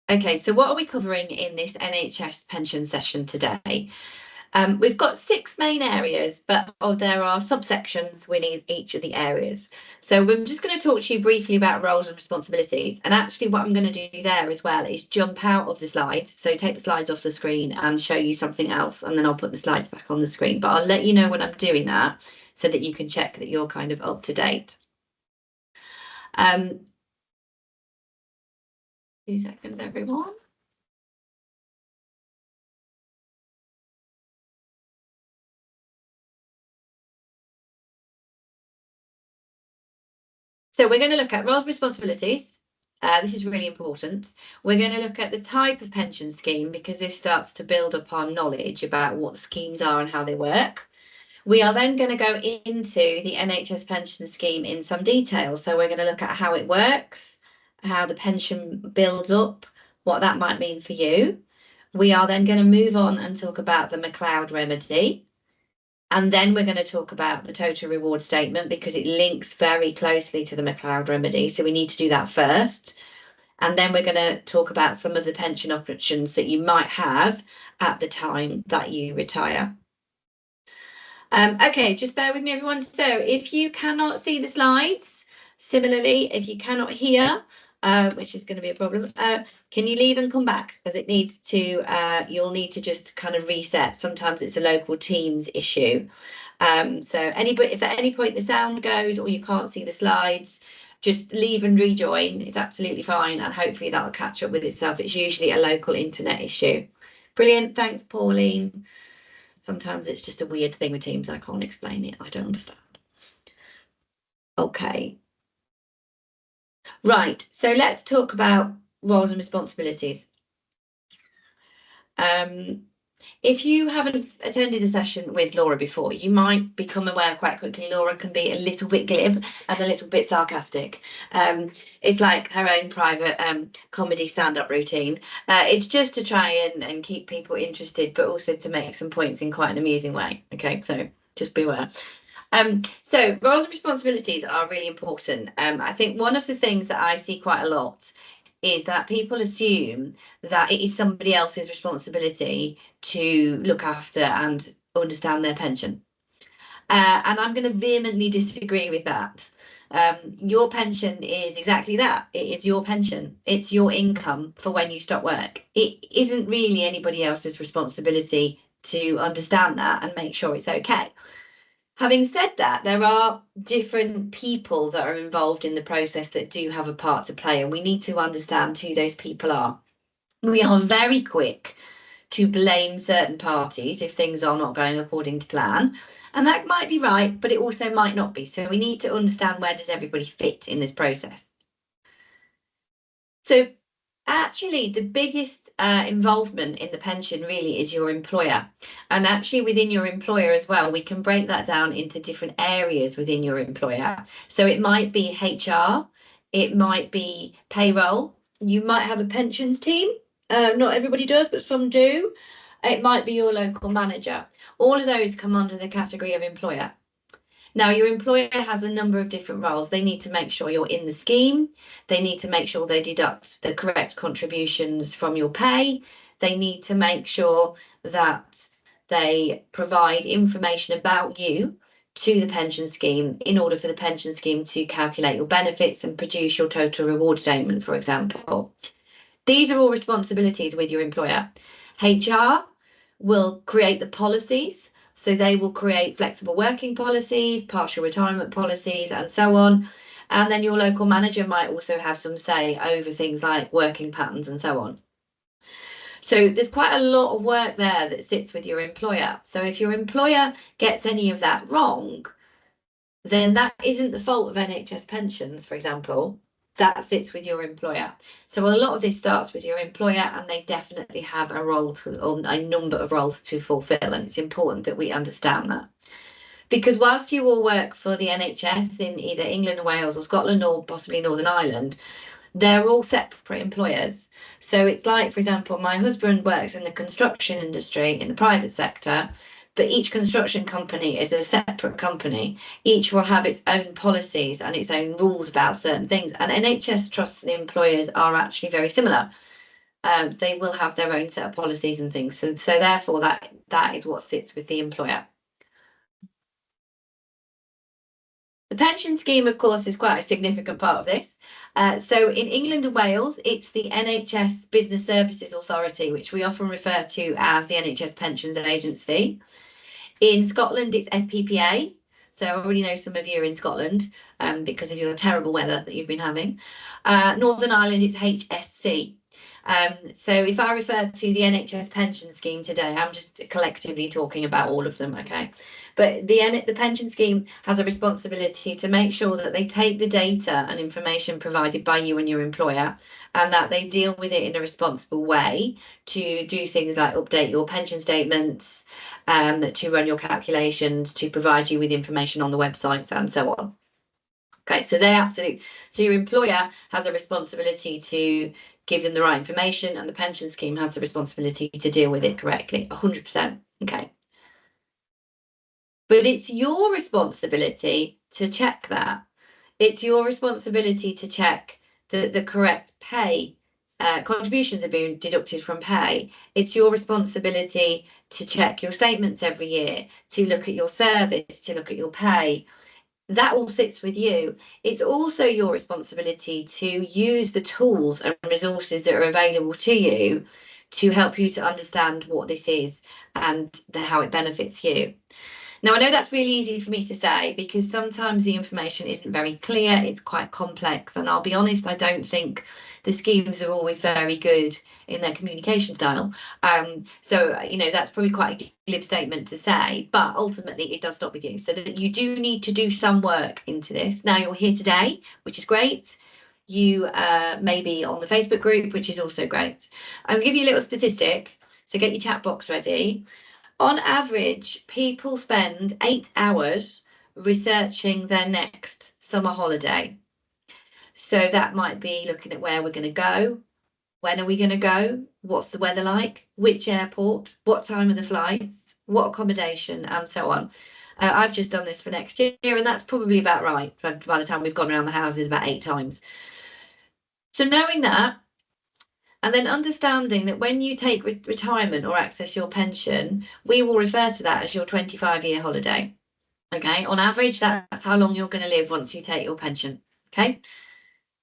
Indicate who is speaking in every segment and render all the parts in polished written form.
Speaker 1: Okay, so what are we covering in this NHS pension session today? We've got 6 main areas, but there are subsections within each of the areas. So we're just going to talk to you briefly about roles and responsibilities. And actually what I'm going to do there as well is jump out of the slides. So take the slides off the screen and show you something else, and then I'll put the slides back on the screen. But I'll let you know when I'm doing that so that you can check that you're kind of up to date. 2 seconds, everyone. So we're going to look at roles and responsibilities. This is really important. We're going to look at the type of pension scheme because this starts to build upon knowledge about what schemes are and how they work. We are then going to go into the NHS pension scheme in some detail. So we're going to look at how it works, how the pension builds up, what that might mean for you. We are then going to move on and talk about the McLoud remedy. And then we're going to talk about the total reward statement because it links very closely to the McCloud remedy. So we need to do that first. And then we're going to talk about some of the pension options that you might have at the time that you retire. Okay, just bear with me, everyone. So if you cannot see the slides, similarly, if you cannot hear, which is going to be a problem, can you leave and come back? Because it needs to, you'll need to just kind of reset. Sometimes it's a local Teams issue. So if at any point the sound goes or you can't see the slides, just leave and rejoin. It's absolutely fine. And hopefully that'll catch up with itself. It's usually a local internet issue. Brilliant. Thanks, Pauline. Sometimes it's just a weird thing with Teams. I can't explain it. I don't understand. Okay. Right. So let's talk about roles and responsibilities. If you haven't attended a session with Laura before, you might become aware quite quickly Laura can be a little bit glib and a little bit sarcastic. It's like her own private comedy stand-up routine. It's just to try and keep people interested, but also to make some points in quite an amusing way. Okay, so just be aware. So roles and responsibilities are really important. I think one of the things that I see quite a lot is that people assume that it is somebody else's responsibility to look after and understand their pension. And I'm going to vehemently disagree with that. Your pension is exactly that. It is your pension. It's your income for when you stop work. It isn't really anybody else's responsibility to understand that and make sure it's okay. Having said that, there are different people that are involved in the process that do have a part to play, and we need to understand who those people are. We are very quick to blame certain parties if things are not going according to plan, and that might be right, but it also might not be. So we need to understand where does everybody fit in this process. So actually, the biggest involvement in the pension really is your employer. And actually within your employer as well, we can break that down into different areas within your employer. So it might be HR, it might be payroll, you might have a pensions team. Not everybody does, but some do. It might be your local manager. All of those come under the category of employer. Now, your employer has a number of different roles. They need to make sure you're in the scheme. They need to make sure they deduct the correct contributions from your pay. They need to make sure that they provide information about you to the pension scheme in order for the pension scheme to calculate your benefits and produce your total reward statement, for example. These are all responsibilities with your employer. HR will create the policies. So they will create flexible working policies, partial retirement policies, and so on. And then your local manager might also have some say over things like working patterns and so on. So there's quite a lot of work there that sits with your employer. So if your employer gets any of that wrong, then that isn't the fault of NHS pensions, for example. That sits with your employer. So a lot of this starts with your employer, and they definitely have a role or a number of roles to fulfill, and it's important that we understand that. Because whilst you all work for the NHS in either England, Wales, or Scotland, or possibly Northern Ireland, they're all separate employers. So it's like, for example, my husband works in the construction industry in the private sector, but each construction company is a separate company. Each will have its own policies and its own rules about certain things. And NHS trusts and employers are actually very similar. they will have their own set of policies and things. So therefore that is what sits with the employer. The pension scheme, of course, is quite a significant part of this. So in England and Wales, it's the NHS Business Services Authority, which we often refer to as the NHS Pensions Agency. In Scotland, it's SPPA. So I already know some of you are in Scotland because of your terrible weather that you've been having. Northern Ireland, it's HSC. So if I refer to the NHS pension scheme today, I'm just collectively talking about all of them, okay? But the pension scheme has a responsibility to make sure that they take the data and information provided by you and your employer, and that they deal with it in a responsible way to do things like update your pension statements, to run your calculations, to provide you with information on the website, and so on. Okay, so your employer has a responsibility to give them the right information, and the pension scheme has the responsibility to deal with it correctly, 100%. Okay. But it's your responsibility to check that. It's your responsibility to check that the correct pay contributions are being deducted from pay. It's your responsibility to check your statements every year, to look at your service, to look at your pay. That all sits with you. It's also your responsibility to use the tools and resources that are available to you to help you to understand what this is and how it benefits you. Now, I know that's really easy for me to say because sometimes the information isn't very clear, it's quite complex, and I'll be honest, I don't think the schemes are always very good in their communication style. So, you know, that's probably quite a glib statement to say, but ultimately it does stop with you. So that you do need to do some work into this. Now, you're here today, which is great. You may be on the Facebook group, which is also great. I'll give you a little statistic, so get your chat box ready. On average, people spend 8 hours researching their next summer holiday. So that might be looking at where we're going to go, when are we going to go, what's the weather like, which airport, what time are the flights, what accommodation, and so on. I've just done this for next year, and that's probably about right. By the time we've gone around the houses about 8 times. So knowing that, and then understanding that when you take retirement or access your pension, we will refer to that as your 25-year holiday. Okay, on average, that's how long you're going to live once you take your pension. Okay,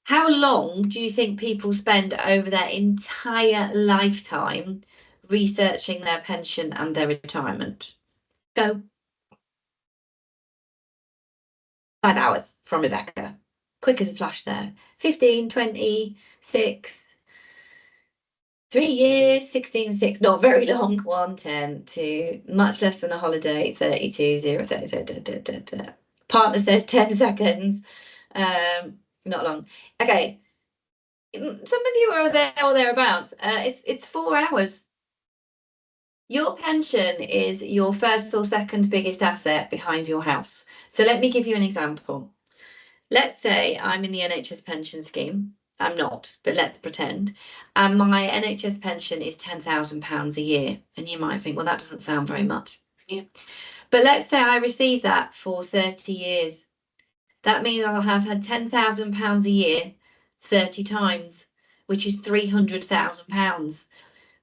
Speaker 1: how long do you think people spend over their entire lifetime researching their pension and their retirement? Go. 5 hours from Rebecca. Quick as a flash there. 15, 20, 6. 3 years, 16, 6, not very long. 1, 10, 2, much less than a holiday, 32, 0, 30. Partner says 10 seconds. Not long. Okay. Some of you are there or thereabouts. It's 4 hours. Your pension is your first or second biggest asset behind your house. So let me give you an example. Let's say I'm in the NHS pension scheme. I'm not, but let's pretend. And my NHS pension is £10,000 a year. And you might think, well, that doesn't sound very much. Yeah. But let's say I receive that for 30 years. That means I'll have had £10,000 a year 30 times, which is £300,000.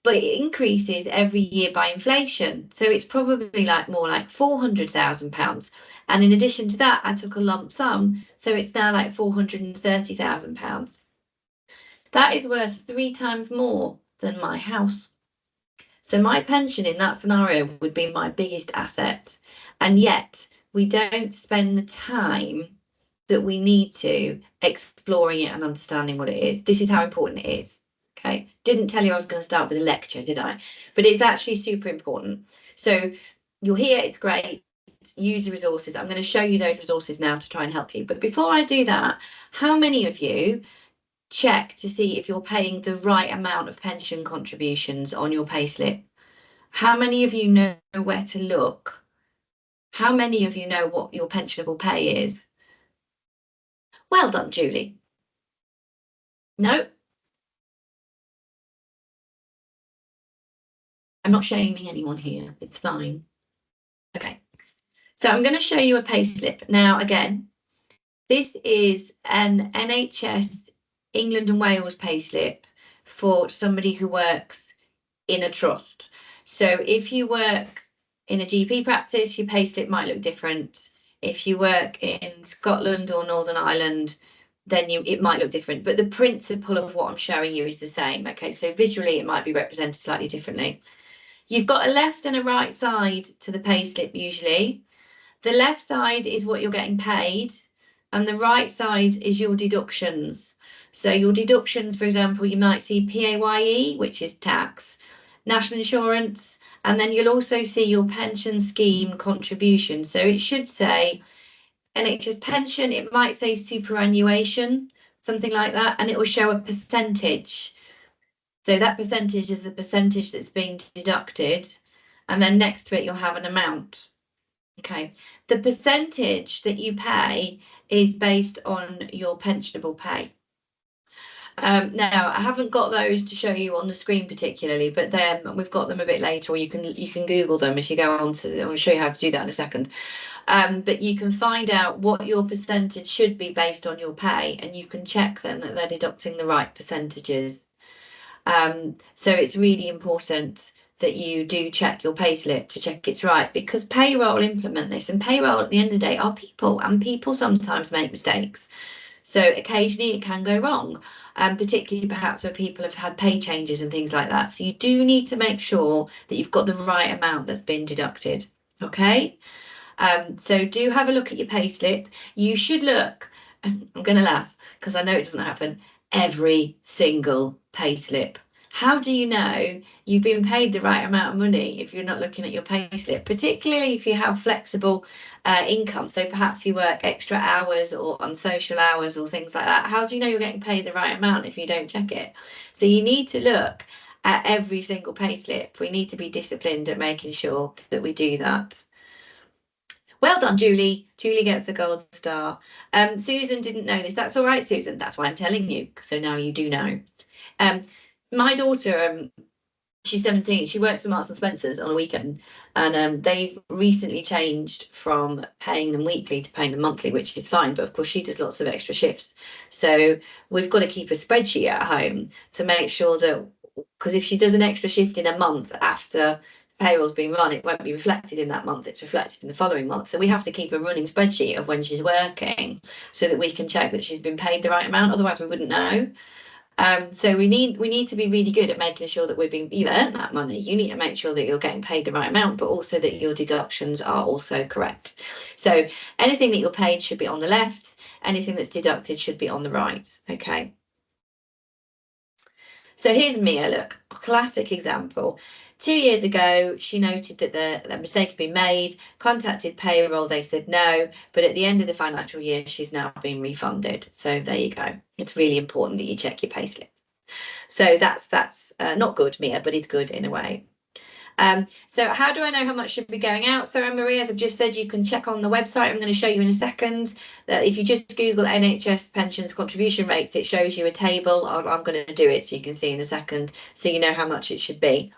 Speaker 1: But it increases every year by inflation. So it's probably more like £400,000. And in addition to that, I took a lump sum. So it's now like £430,000. That is worth 3 times more than my house. So my pension in that scenario would be my biggest asset. And yet we don't spend the time that we need to exploring it and understanding what it is. This is how important it is. Okay, didn't tell you I was going to start with a lecture, did I? But it's actually super important. So you're here, it's great. Use the resources. I'm going to show you those resources now to try and help you. But before I do that, how many of you check to see if you're paying the right amount of pension contributions on your payslip? How many of you know where to look? How many of you know what your pensionable pay is? Well done, Julie. No? I'm not shaming anyone here. It's fine. Okay. So I'm going to show you a payslip. Now, again, this is an NHS England and Wales payslip for somebody who works in a trust. So if you work in a GP practice, your payslip might look different. If you work in Scotland or Northern Ireland, then it might look different. But the principle of what I'm showing you is the same. Okay, so visually it might be represented slightly differently. You've got a left and a right side to the payslip usually. The left side is what you're getting paid, and the right side is your deductions. So your deductions, for example, you might see PAYE, which is tax, national insurance, and then you'll also see your pension scheme contribution. So it should say NHS pension, it might say superannuation, something like that, and it will show a percentage. So that percentage is the percentage that's being deducted, and then next to it you'll have an amount. Okay, the percentage that you pay is based on your pensionable pay. Now I haven't got those to show you on the screen particularly, but then we've got them a bit later, or you can Google them if you go on to. I'll show you how to do that in a second. But you can find out what your percentage should be based on your pay, and you can check then that they're deducting the right percentages. So it's really important that you do check your payslip to check it's right, because payroll implement this, and payroll at the end of the day are people, and people sometimes make mistakes. So occasionally it can go wrong, particularly perhaps where people have had pay changes and things like that. So you do need to make sure that you've got the right amount that's been deducted. Okay, so do have a look at your payslip. You should look, I'm going to laugh because I know it doesn't happen, every single payslip. How do you know you've been paid the right amount of money if you're not looking at your payslip, particularly if you have flexible income? So perhaps you work extra hours or on social hours or things like that. How do you know you're getting paid the right amount if you don't check it? So you need to look at every single payslip. We need to be disciplined at making sure that we do that. Well done, Julie. Julie gets the gold star. Susan didn't know this. That's all right, Susan. That's why I'm telling you. So now you do know. My daughter, she's 17. She works for Marks and Spencer's on a weekend, and they've recently changed from paying them weekly to paying them monthly, which is fine. But of course, she does lots of extra shifts. So we've got to keep a spreadsheet at home to make sure that, because if she does an extra shift in a month after payroll's been run, it won't be reflected in that month, it's reflected in the following month. So we have to keep a running spreadsheet of when she's working so that we can check that she's been paid the right amount, otherwise we wouldn't know. So we need to be really good at making sure that you've earned that money. You need to make sure that you're getting paid the right amount, but also that your deductions are also correct. So anything that you're paid should be on the left, anything that's deducted should be on the right. Okay. So here's Mia, look, classic example. 2 years ago, she noted that the mistake had been made, contacted payroll, they said no, but at the end of the financial year, she's now been refunded. So there you go. It's really important that you check your payslip. So that's not good, Mia, but it's good in a way. So how do I know how much should be going out? So Maria, as I've just said, you can check on the website. I'm going to show you in a second that if you just Google NHS pensions contribution rates, it shows you a table. I'm going to do it so you can see in a second, so you know how much it should be.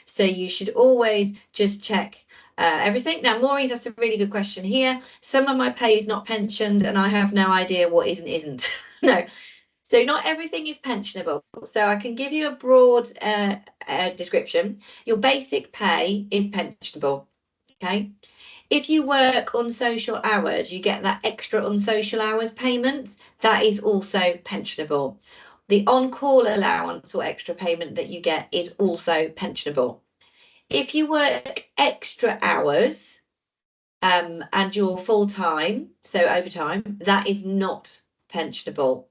Speaker 1: So you should always just check everything. Now, Maureen's asked a really good question here. Some of my pay is not pensioned and I have no idea what is and isn't. No. So not everything is pensionable. So I can give you a broad description. Your basic pay is pensionable. Okay. If you work on social hours, you get that extra on social hours payment. That is also pensionable. The on-call allowance or extra payment that you get is also pensionable. If you work extra hours and you're full-time, so overtime, that is not pensionable.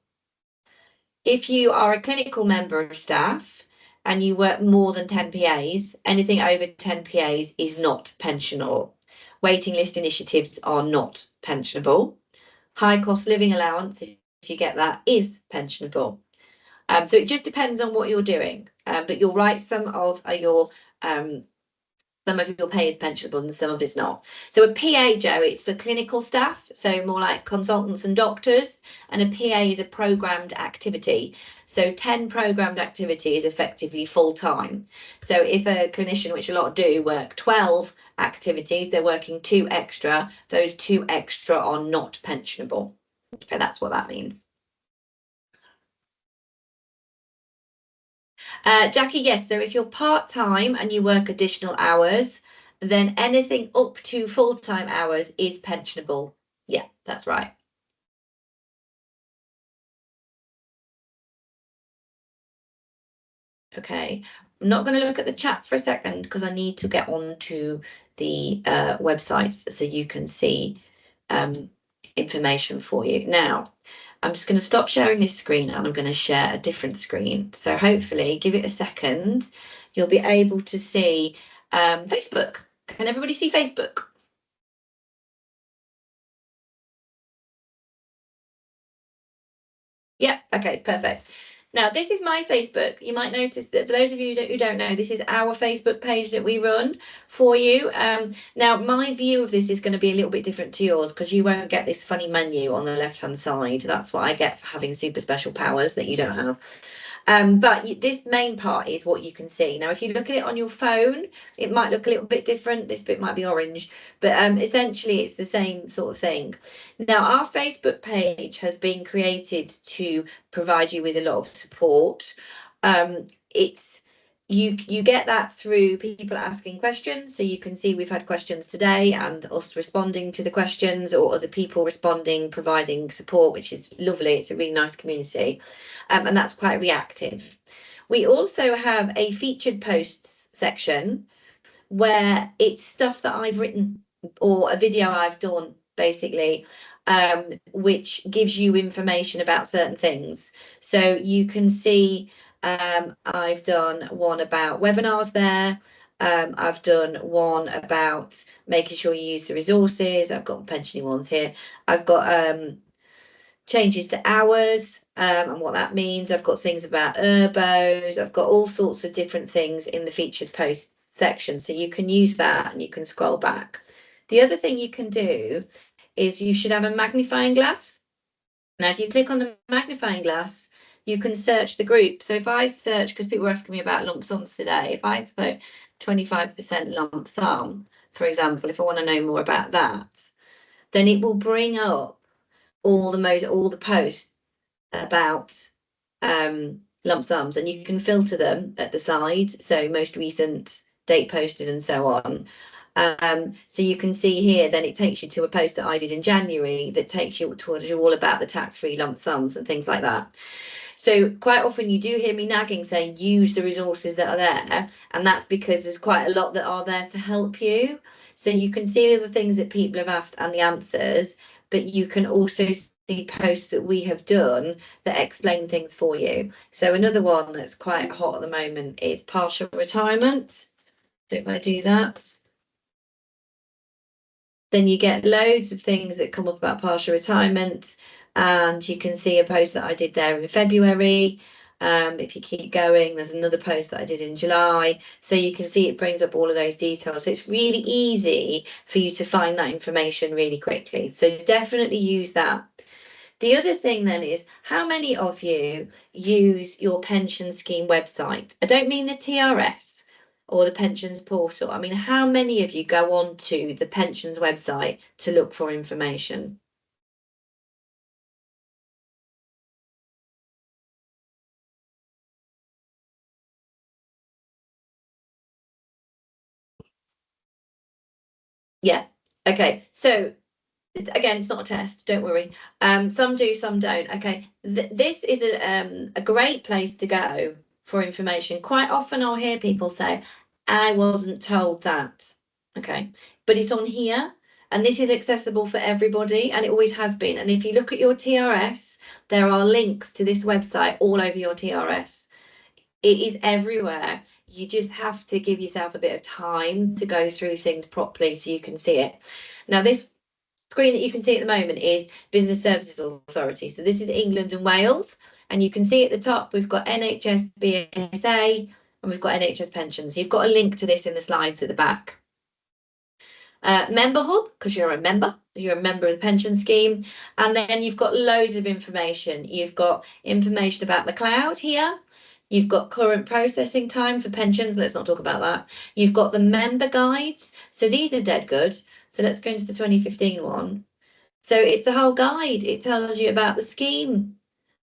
Speaker 1: If you are a clinical member of staff and you work more than 10 PAs, anything over 10 PAs is not pensionable. Waiting list initiatives are not pensionable. High cost living allowance, if you get that, is pensionable. So it just depends on what you're doing. But you're right, some of your pay is pensionable and some of it's not. So a PA, Joe, it's for clinical staff, so more like consultants and doctors, and a PA is a programmed activity. So 10 programmed activity is effectively full-time. So if a clinician, which a lot do, work 12 activities, they're working 2 extra, those 2 extra are not pensionable. Okay, that's what that means. Jackie, yes. So if you're part-time and you work additional hours, then anything up to full-time hours is pensionable. Yeah, that's right. Okay. I'm not going to look at the chat for a second because I need to get on to the websites so you can see um, information for you. Now, I'm just going to stop sharing this screen and I'm going to share a different screen. So hopefully, give it a second, you'll be able to see Facebook. Can everybody see Facebook? Yeah, okay, perfect. Now, this is my Facebook. You might notice that for those of you who don't know, this is our Facebook page that we run for you. Now, my view of this is going to be a little bit different to yours because you won't get this funny menu on the left-hand side. That's what I get for having super special powers that you don't have. But this main part is what you can see. Now, if you look at it on your phone, it might look a little bit different. This bit might be orange, but essentially it's the same sort of thing. Now, our Facebook page has been created to provide you with a lot of support. It's you get that through people asking questions. So you can see we've had questions today and us responding to the questions or other people responding, providing support, which is lovely. It's a really nice community. And that's quite reactive. We also have a featured posts section where it's stuff that I've written or a video I've done, basically, which gives you information about certain things. So you can see I've done one about webinars there. I've done one about making sure you use the resources. I've got pensioning ones here. I've got changes to hours and what that means. I've got things about Urbos. I've got all sorts of different things in the featured posts section. So you can use that and you can scroll back. The other thing you can do is you should have a magnifying glass. Now, if you click on the magnifying glass, you can search the group. So if I search, because people were asking me about lump sums today, if I put 25% lump sum, for example, if I want to know more about that, then it will bring up all the posts about lump sums, and you can filter them at the side, so most recent, date posted, and so on. So you can see here, then it takes you to a post that I did in January that takes you towards you all about the tax-free lump sums and things like that. So quite often you do hear me nagging saying use the resources that are there, and that's because there's quite a lot that are there to help you. So you can see the things that people have asked and the answers, but you can also see posts that we have done that explain things for you. So another one that's quite hot at the moment is partial retirement. So if I do that, then you get loads of things that come up about partial retirement, and you can see a post that I did there in February. If you keep going, there's another post that I did in July. So you can see it brings up all of those details. So it's really easy for you to find that information really quickly. So definitely use that. The other thing then is how many of you use your pension scheme website? I don't mean the TRS or the pensions portal. I mean, how many of you go on to the pensions website to look for information? Yeah. Okay. So again, it's not a test, don't worry. Some do, some don't. Okay. This is a great place to go for information. Quite often I'll hear people say, I wasn't told that. Okay. But it's on here. And this is accessible for everybody, and it always has been. And if you look at your TRS, there are links to this website all over your TRS. It is everywhere. You just have to give yourself a bit of time to go through things properly so you can see it. Now, this screen that you can see at the moment is Business Services Authority. So this is England and Wales. And you can see at the top, we've got NHS BSA and we've got NHS Pensions. You've got a link to this in the slides at the back. Member Hub, because you're a member of the pension scheme. And then you've got loads of information. You've got information about McLoud here. You've got current processing time for pensions. Let's not talk about that. You've got the member guides. So these are dead good. So let's go into the 2015 one. So it's a whole guide. It tells you about the scheme,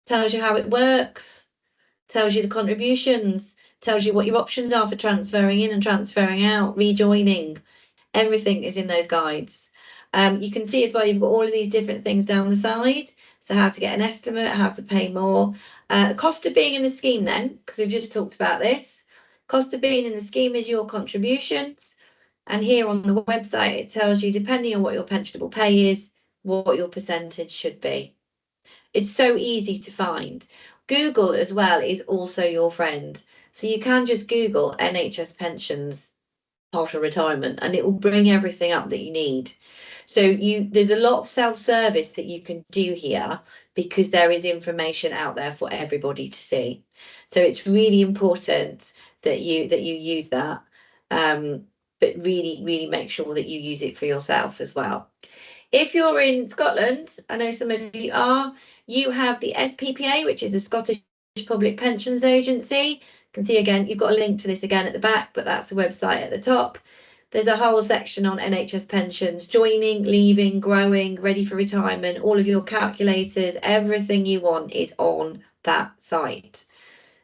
Speaker 1: tells you how it works, tells you the contributions. tells you what your options are for transferring in and transferring out, rejoining. Everything is in those guides. You can see as well, you've got all of these different things down the side. So how to get an estimate, how to pay more. Cost of being in the scheme then, because we've just talked about this. Cost of being in the scheme is your contributions. And here on the website, it tells you, depending on what your pensionable pay is, what your percentage should be. It's so easy to find. Google as well is also your friend. So you can just Google NHS pensions partial retirement and it will bring everything up that you need. So there's a lot of self-service that you can do here because there is information out there for everybody to see. So it's really important that you use that. But really make sure that you use it for yourself as well. If you're in Scotland, I know some of you are, you have the SPPA, which is the Scottish Public Pensions Agency. You can see again, you've got a link to this again at the back, but that's the website at the top. There's a whole section on NHS pensions, joining, leaving, growing, ready for retirement, all of your calculators, everything you want is on that site.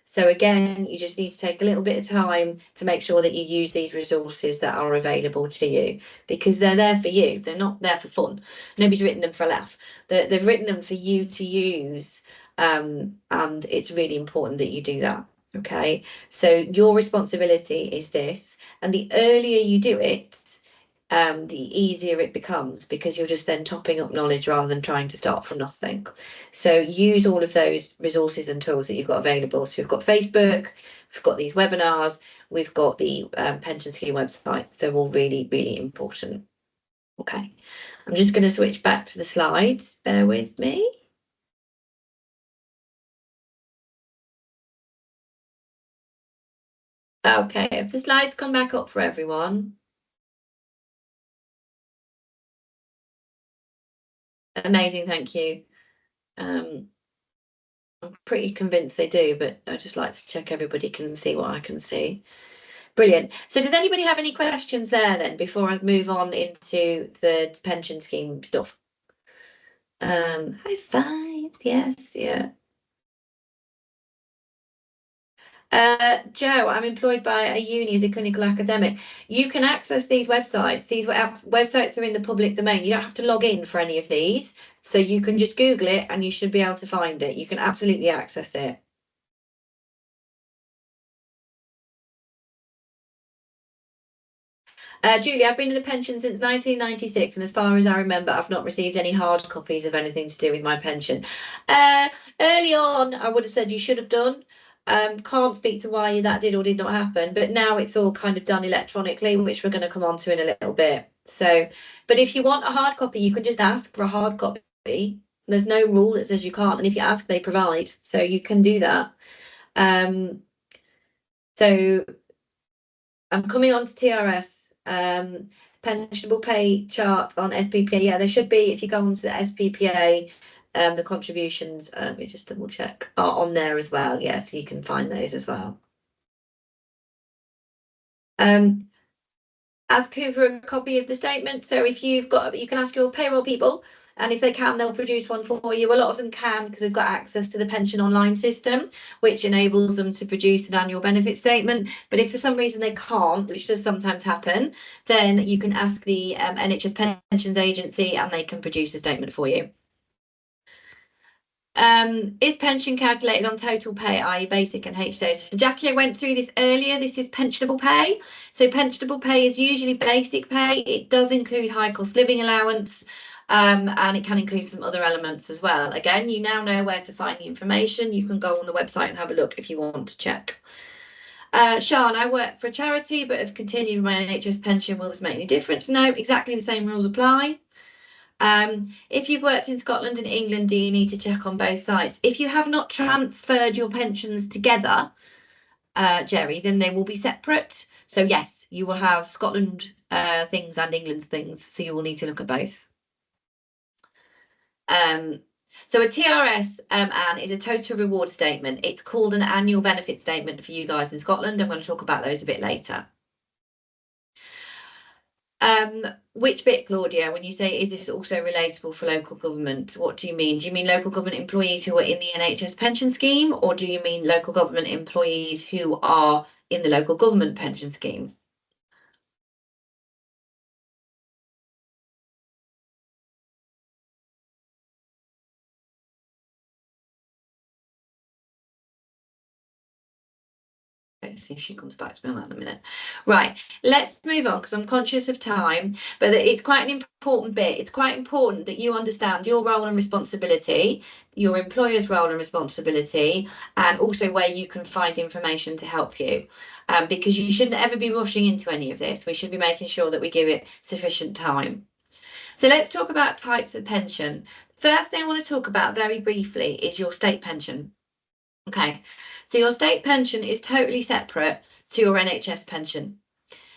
Speaker 1: So again, you just need to take a little bit of time to make sure that you use these resources that are available to you because they're there for you. They're not there for fun. Nobody's written them for a laugh. They've written them for you to use. And it's really important that you do that. Okay, so your responsibility is this, and the earlier you do it, the easier it becomes because you're just then topping up knowledge rather than trying to start from nothing. So use all of those resources and tools that you've got available. So we've got Facebook, we've got these webinars, we've got the pension scheme website. So all really important. Okay, I'm just going to switch back to the slides. Bear with me. Okay, if the slides come back up for everyone. Amazing, thank you. I'm pretty convinced they do, but I just like to check everybody can see what I can see. Brilliant. So does anybody have any questions there then before I move on into the pension scheme stuff? High fives, yes, yeah. Joe, I'm employed by a uni as a clinical academic. You can access these websites. These websites are in the public domain. You don't have to log in for any of these. So you can just Google it and you should be able to find it. You can absolutely access it. Julie, I've been in the pension since 1996, and as far as I remember, I've not received any hard copies of anything to do with my pension. Early on, I would have said you should have done. Can't speak to why that did or did not happen, but now it's all kind of done electronically, which we're going to come on to in a little bit. So, but if you want a hard copy, you can just ask for a hard copy. There's no rule that says you can't, and if you ask, they provide. So you can do that. So I'm coming on to TRS. Pensionable pay chart on SPPA. Yeah, there should be, if you go onto the SPPA, the contributions, let me just double check, are on there as well. Yeah, so you can find those as well. Ask who for a copy of the statement. So if you've got, you can ask your payroll people, and if they can, they'll produce one for you. A lot of them can because they've got access to the pension online system, which enables them to produce an annual benefit statement. But if for some reason they can't, which does sometimes happen, then you can ask the NHS Pensions Agency and they can produce a statement for you. Is pension calculated on total pay, i.e. basic and HSA? So Jackie, I went through this earlier. This is pensionable pay. So pensionable pay is usually basic pay. It does include high cost living allowance, and it can include some other elements as well. Again, you now know where to find the information. You can go on the website and have a look if you want to check. Sean, I work for a charity but have continued with my NHS pension. Will this make any difference? No, exactly the same rules apply. If you've worked in Scotland and England, do you need to check on both sites? If you have not transferred your pensions together, Jerry, then they will be separate. So yes, you will have Scotland things and England's things, so you will need to look at both. So a TRS, Anne, is a total reward statement. It's called an annual benefit statement for you guys in Scotland. I'm going to talk about those a bit later. Which bit, Claudia, when you say, is this also relatable for local government? What do you mean? Do you mean local government employees who are in the NHS pension scheme, or do you mean local government employees who are in the local government pension scheme? Let's see if she comes back to me on that in a minute. Right, let's move on because I'm conscious of time, but it's quite an important bit. It's quite important that you understand your role and responsibility, your employer's role and responsibility, and also where you can find information to help you. Because you shouldn't ever be rushing into any of this. We should be making sure that we give it sufficient time. So let's talk about types of pension. First thing I want to talk about very briefly is your state pension. Okay, so your state pension is totally separate to your NHS pension.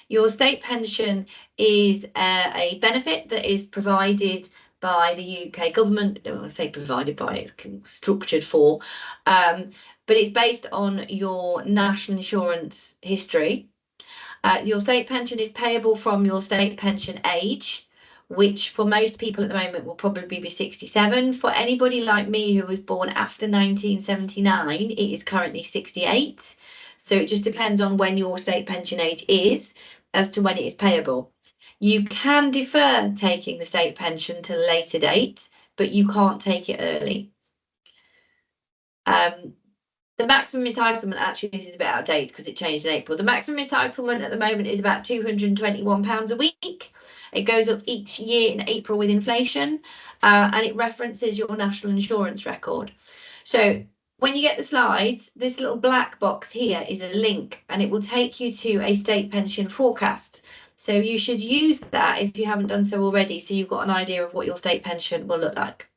Speaker 1: Your state pension is a benefit that is provided by the UK government. I say provided by, it's structured for, but it's based on your national insurance history. Your state pension is payable from your state pension age, which for most people at the moment will probably be 67. For anybody like me who was born after 1979, it is currently 68. So it just depends on when your state pension age is as to when it is payable. You can defer taking the state pension to a later date, but you can't take it early. The maximum entitlement, actually, this is a bit out of date because it changed in April. The maximum entitlement at the moment is about £221 a week. It goes up each year in April with inflation, and it references your national insurance record. So when you get the slides, this little black box here is a link, and it will take you to a state pension forecast. So you should use that if you haven't done so already, so you've got an idea of what your state pension will look like.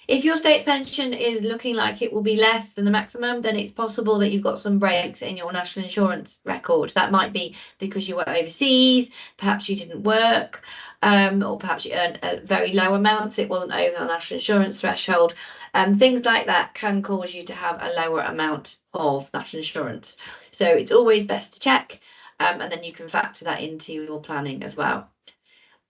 Speaker 1: If your state pension is looking like it will be less than the maximum, then it's possible that you've got some breaks in your national insurance record. That might be because you were overseas, perhaps you didn't work, or perhaps you earned very low amounts. It wasn't over the national insurance threshold. Things like that can cause you to have a lower amount of national insurance. So it's always best to check, and then you can factor that into your planning as well.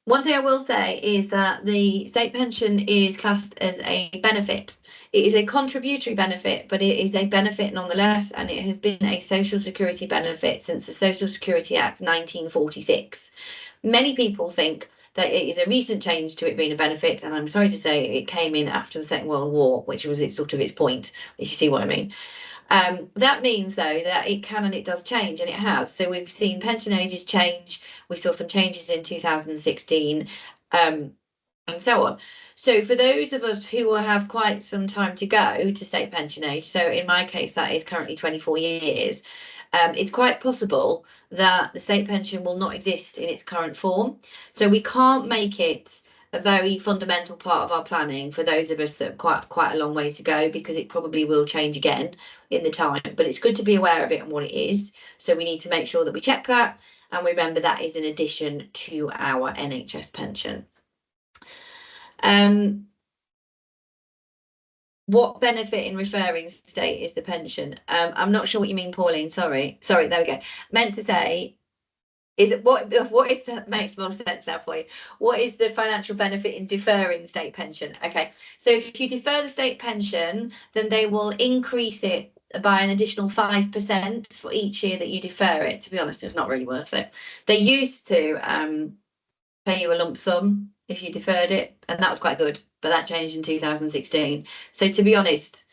Speaker 1: One thing I will say is that the state pension is classed as a benefit. It is a contributory benefit, but it is a benefit nonetheless, and it has been a social security benefit since the Social Security Act 1946. Many people think that it is a recent change to it being a benefit, and I'm sorry to say it came in after the Second World War, which was its point, if you see what I mean. That means, though, that it can and it does change, and it has. So we've seen pension ages change. We saw some changes in 2016, and so on. So for those of us who will have quite some time to go to state pension age, so in my case, that is currently 24 years, it's quite possible that the state pension will not exist in its current form. So we can't make it a very fundamental part of our planning for those of us that have quite a long way to go, because it probably will change again in the time. But it's good to be aware of it and what it is. So we need to make sure that we check that, and remember that is in addition to our NHS pension. What benefit in referring state is the pension? I'm not sure what you mean, Pauline. Sorry, there we go. Meant to say, is it what is that makes more sense now for you? What is the financial benefit in deferring state pension? Okay, so if you defer the state pension, then they will increase it by an additional 5% for each year that you defer it. To be honest, it's not really worth it. They used to pay you a lump sum if you deferred it, and that was quite good, but that changed in 2016. So to be honest,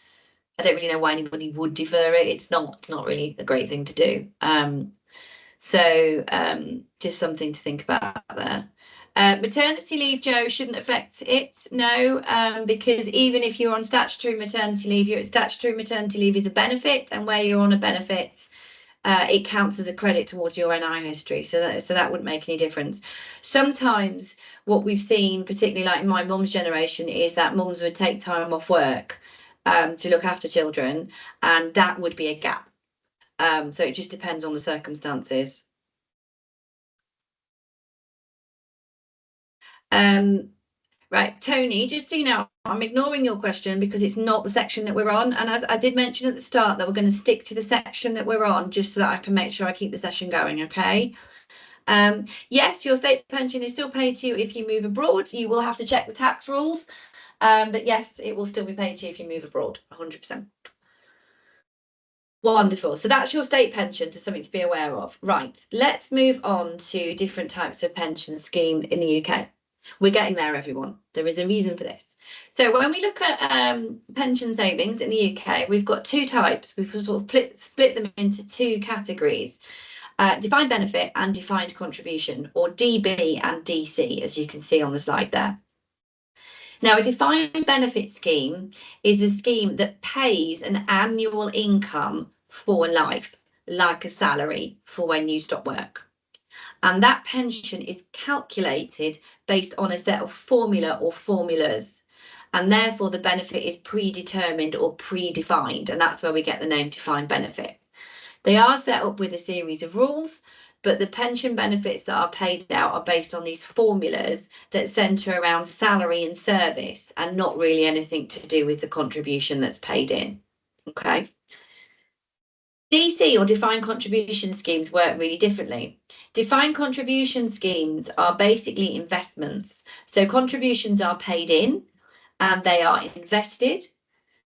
Speaker 1: I don't really know why anybody would defer it. It's not really a great thing to do. So just something to think about there. Maternity leave, Joe, shouldn't affect it. No, because even if you're on statutory maternity leave, your statutory maternity leave is a benefit, and where you're on a benefit, it counts as a credit towards your NI history. So that wouldn't make any difference. Sometimes what we've seen, particularly like in my mum's generation, is that mums would take time off work to look after children, and that would be a gap. So it just depends on the circumstances. Right, Tony, just so you know, I'm ignoring your question because it's not the section that we're on. And as I did mention at the start, that we're going to stick to the section that we're on, just so that I can make sure I keep the session going, okay? Yes, your state pension is still paid to you if you move abroad. You will have to check the tax rules, but yes, it will still be paid to you if you move abroad, 100%. Wonderful. So that's your state pension, to something to be aware of. Right, let's move on to different types of pension scheme in the UK. We're getting there, everyone. There is a reason for this. So when we look at pension savings in the UK, we've got two types. We've sort of split them into two categories. Defined benefit and defined contribution, or DB and DC, as you can see on the slide there. Now, a defined benefit scheme is a scheme that pays an annual income for life, like a salary for when you stop work. And that pension is calculated based on a set of formula or formulas. And therefore, the benefit is predetermined or predefined. And that's where we get the name defined benefit. They are set up with a series of rules, but the pension benefits that are paid out are based on these formulas that centre around salary and service and not really anything to do with the contribution that's paid in. Okay. DC, or defined contribution schemes, work really differently. Defined contribution schemes are basically investments. So contributions are paid in and they are invested.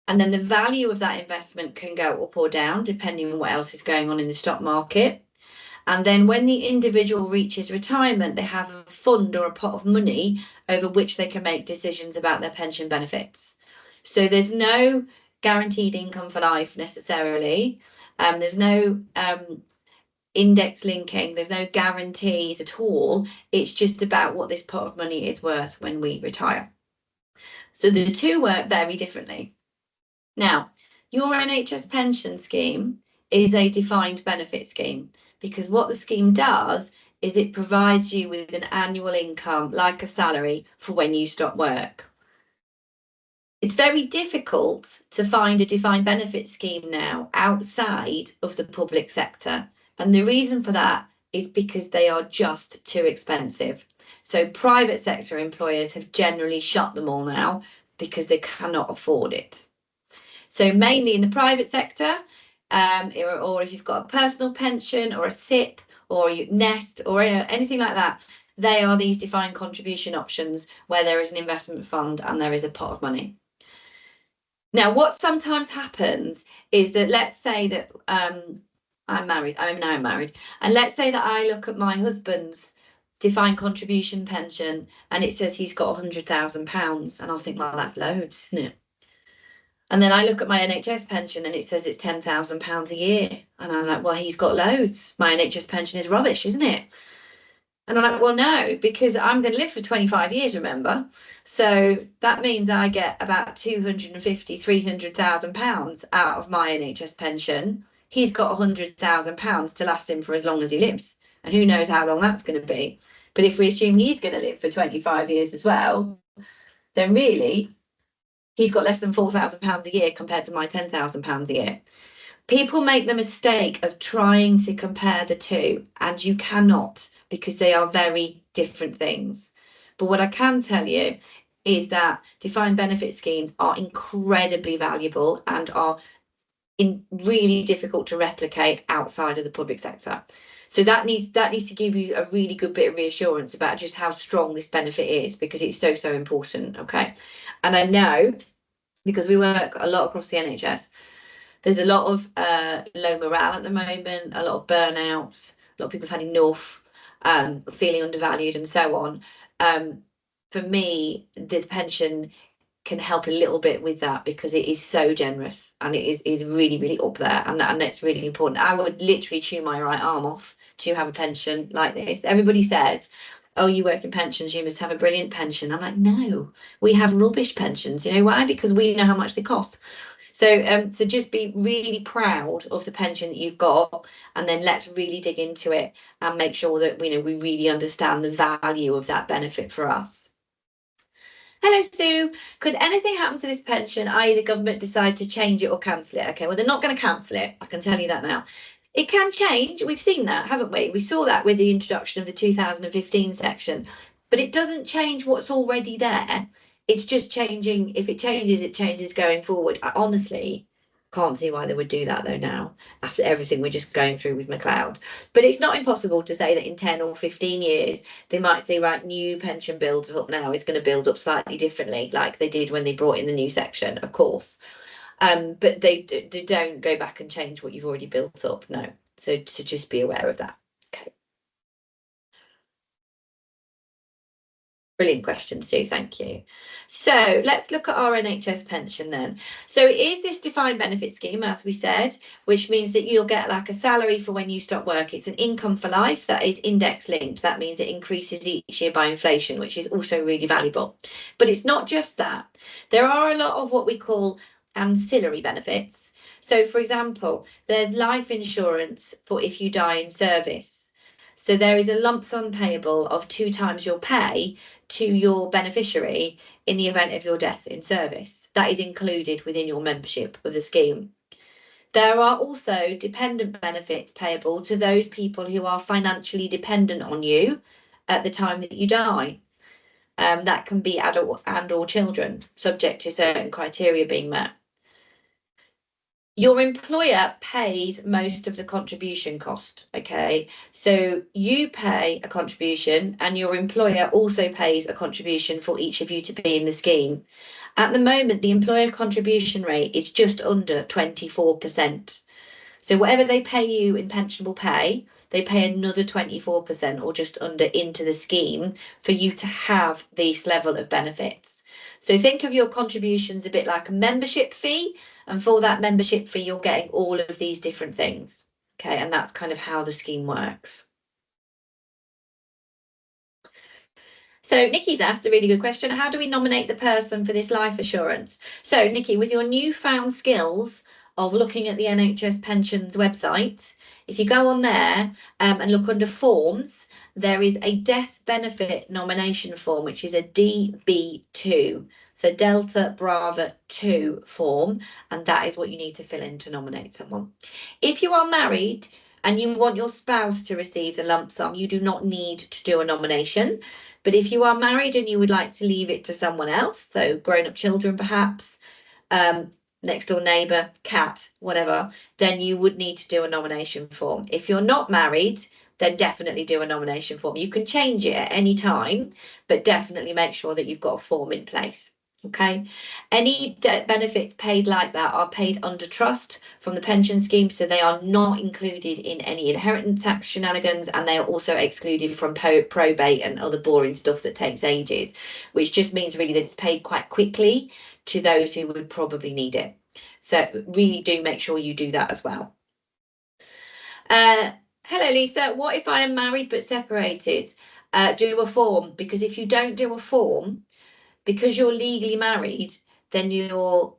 Speaker 1: And then the value of that investment can go up or down depending on what else is going on in the stock market. And then when the individual reaches retirement, they have a fund or a pot of money over which they can make decisions about their pension benefits. So there's no guaranteed income for life necessarily. There's no index linking, there's no guarantees at all. It's just about what this pot of money is worth when we retire. So the two work very differently. Now, your NHS pension scheme is a defined benefit scheme, because what the scheme does is it provides you with an annual income like a salary for when you stop work. It's very difficult to find a defined benefit scheme now outside of the public sector. And the reason for that is because they are just too expensive. So private sector employers have generally shut them all now because they cannot afford it. So mainly in the private sector, or if you've got a personal pension or a SIP or a nest or anything like that, they are these defined contribution options where there is an investment fund and there is a pot of money. Now, what sometimes happens is that, let's say that I'm now married, and let's say that I look at my husband's defined contribution pension and it says he's got £100,000, and I'll think, well, that's loads, isn't it? And then I look at my NHS pension and it says it's £10,000 a year. And I'm like, well, he's got loads. My NHS pension is rubbish, isn't it? And I'm like, well, no, because I'm going to live for 25 years, remember? So that means I get about £250,000, £300,000 out of my NHS pension. He's got £100,000 to last him for as long as he lives. And who knows how long that's going to be. But if we assume he's going to live for 25 years as well, then really, he's got less than £4,000 a year compared to my £10,000 a year. People make the mistake of trying to compare the two, and you cannot, because they are very different things. But what I can tell you is that defined benefit schemes are incredibly valuable and are really difficult to replicate outside of the public sector. So that needs to give you a really good bit of reassurance about just how strong this benefit is, because it's so important. Okay. And I know, because we work a lot across the NHS, there's a lot of low morale at the moment, a lot of burnouts, a lot of people have had enough, feeling undervalued and so on. For me, the pension can help a little bit with that, because it is so generous and it is really up there, and that's really important. I would literally chew my right arm off to have a pension like this. Everybody says, oh, you work in pensions, you must have a brilliant pension. I'm like, no, we have rubbish pensions. You know why? Because we know how much they cost. So so just be really proud of the pension that you've got, and then let's really dig into it and make sure that we really understand the value of that benefit for us. Hello, Sue. Could anything happen to this pension, i.e. the government decide to change it or cancel it? Okay, well, they're not going to cancel it. I can tell you that now. It can change. We've seen that, haven't we? We saw that with the introduction of the 2015 section, but it doesn't change what's already there. It's just changing. If it changes, it changes going forward. I honestly Can't see why they would do that though now, after everything we're just going through with McLoud. But it's not impossible to say that in 10 or 15 years, they might say, right, new pension builds up now is going to build up slightly differently, like they did when they brought in the new section, of course. But they don't go back and change what you've already built up, no. So to just be aware of that. Okay. Brilliant question, Sue, thank you. So let's look at our NHS pension then. So it is this defined benefit scheme, as we said, which means that you'll get like a salary for when you stop work. It's an income for life that is index linked. That means it increases each year by inflation, which is also really valuable. But it's not just that. There are a lot of what we call ancillary benefits. So for example, there's life insurance for if you die in service. So there is a lump sum payable of 2 times your pay to your beneficiary in the event of your death in service. That is included within your membership of the scheme. There are also dependent benefits payable to those people who are financially dependent on you at the time that you die. That can be adult and or children, subject to certain criteria being met. Your employer pays most of the contribution cost, okay? So you pay a contribution and your employer also pays a contribution for each of you to be in the scheme. At the moment, the employer contribution rate is just under 24%. So whatever they pay you in pensionable pay, they pay another 24% or just under into the scheme for you to have this level of benefits. So think of your contributions a bit like a membership fee, and for that membership fee, you're getting all of these different things. Okay, and that's kind of how the scheme works. So Nikki's asked a really good question. How do we nominate the person for this life assurance? So Nikki, with your newfound skills of looking at the NHS Pensions website, if you go on there and look under forms, there is a death benefit nomination form, which is a DB2. So Delta Bravo 2 form, and that is what you need to fill in to nominate someone. If you are married and you want your spouse to receive the lump sum, you do not need to do a nomination. But if you are married and you would like to leave it to someone else, so grown-up children perhaps, next door neighbour, cat, whatever, then you would need to do a nomination form. If you're not married, then definitely do a nomination form. You can change it at any time, but definitely make sure that you've got a form in place. Okay, any benefits paid like that are paid under trust from the pension scheme, so they are not included in any inheritance tax shenanigans, and they are also excluded from probate and other boring stuff that takes ages, which just means really that it's paid quite quickly to those who would probably need it. So really do make sure you do that as well. Hello Lisa, what if I am married but separated? Do a form, because if you don't do a form, because you're legally married, then your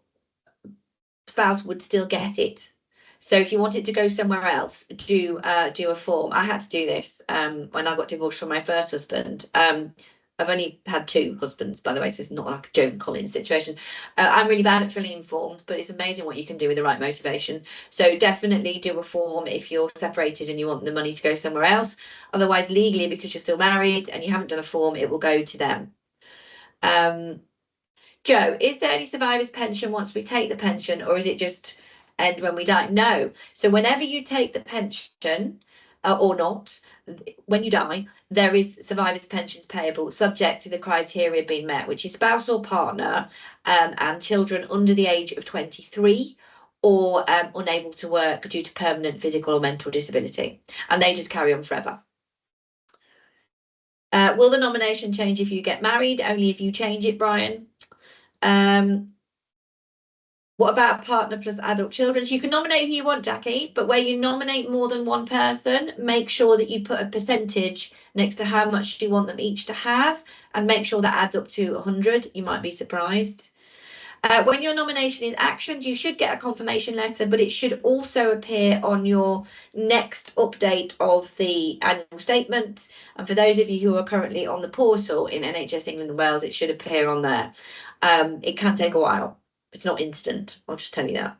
Speaker 1: spouse would still get it. So if you wanted to go somewhere else, do a form. I had to do this when I got divorced from my first husband. I've only had 2 husbands, by the way, so it's not like a Joan Collins situation. I'm really bad at filling in forms, but it's amazing what you can do with the right motivation. So definitely do a form if you're separated and you want the money to go somewhere else. Otherwise, legally, because you're still married and you haven't done a form, it will go to them. Joe, is there any survivor's pension once we take the pension, or is it just end when we die? No. So whenever you take the pension or not, when you die, there is survivor's pensions payable subject to the criteria being met, which is spouse or partner and children under the age of 23 or unable to work due to permanent physical or mental disability. And they just carry on forever. Will the nomination change if you get married? Only if you change it, Brian. What about partner plus adult children? So you can nominate who you want, Jackie, but where you nominate more than one person, make sure that you put a percentage next to how much you want them each to have, and make sure that adds up to 100. You might be surprised. When your nomination is actioned, you should get a confirmation letter, but it should also appear on your next update of the annual statement. And for those of you who are currently on the portal in NHS England and Wales, it should appear on there. It can take a while. It's not instant, I'll just tell you that.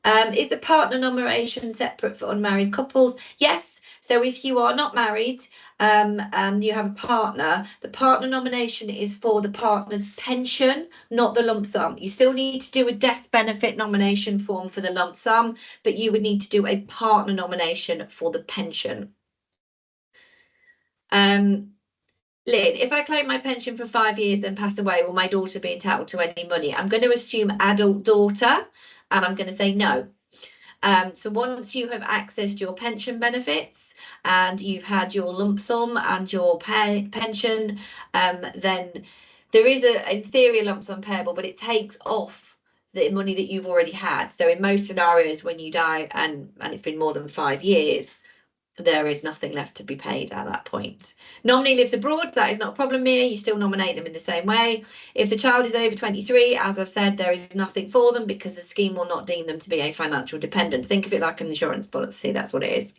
Speaker 1: Is the partner nomination separate for unmarried couples? Yes. So if you are not married and you have a partner, the partner nomination is for the partner's pension, not the lump sum. You still need to do a death benefit nomination form for the lump sum, but you would need to do a partner nomination for the pension. Lynn, if I claim my pension for 5 years, then pass away, will my daughter be entitled to any money? I'm going to assume adult daughter, and I'm going to say no. So once you have accessed your pension benefits and you've had your lump sum and your pension, then there is in theory a lump sum payable, but it takes off the money that you've already had. So in most scenarios, when you die and it's been more than 5 years, there is nothing left to be paid at that point. Nominee lives abroad, that is not a problem here. You still nominate them in the same way. If the child is over 23, as I've said, there is nothing for them because the scheme will not deem them to be a financial dependent. Think of it like an insurance policy, that's what it is.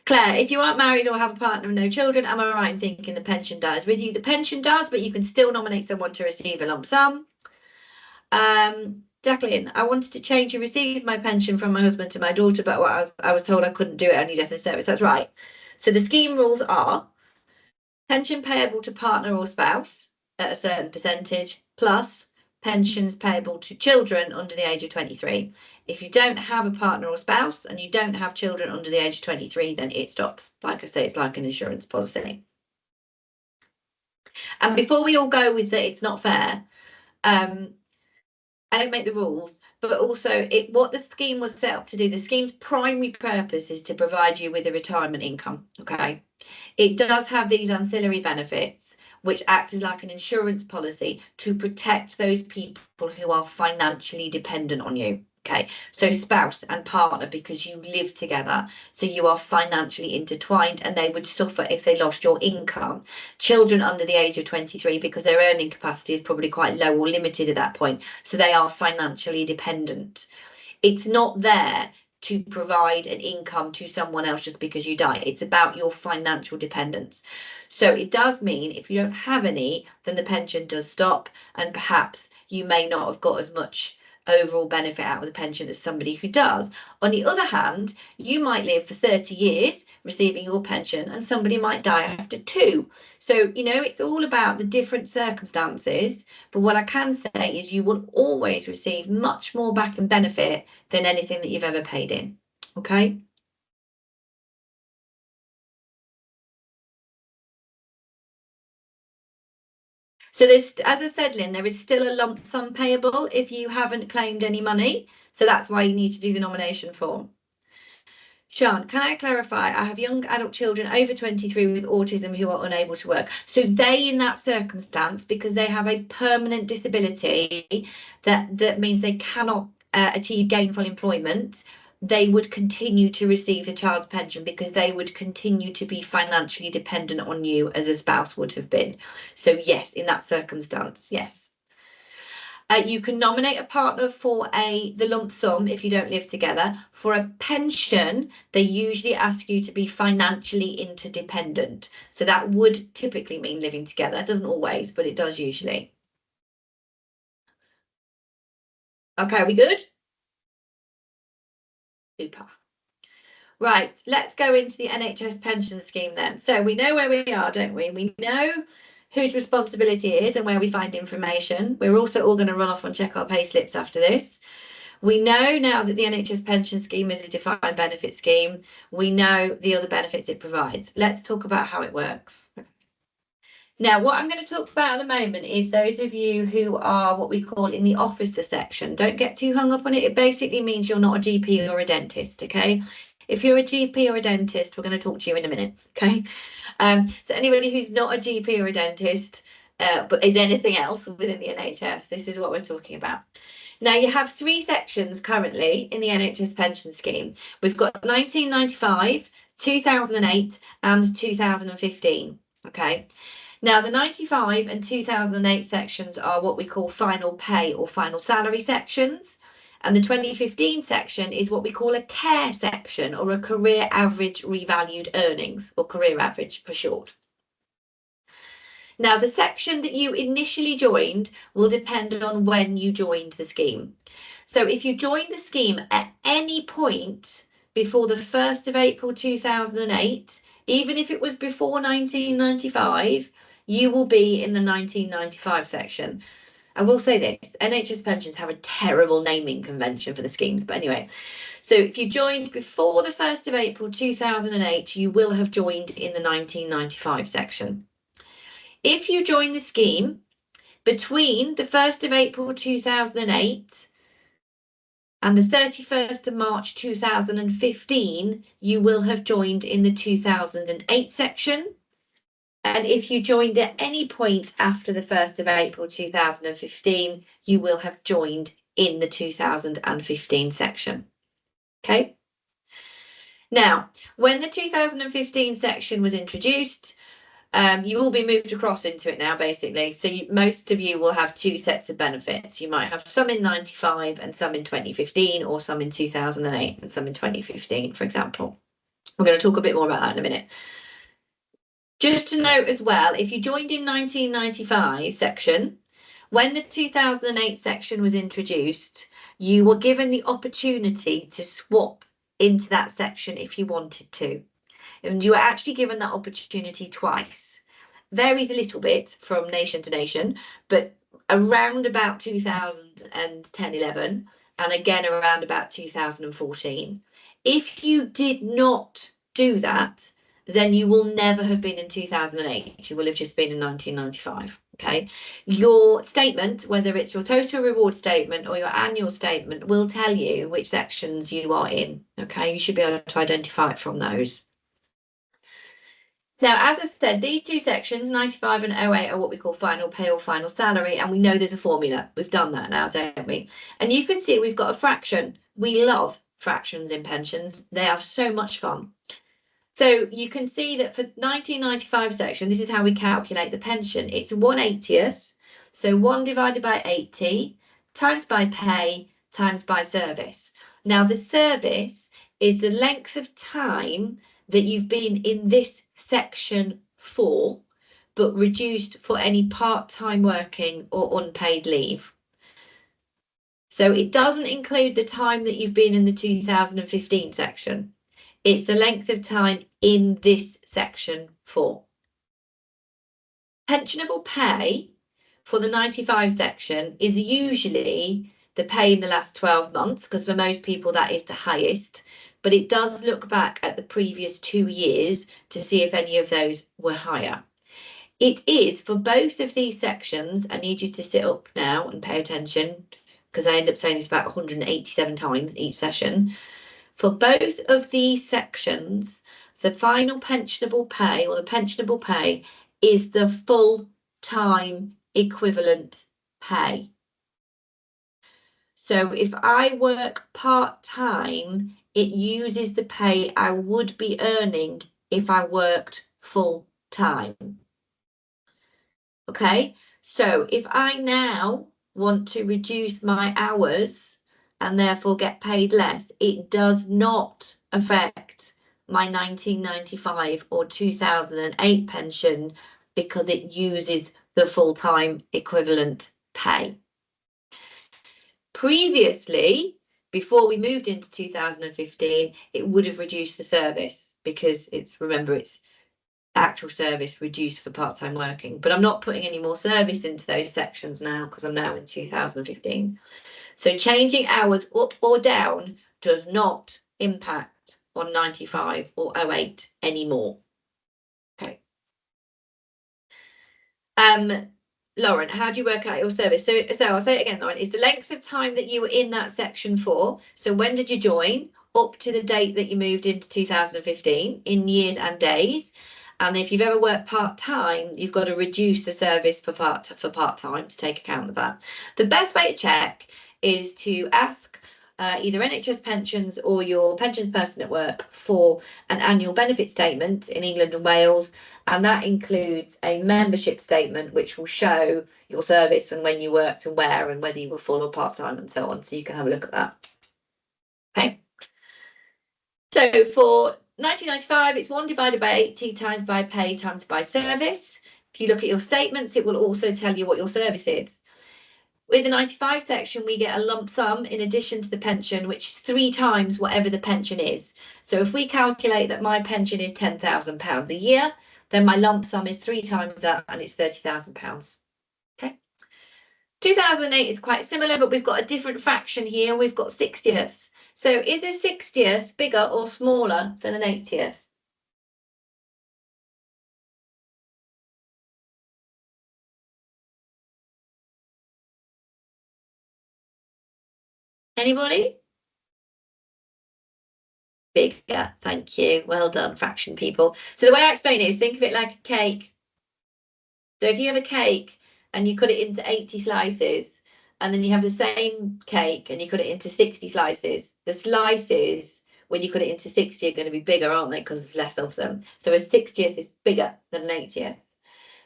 Speaker 1: Claire, if you aren't married or have a partner and no children, am I right in thinking the pension dies with you? The pension does, but you can still nominate someone to receive a lump sum. Jacqueline, I wanted to change who receives my pension from my husband to my daughter, but I was told I couldn't do it, only death in service. That's right. So the scheme rules are pension payable to partner or spouse at a certain percentage, plus pensions payable to children under the age of 23. If you don't have a partner or spouse and you don't have children under the age of 23, then it stops. Like I say, it's like an insurance policy. And before we all go with that, it's not fair. I don't make the rules, but also what the scheme was set up to do, the scheme's primary purpose is to provide you with a retirement income, okay? It does have these ancillary benefits, which act as like an insurance policy to protect those people who are financially dependent on you. Okay, so spouse and partner, because you live together, so you are financially intertwined and they would suffer if they lost your income. Children under the age of 23, because their earning capacity is probably quite low or limited at that point, so they are financially dependent. It's not there to provide an income to someone else just because you die. It's about your financial dependence. So it does mean if you don't have any, then the pension does stop, and perhaps you may not have got as much overall benefit out of the pension as somebody who does. On the other hand, you might live for 30 years receiving your pension and somebody might die after 2. So, you know, it's all about the different circumstances. But what I can say is you will always receive much more back in benefit than anything that you've ever paid in. Okay. So there's, as I said, Lynn, there is still a lump sum payable if you haven't claimed any money. So that's why you need to do the nomination form. Sean, can I clarify? I have young adult children over 23 with autism who are unable to work. So they, in that circumstance, because they have a permanent disability, that means they cannot achieve gainful employment, they would continue to receive the child's pension because they would continue to be financially dependent on you as a spouse would have been. So yes, in that circumstance, yes. You can nominate a partner for the lump sum if you don't live together. For a pension, they usually ask you to be financially interdependent. So that would typically mean living together. It doesn't always, but it does usually. Okay, are we good? Super. Right, let's go into the NHS pension scheme then. So we know where we are, don't we? We know whose responsibility it is and where we find information. We're also all going to run off and check our pay slips after this. We know now that the NHS pension scheme is a defined benefit scheme. We know the other benefits it provides. Let's talk about how it works. Now, what I'm going to talk about at the moment is those of you who are what we call in the officer section. Don't get too hung up on it. It basically means you're not a GP or a dentist, okay? If you're a GP or a dentist, we're going to talk to you in a minute, okay? So anybody who's not a GP or a dentist, but is anything else within the NHS, this is what we're talking about. Now, you have 3 sections currently in the NHS pension scheme. We've got 1995, 2008 and 2015, okay? Now, the 95 and 2008 sections are what we call final pay or final salary sections. And the 2015 section is what we call a care section or a career average revalued earnings, or career average for short. Now, the section that you initially joined will depend on when you joined the scheme. So if you joined the scheme at any point before the 1st of April 2008, even if it was before 1995, you will be in the 1995 section. I will say this, NHS pensions have a terrible naming convention for the schemes, but anyway. So if you joined before the 1st of April 2008, you will have joined in the 1995 section. If you join the scheme between the 1st of April 2008 and the 31st of March 2015, you will have joined in the 2008 section. And if you joined at any point after the 1st of April 2015, you will have joined in the 2015 section. Okay. Now, when the 2015 section was introduced, you will be moved across into it now, basically. So most of you will have two sets of benefits. You might have some in 95 and some in 2015, or some in 2008 and some in 2015, for example. We're going to talk a bit more about that in a minute. Just to note as well, if you joined in 1995 section, when the 2008 section was introduced, you were given the opportunity to swap into that section if you wanted to. And you were actually given that opportunity twice. Varies a little bit from nation to nation, but around about 2010-11, and again around about 2014. If you did not do that, then you will never have been in 2008. You will have just been in 1995. Okay, your statement, whether it's your total reward statement or your annual statement, will tell you which sections you are in. Okay, you should be able to identify it from those. Now, as I said, these two sections, 95 and 08, are what we call final pay or final salary, and we know there's a formula. We've done that now, don't we? And you can see we've got a fraction. We love fractions in pensions. They are so much fun. So you can see that for 1995 section, this is how we calculate the pension. It's 1/80th, so 1 divided by 80 times by pay times by service. Now, the service is the length of time that you've been in this section for, but reduced for any part-time working or unpaid leave. So it doesn't include the time that you've been in the 2015 section. It's the length of time in this section for. Pensionable pay for the 95 section is usually the pay in the last 12 months, because for most people that is the highest, but it does look back at the previous 2 years to see if any of those were higher. It is for both of these sections. I need you to sit up now and pay attention, because I end up saying this about 187 times each session. For both of these sections, the final pensionable pay, or the pensionable pay, is the full-time equivalent pay. So if I work part-time, it uses the pay I would be earning if I worked full-time. Okay, so if I now want to reduce my hours and therefore get paid less, it does not affect my 1995 or 2008 pension, because it uses the full-time equivalent pay. Previously, before we moved into 2015, it would have reduced the service, because remember, it's actual service reduced for part-time working, but I'm not putting any more service into those sections now, because I'm now in 2015. So changing hours up or down does not impact on 95 or 08 anymore. Okay. Lauren, how do you work out your service? So I'll say it again, Lauren. It's the length of time that you were in that section for. So when did you join? Up to the date that you moved into 2015 in years and days. And if you've ever worked part-time, you've got to reduce the service for part-time to take account of that. The best way to check is to ask either NHS Pensions or your pensions person at work for an annual benefit statement in England and Wales, and that includes a membership statement which will show your service and when you worked and where and whether you were full or part-time and so on, so you can have a look at that. Okay, so for 1995, it's 1 divided by 80 times by pay times by service. If you look at your statements, it will also tell you what your service is. With the 95 section, we get a lump sum in addition to the pension, which is 3 times whatever the pension is. So if we calculate that my pension is £10,000 a year, then my lump sum is 3 times that, and it's £30,000. Okay. 2008 is quite similar, but we've got a different fraction here. We've got 60ths. So is a 60th bigger or smaller than an 80th? Anybody? Bigger, thank you. Well done, fraction people. So the way I explain it is think of it like a cake. So if you have a cake and you cut it into 80 slices, and then you have the same cake and you cut it into 60 slices, the slices, when you cut it into 60, are going to be bigger, aren't they? Because there's less of them. So a 60th is bigger than an 80th.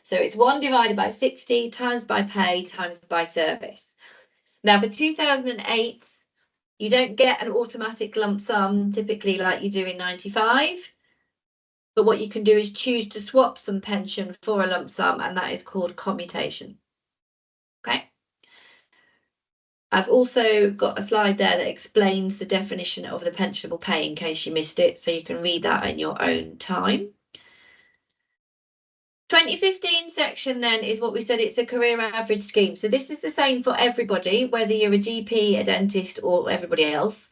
Speaker 1: So it's 1 divided by 60 times by pay times by service. Now for 2008, you don't get an automatic lump sum typically like you do in 95. But what you can do is choose to swap some pension for a lump sum, and that is called commutation. Okay. I've also got a slide there that explains the definition of the pensionable pay in case you missed it, so you can read that in your own time. 2015 section then is what we said, it's a career average scheme. So this is the same for everybody, whether you're a GP, a dentist, or everybody else.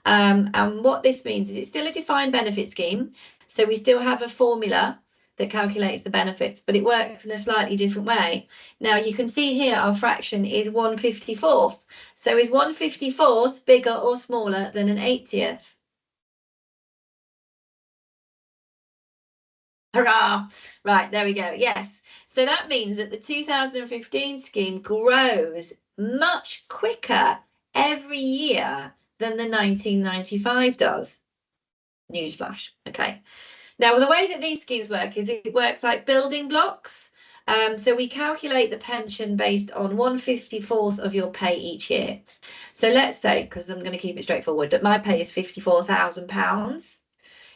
Speaker 1: And what this means is it's still a defined benefit scheme. So we still have a formula that calculates the benefits, but it works in a slightly different way. Now you can see here our fraction is 1/54th. So is 1/54th bigger or smaller than an 80th? Hurrah! Right, there we go. Yes. So that means that the 2015 scheme grows much quicker every year than the 1995 does. Newsflash. Okay. Now, the way that these schemes work is it works like building blocks. So we calculate the pension based on 1/54th of your pay each year. So let's say, because I'm going to keep it straightforward, that my pay is £54,000.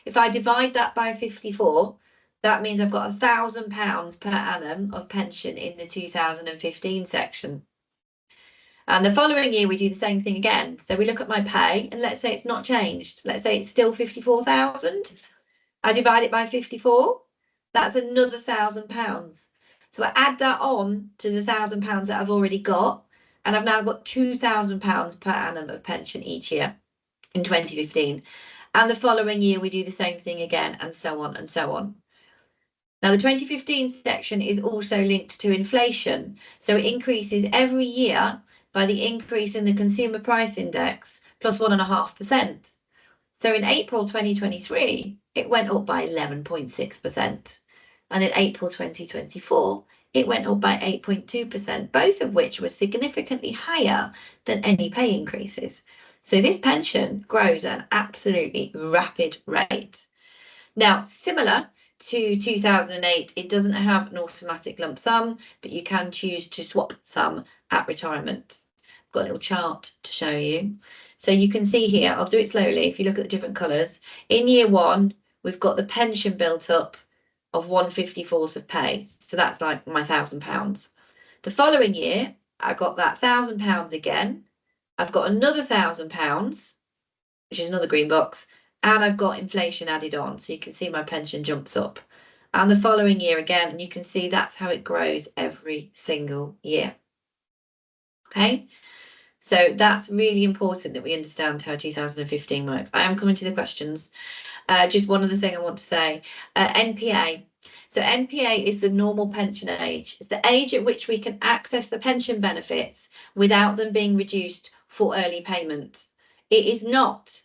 Speaker 1: If I divide that by 54, that means I've got £1,000 per annum of pension in the 2015 section. And the following year, we do the same thing again. So we look at my pay, and let's say it's not changed. Let's say it's still 54,000. I divide it by 54. That's another £1,000. So I add that on to the £1,000 that I've already got, and I've now got £2,000 per annum of pension each year in 2015. And the following year, we do the same thing again, and so on and so on. Now, the 2015 section is also linked to inflation. So it increases every year by the increase in the consumer price index plus 1.5%. So in April 2023, it went up by 11.6%. And in April 2024, it went up by 8.2%, both of which were significantly higher than any pay increases. So this pension grows at an absolutely rapid rate. Now, similar to 2008, it doesn't have an automatic lump sum, but you can choose to swap some at retirement. I've got a little chart to show you. So you can see here, I'll do it slowly. If you look at the different colours, in year 1, we've got the pension built up of 1/54th of pay. So that's like my £1,000. The following year, I got that £1,000 again. I've got another £1,000, which is another green box, and I've got inflation added on. So you can see my pension jumps up. And the following year again, and you can see that's how it grows every single year. Okay. So that's really important that we understand how 2015 works. I am coming to the questions. Just one other thing I want to say, NPA. So NPA is the normal pension age. It's the age at which we can access the pension benefits without them being reduced for early payment. It is not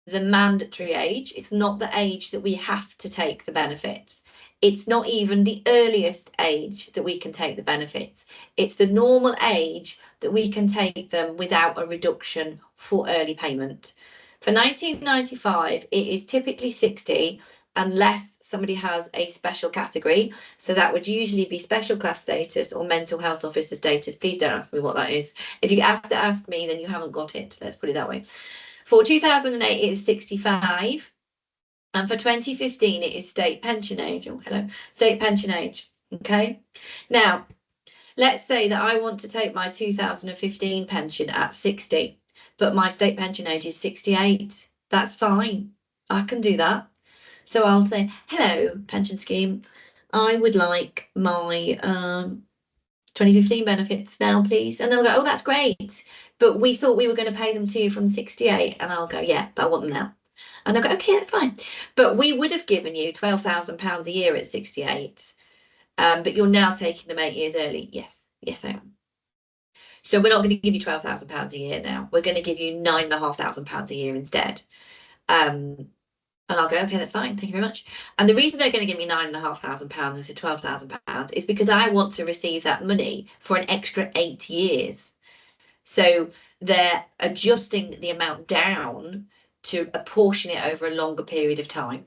Speaker 1: the mandatory age. It's not the age that we have to take the benefits. It's not even the earliest age that we can take the benefits. It's the normal age that we can take them without a reduction for early payment. For 1995, it is typically 60 unless somebody has a special category. So that would usually be special class status or mental health officer status. Please don't ask me what that is. If you have to ask me, then you haven't got it. Let's put it that way. For 2008, it is 65. And for 2015, it is state pension age. Oh, hello, state pension age. Okay. Now, Let's say that I want to take my 2015 pension at 60, but my state pension age is 68. That's fine. I can do that. So I'll say, hello, pension scheme. I would like my 2015 benefits now, please. And they'll go, oh, that's great. But we thought we were going to pay them to you from 68. And I'll go, yeah, but I want them now. And they'll go, okay, that's fine. But we would have given you £12,000 a year at 68. But you're now taking them 8 years early. Yes, yes, I am. So we're not going to give you £12,000 a year now. We're going to give you £9,500 a year instead. And I'll go, okay, that's fine. Thank you very much. And the reason they're going to give me £9,500 instead of £12,000 is because I want to receive that money for an extra 8 years. So they're adjusting the amount down to apportion it over a longer period of time.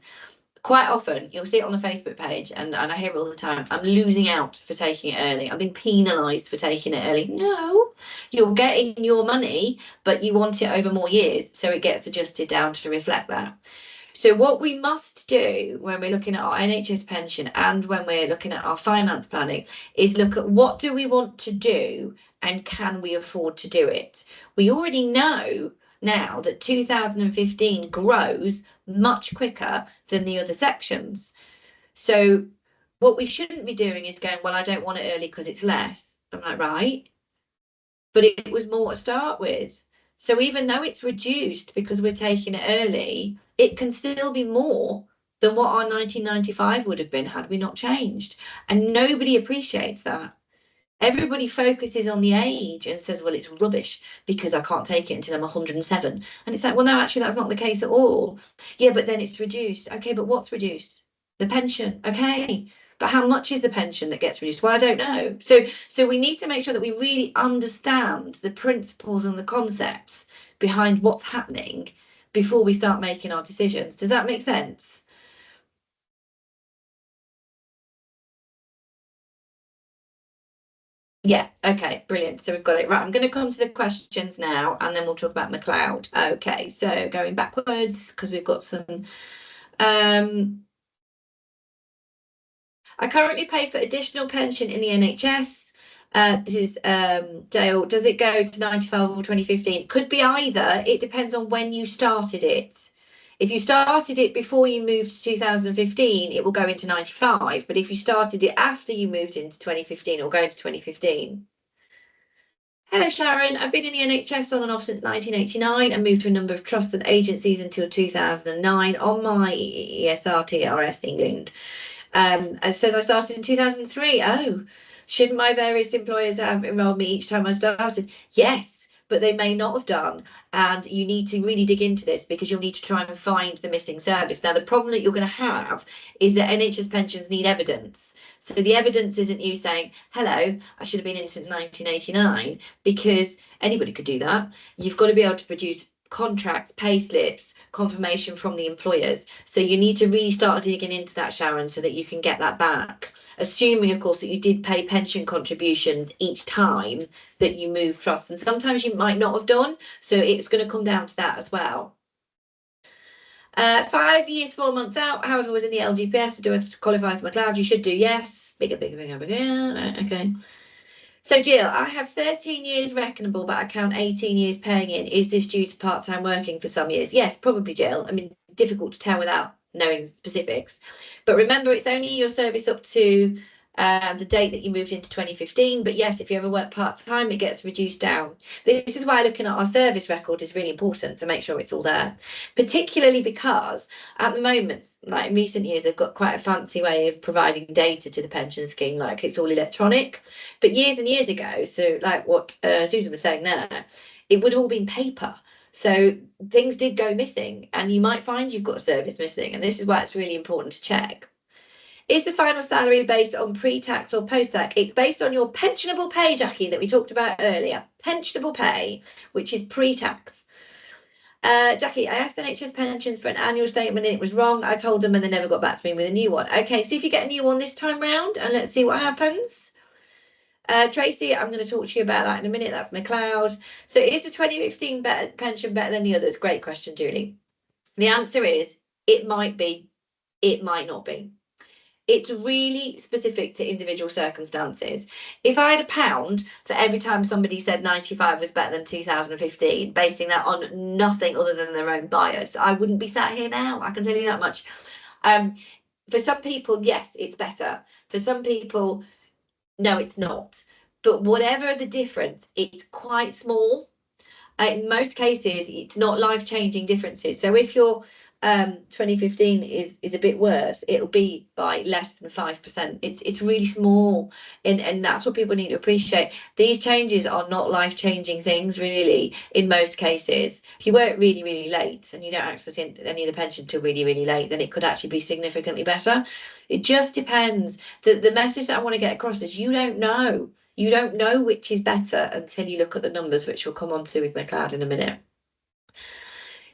Speaker 1: Quite often you'll see it on the Facebook page, and I hear it all the time, I'm losing out for taking it early. I'm being penalised for taking it early. No, you're getting your money, but you want it over more years, so it gets adjusted down to reflect that. So what we must do when we're looking at our NHS pension and when we're looking at our finance planning is look at what do we want to do and can we afford to do it. We already know now that 2015 grows much quicker than the other sections. So what we shouldn't be doing is going, well, I don't want it early because it's less. I'm like, right, but it was more to start with. So even though it's reduced because we're taking it early, it can still be more than what our 1995 would have been had we not changed. And nobody appreciates that. Everybody focuses on the age and says, well, it's rubbish because I can't take it until I'm 107. And it's like, well, no, actually, that's not the case at all. Yeah, but then it's reduced. Okay, but what's reduced? The pension. Okay, but how much is the pension that gets reduced? Well, I don't know. So we need to make sure that we really understand the principles and the concepts behind what's happening before we start making our decisions. Does that make sense? Yeah, okay, brilliant. So we've got it right. I'm going to come to the questions now and then we'll talk about McLoud. Okay, so going backwards because we've got some. I currently pay for additional pension in the NHS. This is Dale. Does it go to 95 or 2015? Could be either. It depends on when you started it. If you started it before you moved to 2015, it will go into 95. But if you started it after you moved into 2015, it will go into 2015. Hello, Sharon. I've been in the NHS on and off since 1989 and moved to a number of trusts and agencies until 2009 on my ESRTRS England. It says I started in 2003. Oh, shouldn't my various employers have enrolled me each time I started? Yes, but they may not have done. And you need to really dig into this because you'll need to try and find the missing service. Now, the problem that you're going to have is that NHS pensions need evidence. So the evidence isn't you saying, hello, I should have been in since 1989, because anybody could do that. You've got to be able to produce contracts, pay slips, confirmation from the employers. So you need to really start digging into that, Sharon, so that you can get that back. Assuming, of course, that you did pay pension contributions each time that you move trusts. And sometimes you might not have done. So it's going to come down to that as well. 5 years, 4 months out, however, was in the LGPS. Do I have to qualify for McLoud? You should do, yes. Bigger, bigger, bigger, bigger. Okay. So Jill, I have 13 years reckonable, but I count 18 years paying in. Is this due to part-time working for some years? Yes, probably, Jill. I mean, difficult to tell without knowing specifics. But remember, it's only your service up to the date that you moved into 2015. But yes, if you ever work part-time, it gets reduced down. This is why looking at our service record is really important to make sure it's all there, particularly because at the moment, like in recent years, they've got quite a fancy way of providing data to the pension scheme, like it's all electronic. But years and years ago, so like what Susan was saying there, it would have all been paper. So things did go missing, and you might find you've got a service missing. And this is why it's really important to check. Is the final salary based on pre-tax or post-tax? It's based on your pensionable pay, Jackie, that we talked about earlier. Pensionable pay, which is pre-tax. Jackie, I asked NHS Pensions for an annual statement and it was wrong. I told them and they never got back to me with a new one. Okay, see if you get a new one this time round and let's see what happens. Tracy, I'm going to talk to you about that in a minute. That's McCloud. So is the 2015 pension better than the others? Great question, Julie. The answer is it might be, it might not be. It's really specific to individual circumstances. If I had £1 for every time somebody said 95 was better than 2015, basing that on nothing other than their own bias, I wouldn't be sat here now. I can tell you that much. For some people, yes, it's better. For some people, no, it's not. But whatever the difference, it's quite small. In most cases, it's not life-changing differences. So if your 2015 is a bit worse, it'll be by less than 5%. It's really small, and that's what people need to appreciate. These changes are not life-changing things, really, in most cases. If you work really, really late and you don't access any of the pension till really, really late, then it could actually be significantly better. It just depends. The message that I want to get across is you don't know. You don't know which is better until you look at the numbers, which we'll come on to with McLoud in a minute.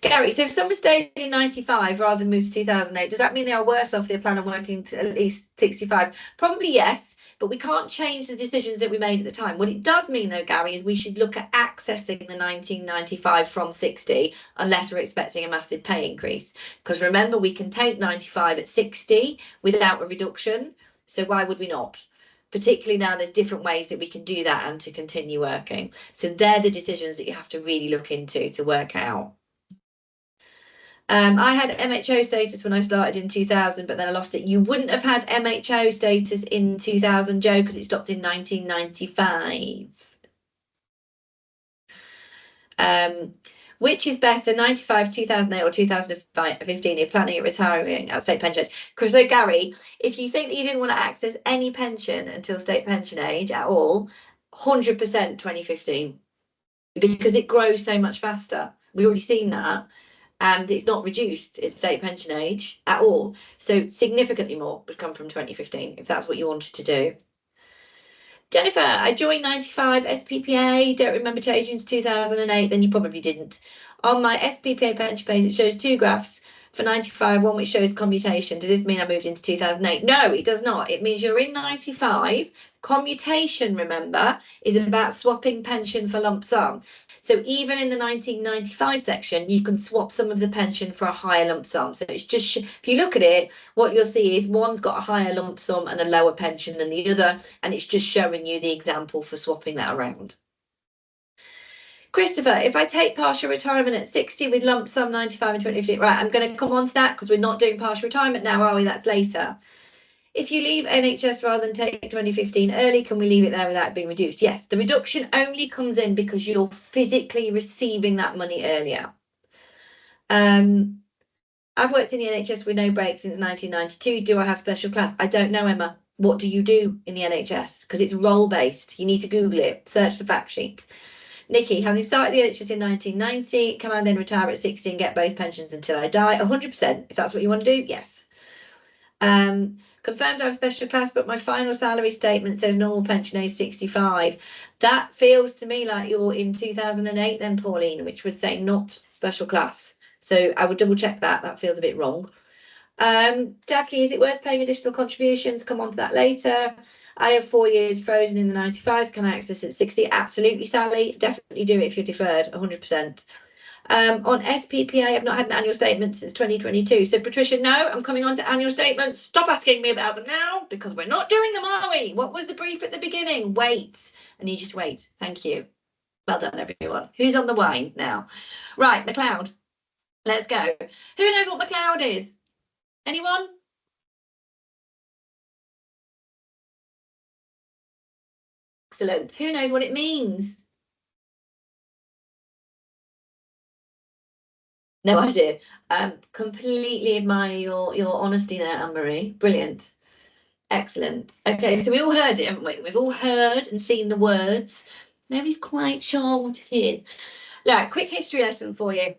Speaker 1: Gary, so if someone stayed in 95 rather than moved to 2008, does that mean they are worse off their plan on working to at least 65? Probably yes, but we can't change the decisions that we made at the time. What it does mean, though, Gary, is we should look at accessing the 1995 from 60 unless we're expecting a massive pay increase. Because remember, we can take 95 at 60 without a reduction. So why would we not? Particularly now there's different ways that we can do that and to continue working. So they're the decisions that you have to really look into to work out. I had MHO status when I started in 2000, but then I lost it. You wouldn't have had MHO status in 2000, Joe, because it stopped in 1995. Which is better, 95, 2008 or 2015? You're planning at retiring at state pension age. So Gary, if you think that you didn't want to access any pension until state pension age at all, 100% 2015, because it grows so much faster. We've already seen that. And it's not reduced its state pension age at all. So significantly more would come from 2015 if that's what you wanted to do. Jennifer, I joined 95 SPPA, don't remember changing to 2008, then you probably didn't. On my SPPA pension page, it shows two graphs for 95, one which shows commutation. Does this mean I moved into 2008? No, it does not. It means you're in 95. Commutation, remember, is about swapping pension for lump sum. So even in the 1995 section, you can swap some of the pension for a higher lump sum. So it's just, if you look at it, what you'll see is one's got a higher lump sum and a lower pension than the other, and it's just showing you the example for swapping that around. Christopher, if I take partial retirement at 60 with lump sum 95 and 2015, right, I'm going to come on to that because we're not doing partial retirement now, are we? That's later. If you leave NHS rather than take 2015 early, can we leave it there without being reduced? Yes, the reduction only comes in because you're physically receiving that money earlier. I've worked in the NHS with no break since 1992. Do I have special class? I don't know, Emma. What do you do in the NHS? Because it's role-based. You need to Google it, search the fact sheet. Nikki, having started the NHS in 1990, can I then retire at 60 and get both pensions until I die? 100%. If that's what you want to do, yes. Confirmed I have special class, but my final salary statement says normal pension age 65. That feels to me like you're in 2008 then, Pauline, which would say not special class. So I would double check that. That feels a bit wrong. Jackie, is it worth paying additional contributions? Come on to that later. I have 4 years frozen in the 95. Can I access at 60? Absolutely, Sally. Definitely do it if you're deferred, 100%. On SPPA, I've not had an annual statement since 2022. So Patricia, no, I'm coming on to annual statements. Stop asking me about them now because we're not doing them, are we? What was the brief at the beginning? Wait. I need you to wait. Thank you. Well done, everyone. Who's on the wine now? Right, McLoud. Let's go. Who knows what McLoud is? Anyone? Excellent. Who knows what it means? No idea. Completely admire your honesty there, Anne-Marie. Brilliant. Excellent. Okay, so we all heard it, haven't we? We've all heard and seen the words. Nobody's quite sure what it is. Right, quick history lesson for you.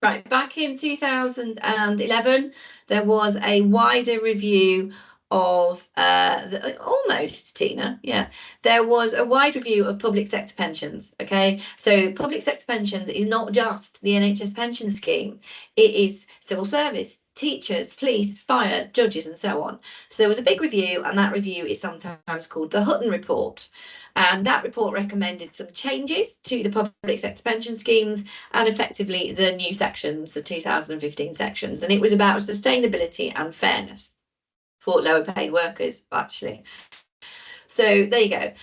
Speaker 1: Right, back in 2011, there was a wider review of almost, Tina, yeah, there was a wide review of public sector pensions. Okay, so public sector pensions is not just the NHS pension scheme, it is civil service, teachers, police, fire, judges, and so on. So there was a big review, and that review is sometimes called the Hutton Report. And that report recommended some changes to the public sector pension schemes and effectively the new sections, the 2015 sections. And it was about sustainability and fairness. for lower paid workers, actually. So there you go.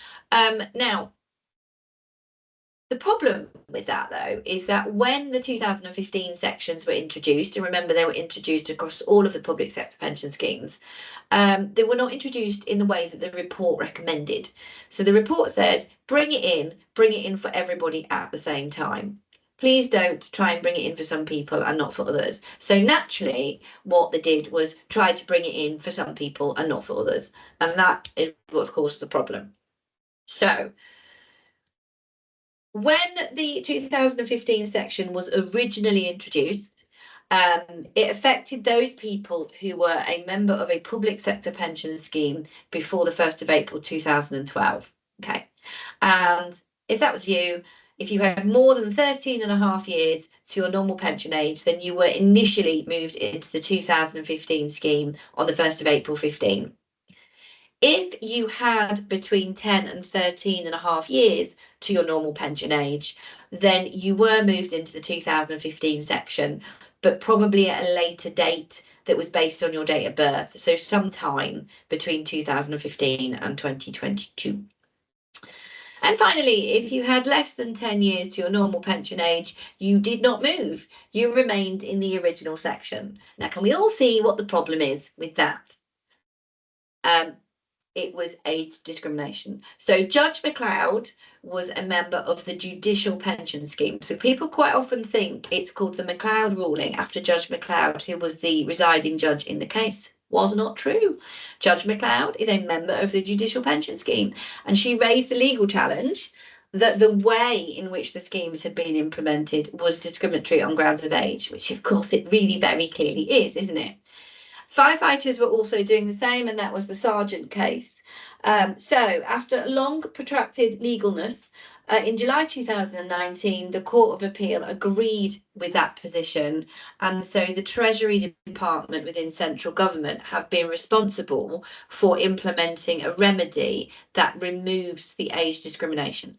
Speaker 1: Now, the problem with that, though, is that when the 2015 sections were introduced, and remember they were introduced across all of the public sector pension schemes, they were not introduced in the way that the report recommended. So the report said, bring it in for everybody at the same time. Please don't try and bring it in for some people and not for others. So naturally, what they did was try to bring it in for some people and not for others. And that is what caused the problem. So when the 2015 section was originally introduced, it affected those people who were a member of a public sector pension scheme before the 1st of April 2012. Okay. And if that was you, if you had more than 13 and a half years to your normal pension age, then you were initially moved into the 2015 scheme on the 1st of April 15. If you had between 10 and 13 and a half years to your normal pension age, then you were moved into the 2015 section, but probably at a later date that was based on your date of birth. So sometime between 2015 and 2022. And finally, if you had less than 10 years to your normal pension age, you did not move. You remained in the original section. Now, can we all see what the problem is with that? It was age discrimination. So Judge McLoud was a member of the Judicial Pension Scheme. So people quite often think it's called the McCloud ruling after Judge McLoud, who was the residing judge in the case. Was not true. Judge McLoud is a member of the Judicial Pension Scheme, and she raised the legal challenge that the way in which the schemes had been implemented was discriminatory on grounds of age, which of course it really very clearly is, isn't it? Firefighters were also doing the same, and that was the Sargent case. So after long protracted legalness, in July 2019, the Court of Appeal agreed with that position. And so the Treasury Department within central government have been responsible for implementing a remedy that removes the age discrimination.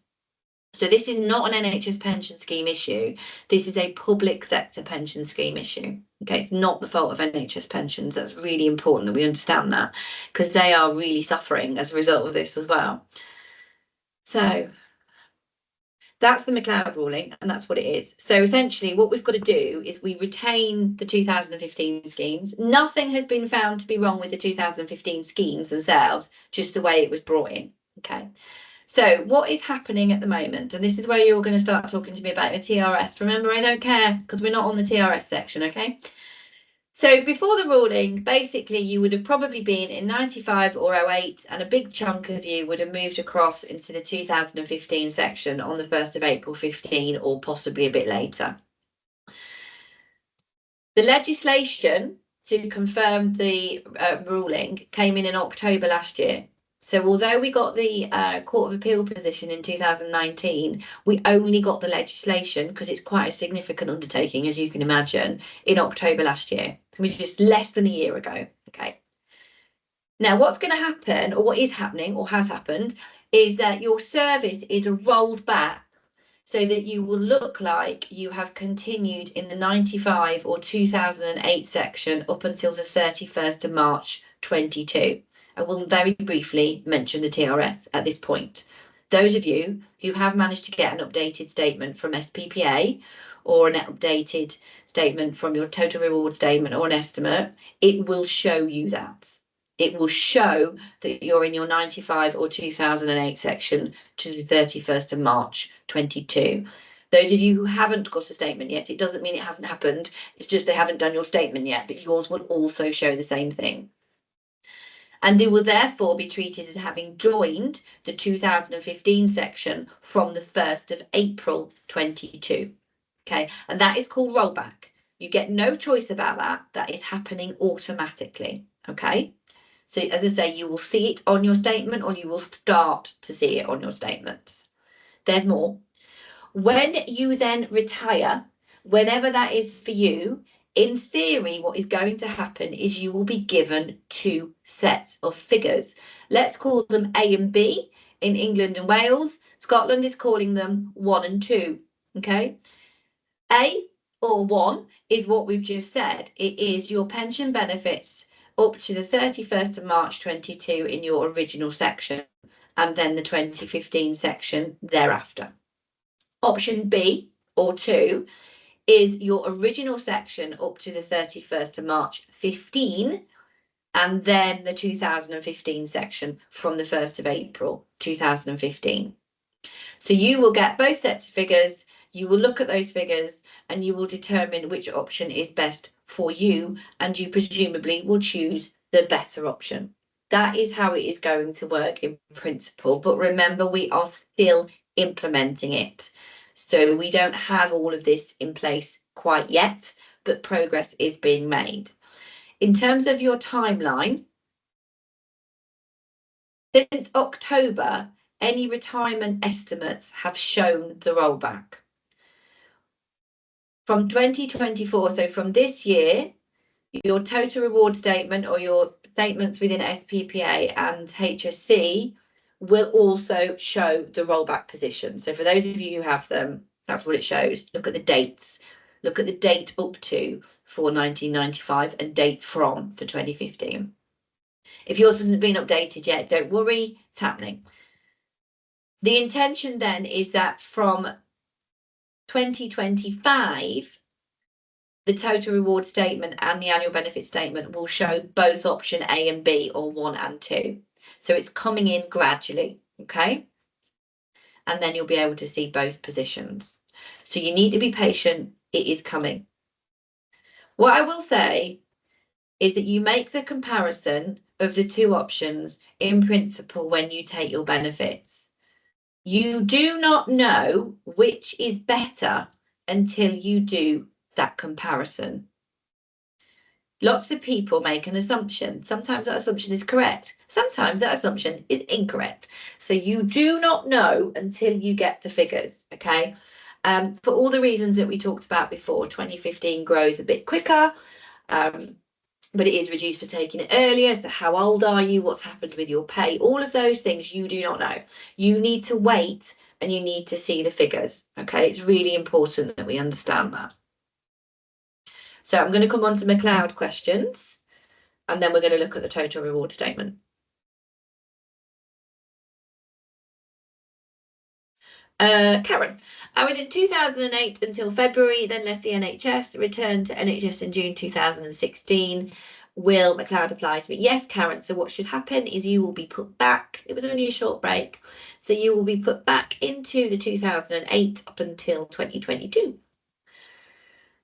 Speaker 1: So this is not an NHS pension scheme issue. This is a public sector pension scheme issue. Okay, it's not the fault of NHS pensions. That's really important that we understand that, because they are really suffering as a result of this as well. So that's the McLoud ruling, and that's what it is. So essentially what we've got to do is we retain the 2015 schemes. Nothing has been found to be wrong with the 2015 schemes themselves, just the way it was brought in. Okay. So what is happening at the moment, and this is where you're going to start talking to me about your TRS. Remember, I don't care because we're not on the TRS section, okay? So before the ruling, basically you would have probably been in 95 or 08, and a big chunk of you would have moved across into the 2015 section on the 1st of April 15, or possibly a bit later. The legislation to confirm the ruling came in October last year. So although we got the Court of Appeal position in 2019, we only got the legislation, because it's quite a significant undertaking, as you can imagine, in October last year, which is just less than a year ago. Okay. Now, what's going to happen, or what is happening, or has happened, is that your service is rolled back so that you will look like you have continued in the 95 or 2008 section up until the 31st of March 22. I will very briefly mention the TRS at this point. Those of you who have managed to get an updated statement from SPPA, or an updated statement from your total reward statement, or an estimate, it will show you that. It will show that you're in your 95 or 2008 section to the 31st of March 22. Those of you who haven't got a statement yet, it doesn't mean it hasn't happened. It's just they haven't done your statement yet, but yours will also show the same thing. And they will therefore be treated as having joined the 2015 section from the 1st of April 22. Okay, and that is called rollback. You get no choice about that. That is happening automatically. Okay, so as I say, you will see it on your statement, or you will start to see it on your statements. There's more. When you then retire, whenever that is for you, in theory, what is going to happen is you will be given two sets of figures. Let's call them A and B in England and Wales. Scotland is calling them 1 and 2. Okay. A, or 1, is what we've just said. It is your pension benefits up to the 31st of March 22 in your original section, and then the 2015 section thereafter. Option B, or 2, is your original section up to the 31st of March 15, and then the 2015 section from the 1st of April 2015. So you will get both sets of figures, you will look at those figures, and you will determine which option is best for you, and you presumably will choose the better option. That is how it is going to work in principle, but remember, we are still implementing it. So we don't have all of this in place quite yet, but progress is being made. In terms of your timeline, since October, any retirement estimates have shown the rollback. From 2024, so from this year, your total reward statement or your statements within SPPA and HSC will also show the rollback position. So for those of you who have them, that's what it shows. Look at the dates. Look at the date up to for 1995 and date from for 2015. If yours hasn't been updated yet, don't worry, it's happening. The intention then is that from 2025, the total reward statement and the annual benefit statement will show both option A and B, or 1 and 2. So it's coming in gradually, okay? And then you'll be able to see both positions. So you need to be patient, it is coming. What I will say is that you make the comparison of the two options in principle when you take your benefits. You do not know which is better until you do that comparison. Lots of people make an assumption. Sometimes that assumption is correct. Sometimes that assumption is incorrect. So you do not know until you get the figures, okay? For all the reasons that we talked about before, 2015 grows a bit quicker, but it is reduced for taking it earlier. So how old are you? What's happened with your pay? All of those things you do not know. You need to wait and you need to see the figures, okay? It's really important that we understand that. So I'm going to come on to McLoud questions, and then we're going to look at the total reward statement. Karen, I was in 2008 until February, then left the NHS, returned to NHS in June 2016. Will McCloud apply to me? Yes, Karen. So what should happen is you will be put back. It was only a short break. So you will be put back into the 2008 up until 2022.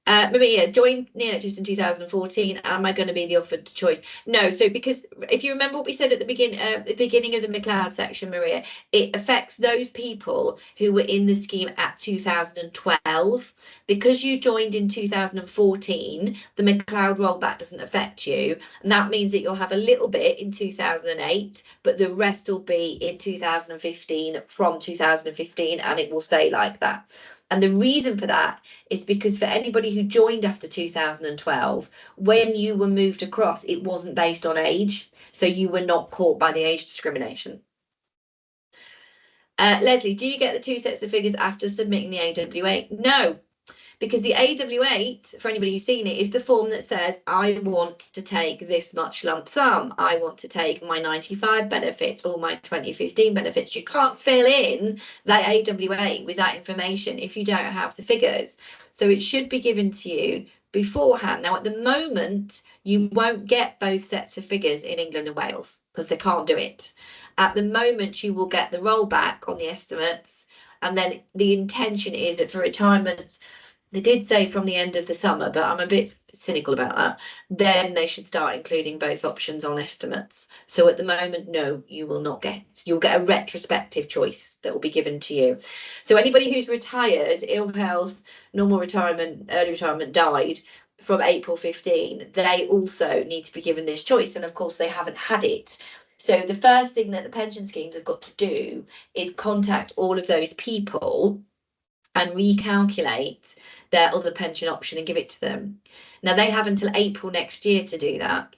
Speaker 1: Maria, joined the NHS in 2014. Am I going to be the offered choice? No. So because if you remember what we said at the beginning of the McLoud section, Maria, it affects those people who were in the scheme at 2012. Because you joined in 2014, the McLoud rollback doesn't affect you. And that means that you'll have a little bit in 2008, but the rest will be in 2015 from 2015, and it will stay like that. And the reason for that is because for anybody who joined after 2012, when you were moved across, it wasn't based on age. So you were not caught by the age discrimination. Leslie, do you get the two sets of figures after submitting the AW8? No, because the AW8, for anybody who's seen it, is the form that says, I want to take this much lump sum. I want to take my 95 benefits or my 2015 benefits. You can't fill in that AW8 with that information if you don't have the figures. So it should be given to you beforehand. Now, at the moment, you won't get both sets of figures in England and Wales because they can't do it. At the moment, you will get the rollback on the estimates. And then the intention is that for retirement, they did say from the end of the summer, but I'm a bit cynical about that. Then they should start including both options on estimates. So at the moment, no, you will not get. You'll get a retrospective choice that will be given to you. So anybody who's retired, ill health, normal retirement, early retirement, died from April 15, they also need to be given this choice. And of course, they haven't had it. So the first thing that the pension schemes have got to do is contact all of those people and recalculate their other pension option and give it to them. Now, they have until April next year to do that.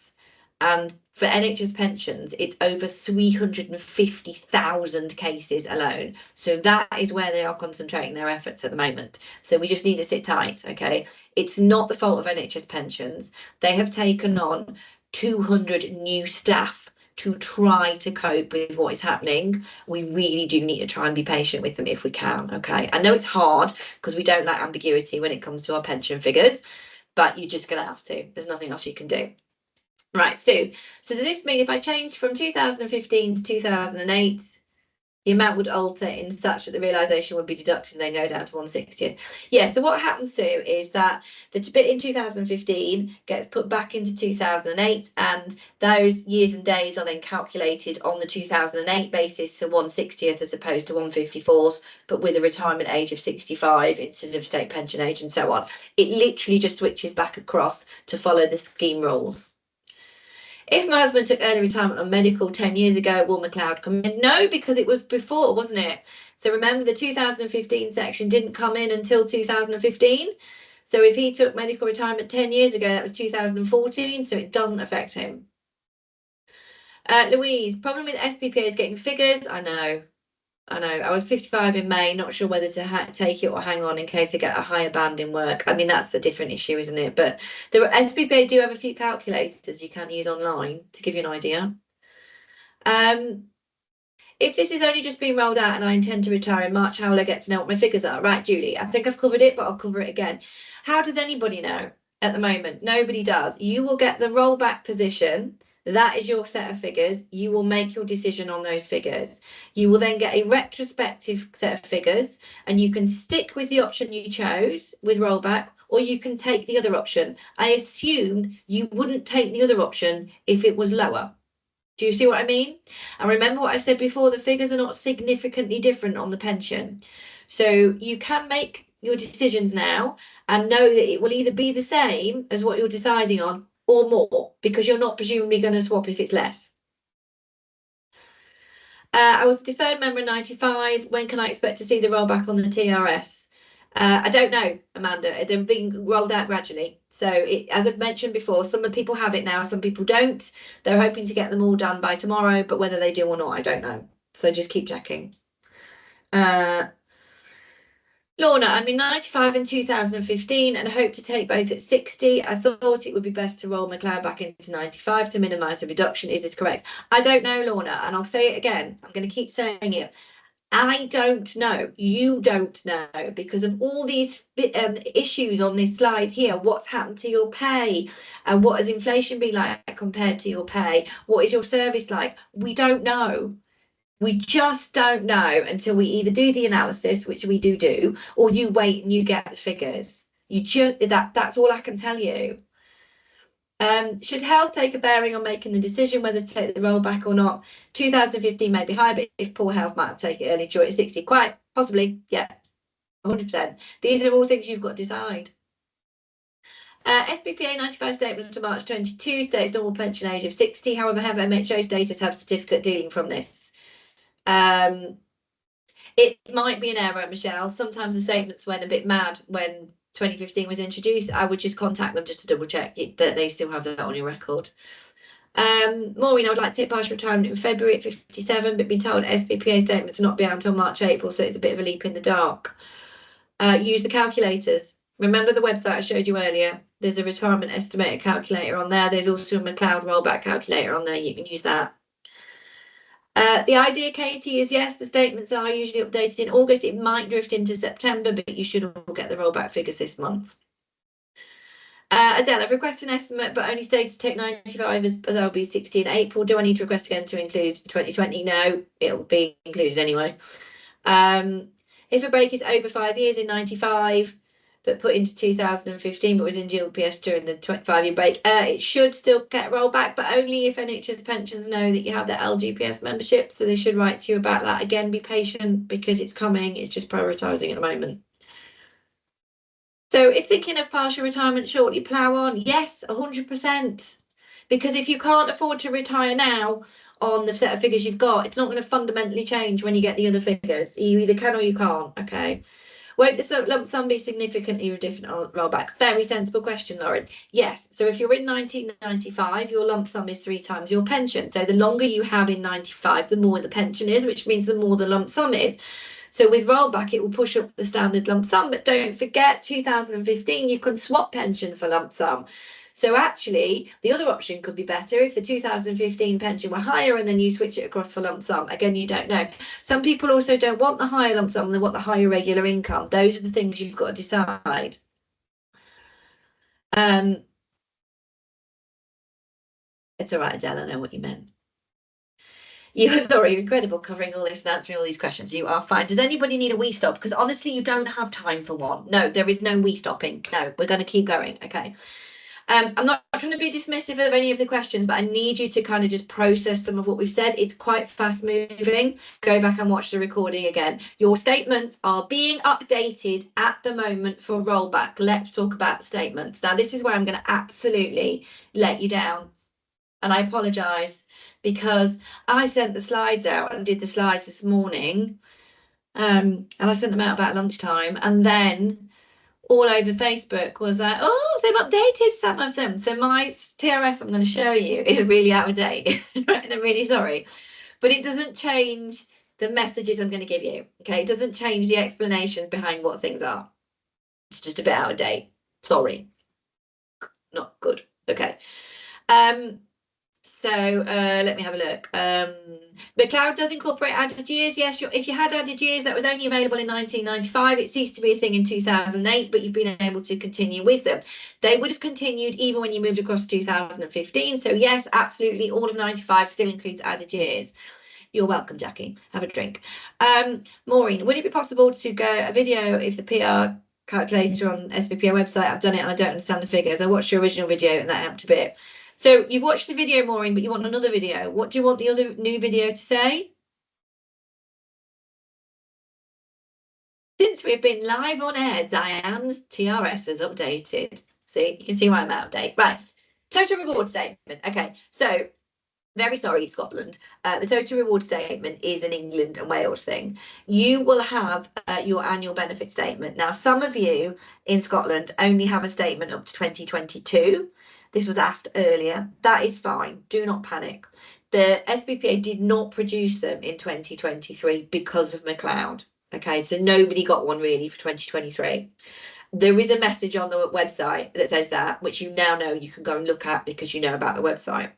Speaker 1: And for NHS pensions, it's over 350,000 cases alone. So that is where they are concentrating their efforts at the moment. So we just need to sit tight, okay? It's not the fault of NHS pensions. They have taken on 200 new staff to try to cope with what is happening. We really do need to try and be patient with them if we can. Okay, I know it's hard because we don't like ambiguity when it comes to our pension figures, but you're just going to have to. There's nothing else you can do. Right, so does this mean if I change from 2015 to 2008, the amount would alter in such that the realisation would be deducted and then go down to 1/60th? Yeah, so what happens, Sue, is that the bit in 2015 gets put back into 2008, and those years and days are then calculated on the 2008 basis, so 1/60th as opposed to 1/54th, but with a retirement age of 65 instead of state pension age and so on. It literally just switches back across to follow the scheme rules. If my husband took early retirement on medical 10 years ago, will McLoud come in? No, because it was before, wasn't it? So remember, the 2015 section didn't come in until 2015. So if he took medical retirement 10 years ago, that was 2014, so it doesn't affect him. Louise, problem with SPPA is getting figures. I know. I was 55 in May, not sure whether to take it or hang on in case I get a higher band in work. I mean, that's a different issue, isn't it? But the SPPA do have a few calculators you can use online to give you an idea. If this is only just being rolled out and I intend to retire in March, how will I get to know what my figures are? Right, Julie, I think I've covered it, but I'll cover it again. How does anybody know at the moment? Nobody does. You will get the rollback position. That is your set of figures. You will make your decision on those figures. You will then get a retrospective set of figures, and you can stick with the option you chose with rollback, or you can take the other option. I assume you wouldn't take the other option if it was lower. Do you see what I mean? And remember what I said before, the figures are not significantly different on the pension. So you can make your decisions now and know that it will either be the same as what you're deciding on or more, because you're not presumably going to swap if it's less. I was a deferred member in 95. When can I expect to see the rollback on the TRS? I don't know, Amanda. They're being rolled out gradually. So as I've mentioned before, some people have it now, some people don't. They're hoping to get them all done by tomorrow, but whether they do or not, I don't know. So just keep checking. Lorna, I'm in 95 in 2015 and hope to take both at 60. I thought it would be best to roll McLoud back into 95 to minimise the reduction. Is this correct? I don't know, Lorna, and I'll say it again. I'm going to keep saying it. I don't know. You don't know, because of all these issues on this slide here. What's happened to your pay, and what has inflation been like compared to your pay? What is your service like? We don't know. We just don't know until we either do the analysis, which we do, or you wait and you get the figures. That's all I can tell you. Should health take a bearing on making the decision whether to take the rollback or not? 2015 may be high, but if poor health, might take it early during 60. Quite possibly, yeah, 100%. These are all things you've got to decide. SBPA 95 statement to March 22 states normal pension age of 60. However, MHO status have certificate dealing from this. It might be an error, Michelle. Sometimes the statements went a bit mad when 2015 was introduced. I would just contact them just to double check that they still have that on your record. Maureen, I would like to take partial retirement in February at 57, but been told SBPA statements will not be out until March, April, so it's a bit of a leap in the dark. Use the calculators. Remember the website I showed you earlier? There's a retirement estimator calculator on there. There's also a McCloud rollback calculator on there. You can use that. The idea, Katie, is yes, the statements are usually updated in August. It might drift into September, but you should all get the rollback figures this month. Adele, I've requested an estimate, but only stated to take 95 as I'll be 60 in April. Do I need to request again to include 2020? No, it'll be included anyway. If a break is over 5 years in 95, but put into 2015, but was in GLPS during the 25-year break, it should still get rolled back, but only if NHS Pensions know that you have the LGPS membership, so they should write to you about that. Again, be patient because it's coming. It's just prioritising at the moment. So if thinking of partial retirement shortly, plough on. Yes, 100%. Because if you can't afford to retire now on the set of figures you've got, it's not going to fundamentally change when you get the other figures. You either can or you can't, okay? Won't the lump sum be significantly different on rollback? Very sensible question, Lauren. Yes. So if you're in 1995, your lump sum is 3 times your pension. So the longer you have in 95, the more the pension is, which means the more the lump sum is. So with rollback, it will push up the standard lump sum. But don't forget, 2015, you can swap pension for lump sum. So actually, the other option could be better if the 2015 pension were higher and then you switch it across for lump sum. Again, you don't know. Some people also don't want the higher lump sum, they want the higher regular income. Those are the things you've got to decide. It's all right, Adele, I know what you meant. Laura, you're incredible covering all this and answering all these questions. You are fine. Does anybody need a wee stop? Because honestly, you don't have time for one. No, there is no wee stopping. No, we're going to keep going. Okay. I'm not trying to be dismissive of any of the questions, but I need you to kind of just process some of what we've said. It's quite fast moving. Go back and watch the recording again. Your statements are being updated at the moment for rollback. Let's talk about the statements. Now, this is where I'm going to absolutely let you down. And I apologise because I sent the slides out and did the slides this morning. And I sent them out about lunchtime. And then all over Facebook was like, oh, they've updated some of them. So my TRS I'm going to show you is really out of date. And I'm really sorry. But it doesn't change the messages I'm going to give you. Okay, it doesn't change the explanations behind what things are. It's just a bit out of date. Sorry. Not good. Okay. So let me have a look. McCloud does incorporate added years. Yes, if you had added years, that was only available in 1995. It ceased to be a thing in 2008, but you've been able to continue with them. They would have continued even when you moved across to 2015. So yes, absolutely, all of 95 still includes added years. You're welcome, Jackie. Have a drink. Maureen, would it be possible to go a video if the PR calculator on SBPO website? I've done it and I don't understand the figures. I watched your original video and that helped a bit. So you've watched the video, Maureen, but you want another video. What do you want the other new video to say? Since we've been live on air, Diane's TRS is updated. See, you can see why I'm out of date. Right, total reward statement. Okay, so very sorry, Scotland. The total reward statement is an England and Wales thing. You will have your annual benefit statement. Now, some of you in Scotland only have a statement up to 2022. This was asked earlier. That is fine. Do not panic. The SBPA did not produce them in 2023 because of McLoud. Okay, so nobody got one really for 2023. There is a message on the website that says that, which you now know you can go and look at because you know about the website.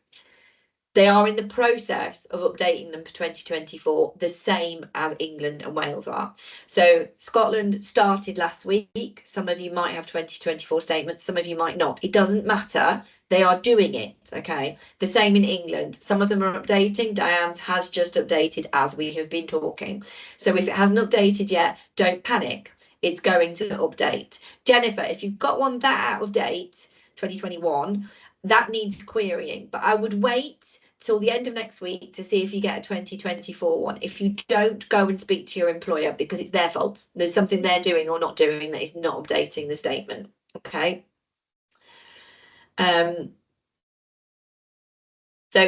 Speaker 1: They are in the process of updating them for 2024, the same as England and Wales are. So Scotland started last week. Some of you might have 2024 statements, some of you might not. It doesn't matter. They are doing it, okay? The same in England. Some of them are updating. Diane's has just updated as we have been talking. So if it hasn't updated yet, don't panic. It's going to update. Jennifer, if you've got one that out of date, 2021, that needs querying, but I would wait till the end of next week to see if you get a 2024 one. If you don't, go and speak to your employer because it's their fault. There's something they're doing or not doing that is not updating the statement. Okay. So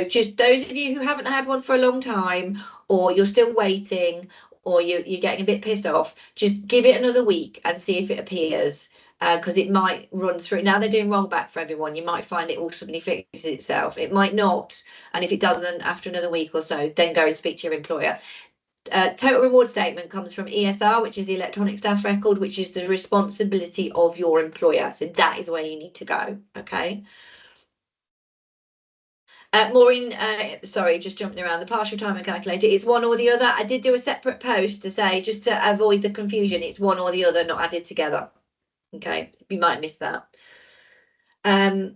Speaker 1: just those of you who haven't had one for a long time, or you're still waiting, or you're getting a bit pissed off, just give it another week and see if it appears. Because it might run through. Now they're doing rollback for everyone. You might find it all suddenly fixes itself. It might not. And if it doesn't, after another week or so, then go and speak to your employer. Total reward statement comes from ESR, which is the electronic staff record, which is the responsibility of your employer. So that is where you need to go. Okay. Maureen, sorry, just jumping around, the partial retirement calculator, it's one or the other. I did do a separate post to say, just to avoid the confusion, it's one or the other, not added together. Okay, you might miss that. Okay,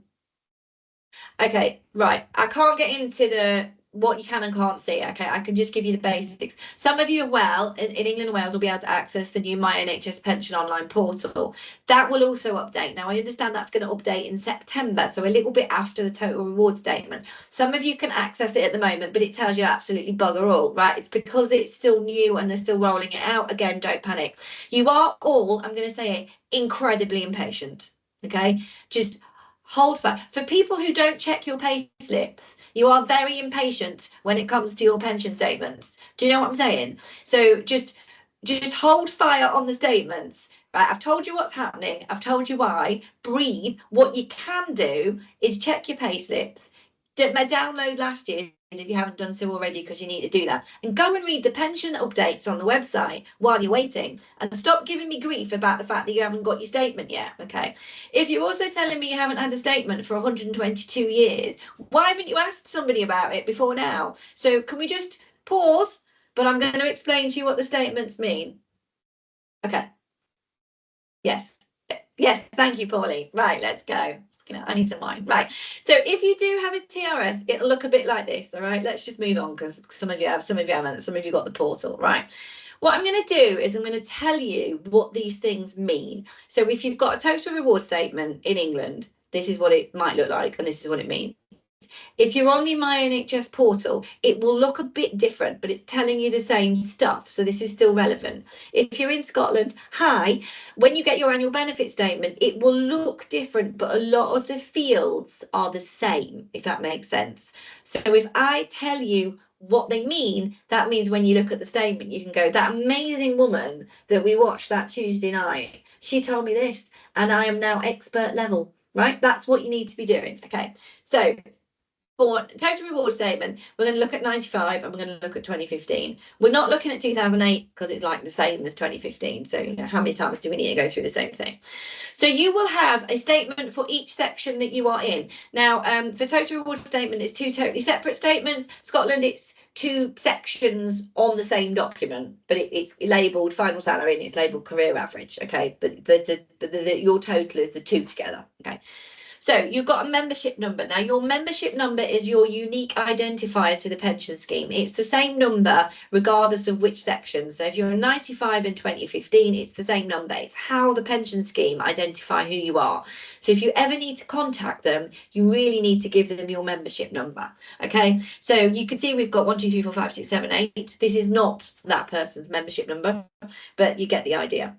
Speaker 1: right. I can't get into the what you can and can't see. Okay, I can just give you the basics. Some of you, well, in England and Wales will be able to access the new My NHS Pension online portal. That will also update. Now, I understand that's going to update in September, so a little bit after the total reward statement. Some of you can access it at the moment, but it tells you absolutely bugger all, right? It's because it's still new and they're still rolling it out. Again, don't panic. You are all, I'm going to say it, incredibly impatient. Okay, just hold fire. For people who don't check your pay slips, you are very impatient when it comes to your pension statements. Do you know what I'm saying? So just hold fire on the statements. Right, I've told you what's happening. I've told you why. Breathe. What you can do is check your pay slips. download last year's if you haven't done so already, because you need to do that. And go and read the pension updates on the website while you're waiting. And stop giving me grief about the fact that you haven't got your statement yet, okay? If you're also telling me you haven't had a statement for 122 years, why haven't you asked somebody about it before now? So can we just pause? But I'm going to explain to you what the statements mean. Okay. Yes. Yes, thank you, Pauline. Right, let's go. I need some wine. Right. So if you do have a TRS, it'll look a bit like this. All right. Let's just move on, because some of you have, some of you haven't, some of you got the portal. Right. What I'm going to do is I'm going to tell you what these things mean. So if you've got a total reward statement in England, this is what it might look like, and this is what it means. If you're on the My NHS portal, it will look a bit different, but it's telling you the same stuff. So this is still relevant. If you're in Scotland, hi, when you get your annual benefit statement, it will look different, but a lot of the fields are the same, if that makes sense. So if I tell you what they mean, that means when you look at the statement, you can go, that amazing woman that we watched that Tuesday night, she told me this, and I am now expert level, right? That's what you need to be doing. Okay, so for total reward statement, we're going to look at 95 and we're going to look at 2015. We're not looking at 2008 because it's like the same as 2015. So, how many times do we need to go through the same thing? So you will have a statement for each section that you are in. Now, for total reward statement, it's two totally separate statements. Scotland, it's two sections on the same document, but it's labelled final salary and it's labelled career average. Okay, but your total is the two together. Okay. So you've got a membership number. Now, your membership number is your unique identifier to the pension scheme. It's the same number regardless of which section. So if you're in 95 in 2015, it's the same number. It's how the pension scheme identify who you are. So if you ever need to contact them, you really need to give them your membership number. Okay, so you can see we've got 1, 2, 3, 4, 5, 6, 7, 8. This is not that person's membership number, but you get the idea.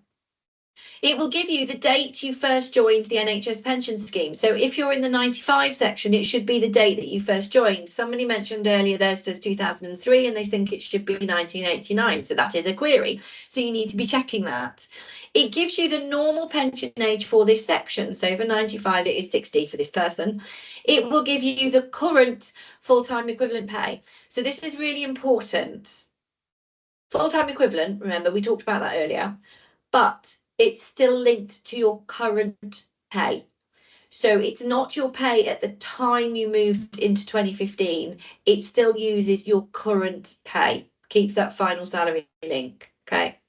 Speaker 1: It will give you the date you first joined the NHS Pension Scheme. So if you're in the 95 section, it should be the date that you first joined. Somebody mentioned earlier there says 2003 and they think it should be 1989. So that is a query. So you need to be checking that. It gives you the normal pension age for this section. So for 95, it is 60 for this person. It will give you the current full-time equivalent pay. So this is really important. Full-time equivalent, remember, we talked about that earlier, but it's still linked to your current pay. So it's not your pay at the time you moved into 2015. It still uses your current pay, keeps that final salary link. Okay.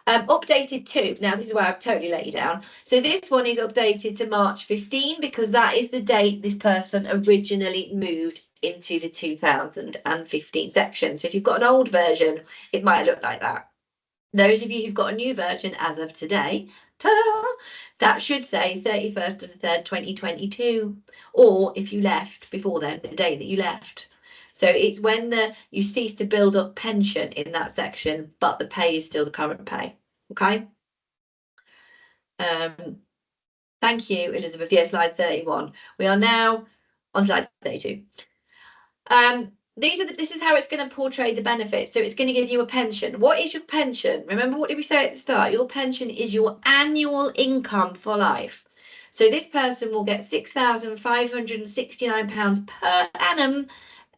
Speaker 1: Updated to, now this is where I've totally let you down. So this one is updated to March 15 because that is the date this person originally moved into the 2015 section. So if you've got an old version, it might look like that. Those of you who've got a new version as of today, ta-da, that should say 31st of the 3rd, 2022, or if you left before then, the day that you left. So it's when you cease to build up pension in that section, but the pay is still the current pay. Okay. Thank you, Elizabeth. Yeah, slide 31. We are now on slide 32. This is how it's going to portray the benefits. So it's going to give you a pension. What is your pension? Remember, what did we say at the start? Your pension is your annual income for life. So this person will get £6,569 per annum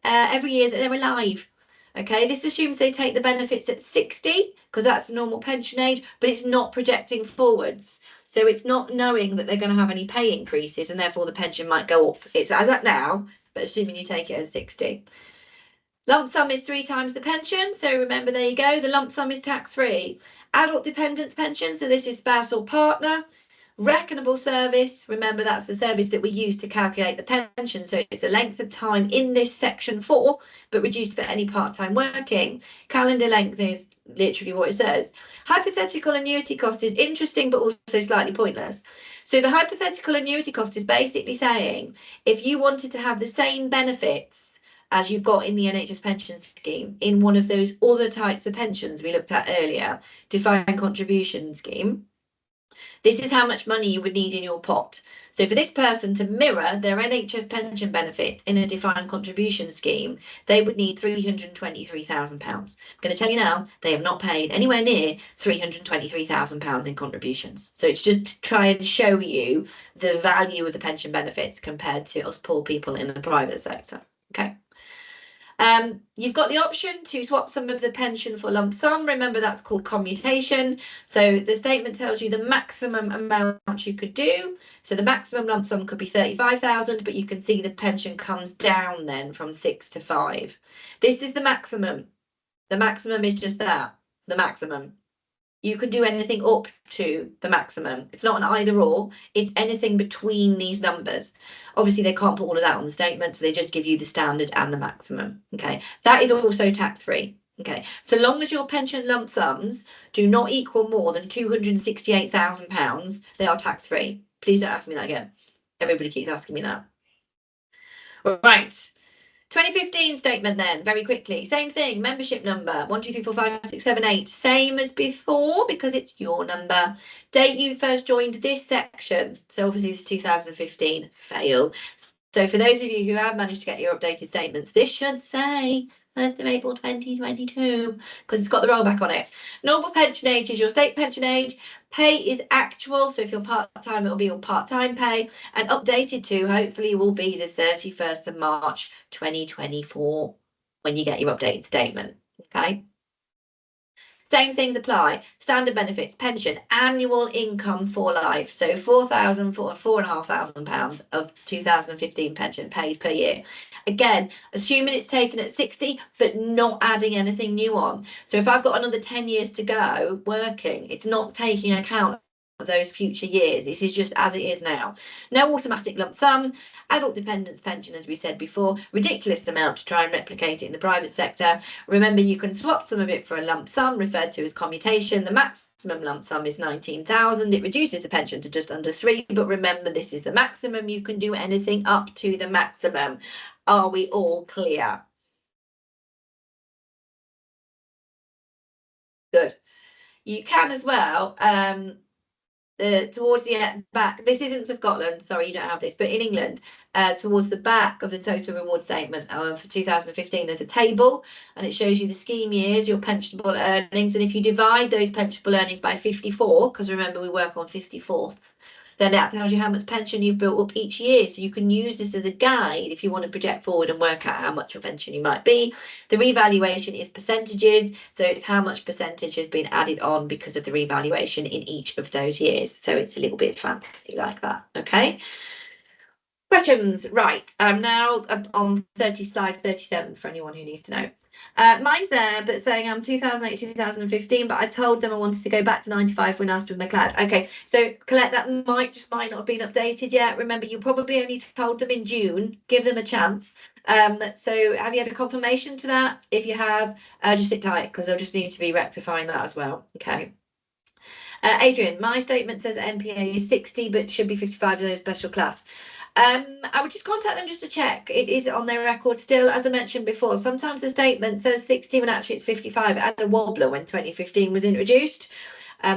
Speaker 1: every year that they're alive. Okay, this assumes they take the benefits at 60 because that's the normal pension age, but it's not projecting forwards. So it's not knowing that they're going to have any pay increases and therefore the pension might go up. It's as at now, but assuming you take it at 60. Lump sum is 3 times the pension. So remember, there you go. The lump sum is tax-free. Adult dependents pension. So this is spouse or partner. Reckonable service. Remember, that's the service that we use to calculate the pension. So it's the length of time in this section 4, but reduced for any part-time working. Calendar length is literally what it says. Hypothetical annuity cost is interesting, but also slightly pointless. So the hypothetical annuity cost is basically saying if you wanted to have the same benefits as you've got in the NHS pension scheme in one of those other types of pensions we looked at earlier, defined contribution scheme, This is how much money you would need in your pot. So for this person to mirror their NHS pension benefits in a defined contribution scheme, they would need £323,000. I'm going to tell you now, they have not paid anywhere near £323,000 in contributions. So it's just to try and show you the value of the pension benefits compared to us poor people in the private sector. Okay. You've got the option to swap some of the pension for lump sum. Remember, that's called commutation. So the statement tells you the maximum amount you could do. So the maximum lump sum could be 35,000, but you can see the pension comes down then from 6 to 5. This is the maximum. The maximum is just that, the maximum. You can do anything up to the maximum. It's not an either or, it's anything between these numbers. Obviously, they can't put all of that on the statement, so they just give you the standard and the maximum. Okay, that is also tax-free. Okay, so long as your pension lump sums do not equal more than £268,000, they are tax-free. Please don't ask me that again. Everybody keeps asking me that. Right. 2015 statement then, very quickly. Same thing, membership number, 1, 2, 3, 4, 5, 6, 7, 8. Same as before because it's your number. Date you first joined this section. So obviously it's 2015, fail. So for those of you who have managed to get your updated statements, this should say 1st of April 2022 because it's got the rollback on it. Normal pension age is your state pension age. Pay is actual, so if you're part-time, it'll be your part-time pay, and updated to hopefully will be the 31st of March 2024 when you get your updated statement. Okay. Same things apply. Standard benefits, pension, annual income for life. So £4,500 of 2015 pension paid per year. Again, assuming it's taken at 60, but not adding anything new on. So if I've got another 10 years to go working, it's not taking account of those future years. This is just as it is now. No automatic lump sum, adult dependence pension, as we said before, ridiculous amount to try and replicate it in the private sector. Remember, you can swap some of it for a lump sum, referred to as commutation. The maximum lump sum is 19,000. It reduces the pension to just under 3, but remember, this is the maximum. You can do anything up to the maximum. Are we all clear? Good. You can as well, towards the back, this isn't for Scotland, sorry, you don't have this, but in England, towards the back of the total reward statement for 2015, there's a table and it shows you the scheme years, your pensionable earnings, and if you divide those pensionable earnings by 54, because remember we work on 54th, then that tells you how much pension you've built up each year. So you can use this as a guide if you want to project forward and work out how much your pension you might be. The revaluation is percentages. So it's how much percentage has been added on because of the revaluation in each of those years. So it's a little bit fancy like that. Okay. Questions, right, I'm now on slide 37 for anyone who needs to know. Mine's there, but saying I'm 2008, 2015, but I told them I wanted to go back to 95 when asked with McLoud. Okay, so Colette, that might not have been updated yet. Remember, you probably only told them in June, give them a chance. So have you had a confirmation to that? If you have, just sit tight because they'll just need to be rectifying that as well. Okay. Adrian, my statement says NPA is 60, but should be 55 as a special class. I would just contact them just to check it is on their record still. As I mentioned before, sometimes the statement says 60 when actually it's 55. It had a wobbler when 2015 was introduced.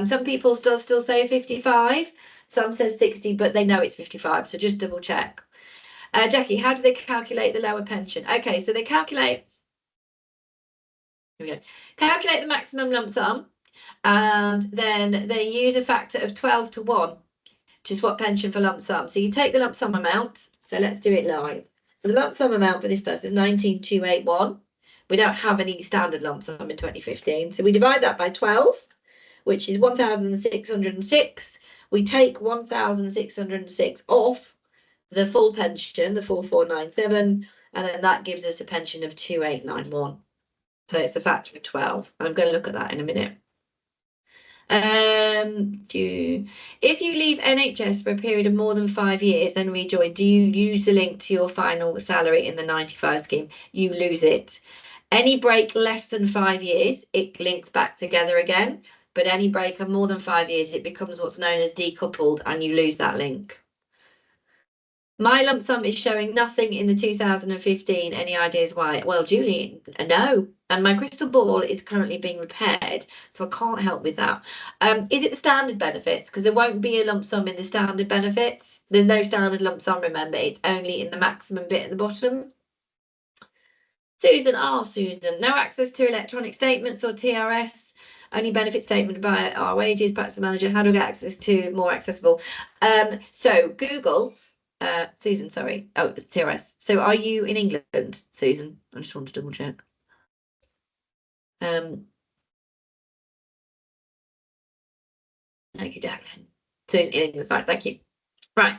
Speaker 1: Some people still say 55, some says 60, but they know it's 55, so just double check. Jackie, how do they calculate the lower pension? Okay, so they calculate, here we go, calculate the maximum lump sum, and then they use a factor of 12 to 1 to swap pension for lump sum. So you take the lump sum amount. So let's do it live. So the lump sum amount for this person is 19,281. We don't have any standard lump sum in 2015. So we divide that by 12, which is 1,606. We take 1,606 off the full pension, the 4,497, and then that gives us a pension of 2,891. So it's a factor of 12. And I'm going to look at that in a minute. If you leave NHS for a period of more than 5 years, then rejoin, do you use the link to your final salary in the 95 scheme? You lose it. Any break less than 5 years, it links back together again. But any break of more than 5 years, it becomes what's known as decoupled and you lose that link. My lump sum is showing nothing in the 2015. Any ideas why? Well, Julie, no. And my crystal ball is currently being repaired, so I can't help with that. Is it the standard benefits? Because there won't be a lump sum in the standard benefits. There's no standard lump sum, remember, it's only in the maximum bit at the bottom. Susan, Susan, no access to electronic statements or TRS, only benefit statement by our wages, practice manager. How do we get access to more accessible? So Google, Susan, sorry. Oh, it's TRS. So are you in England, Susan? I just want to double check. Thank you, Jacqueline. Susan in England, right, thank you. Right.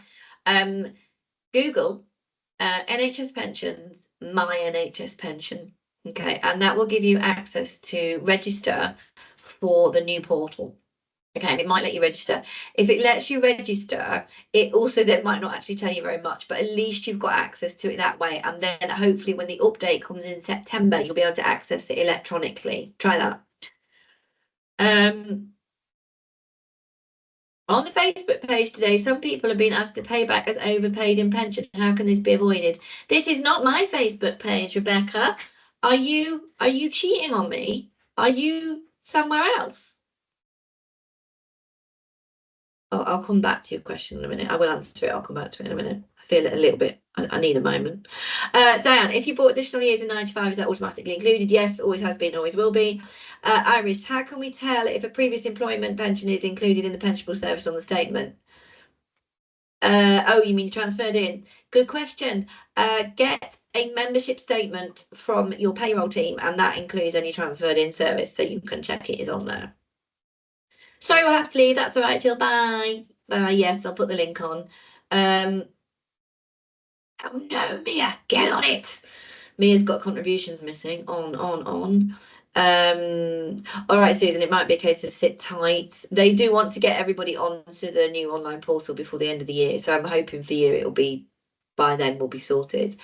Speaker 1: Google NHS pensions, my NHS pension. Okay, and that will give you access to register for the new portal. Okay, and it might let you register. If it lets you register, it also then might not actually tell you very much, but at least you've got access to it that way. And then hopefully when the update comes in September, you'll be able to access it electronically. Try that. On the Facebook page today, some people have been asked to pay back as overpaid in pension. How can this be avoided? This is not my Facebook page, Rebecca. Are you cheating on me? Are you somewhere else? Oh, I'll come back to your question in a minute. I will answer it. I'll come back to it in a minute. I feel it a little bit. I need a moment. Diane, if you bought additional years in 95, is that automatically included? Yes, always has been, always will be. Iris, how can we tell if a previous employment pension is included in the pensionable service on the statement? Oh, you mean transferred in? Good question. Get a membership statement from your payroll team, and that includes any transferred in service, so you can check it is on there. Sorry, we'll have to leave. That's all right, Jill. Bye. Yes, I'll put the link on. Oh no, Mia, get on it. Mia's got contributions missing. On. All right, Susan, it might be a case of sit tight. They do want to get everybody onto the new online portal before the end of the year, so I'm hoping for you it'll be by then we'll be sorted.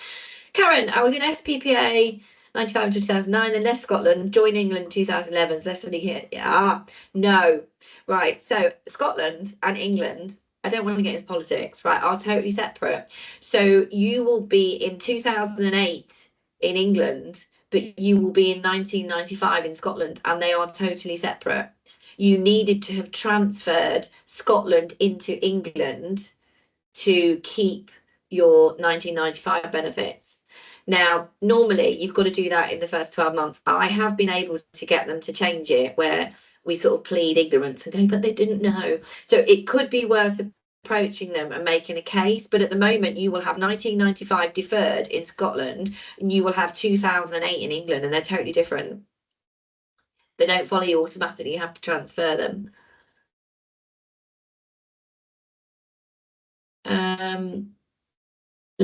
Speaker 1: Karen, I was in SPPA 95 to 2009, then left Scotland, joined England 2011. So let's here. No. Right. So Scotland and England, I don't want to get into politics, right, are totally separate. So you will be in 2008 in England, but you will be in 1995 in Scotland, and they are totally separate. You needed to have transferred Scotland into England to keep your 1995 benefits. Now, normally you've got to do that in the first 12 months. I have been able to get them to change it where we sort of plead ignorance and go, but they didn't know. So it could be worth approaching them and making a case. But at the moment, you will have 1995 deferred in Scotland and you will have 2008 in England, and they're totally different. They don't follow you automatically. You have to transfer them.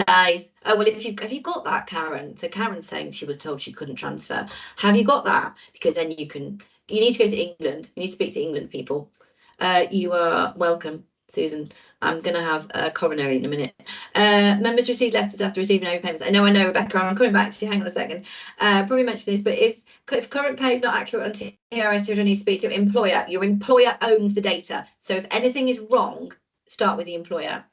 Speaker 1: Lies. Oh, well, if you have you got that, Karen? So Karen's saying she was told she couldn't transfer. Have you got that? Because then you need to go to England. You need to speak to England people. You are welcome, Susan. I'm going to have a coronary in a minute. Members receive letters after receiving overpayments. I know, Rebecca. I'm coming back to you. Hang on a second. Probably mentioned this, but if current pay is not accurate on TRS, you need to speak to employer. Your employer owns the data. So if anything is wrong, start with the employer.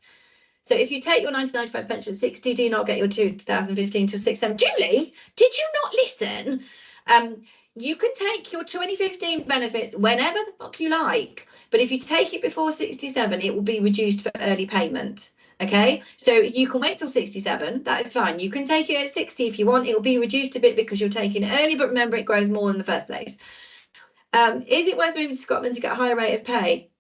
Speaker 1: So if you take your 1995 pension at 60, do not get your 2015 till 67. Julie, did you not listen? You can take your 2015 benefits whenever the fuck you like, but if you take it before 67, it will be reduced for early payment. Okay, so you can wait till 67, that is fine. You can take it at 60 if you want. It will be reduced a bit because you're taking it early, but remember it grows more in the first place. Is it worth moving to Scotland to get a higher rate of pay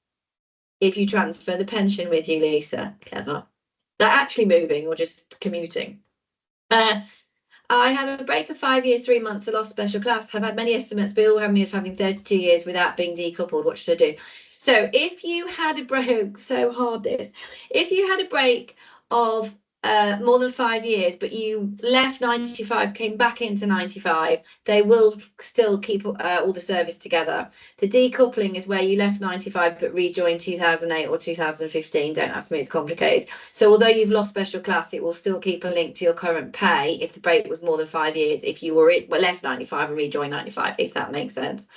Speaker 1: if you transfer the pension with you, Lisa? Clever. They're actually moving or just commuting. I have a break of 5 years, 3 months, a lost special class. Have had many estimates, but all have me of having 32 years without being decoupled. What should I do? So if you had a break, so hard this, if you had a break of more than 5 years, but you left 95, came back into 95, they will still keep all the service together. The decoupling is where you left 95 but rejoined 2008 or 2015. Don't ask me, it's complicated. So although you've lost special class, it will still keep a link to your current pay if the break was more than 5 years, if you were left 95 and rejoined 95, if that makes sense.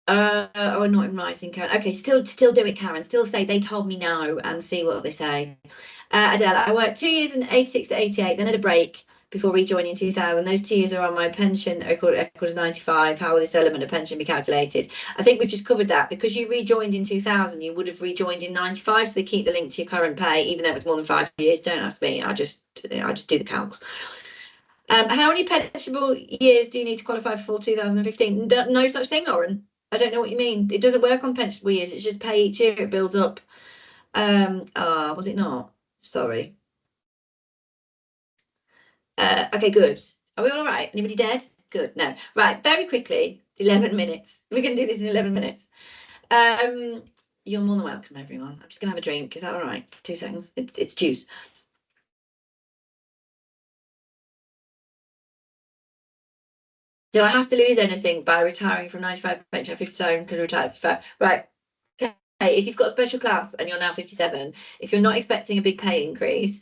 Speaker 1: Not in writing, Karen. Okay, still do it, Karen. Still say they told me no and see what they say. Adele, I worked 2 years in 86 to 88, then had a break before rejoining in 2000. Those 2 years are on my pension, equals 95. How will this element of pension be calculated? I think we've just covered that. Because you rejoined in 2000, you would have rejoined in 95, so they keep the link to your current pay, even though it was more than 5 years. Don't ask me. I just do the calcs. How many pensionable years do you need to qualify for 2015? No such thing, Lauren. I don't know what you mean. It doesn't work on pensionable years. It's just pay each year. It builds up. Was it not? Sorry. Okay, good. Are we all right? Anybody dead? Good. No. Right. Very quickly. 11 minutes. We're going to do this in 11 minutes. You're more than welcome, everyone. I'm just going to have a drink. Is that all right? 2 seconds. It's juice. Do I have to lose anything by retiring from 95 pension at 57 because I retired before? Right. Okay. If you've got a special class and you're now 57, if you're not expecting a big pay increase,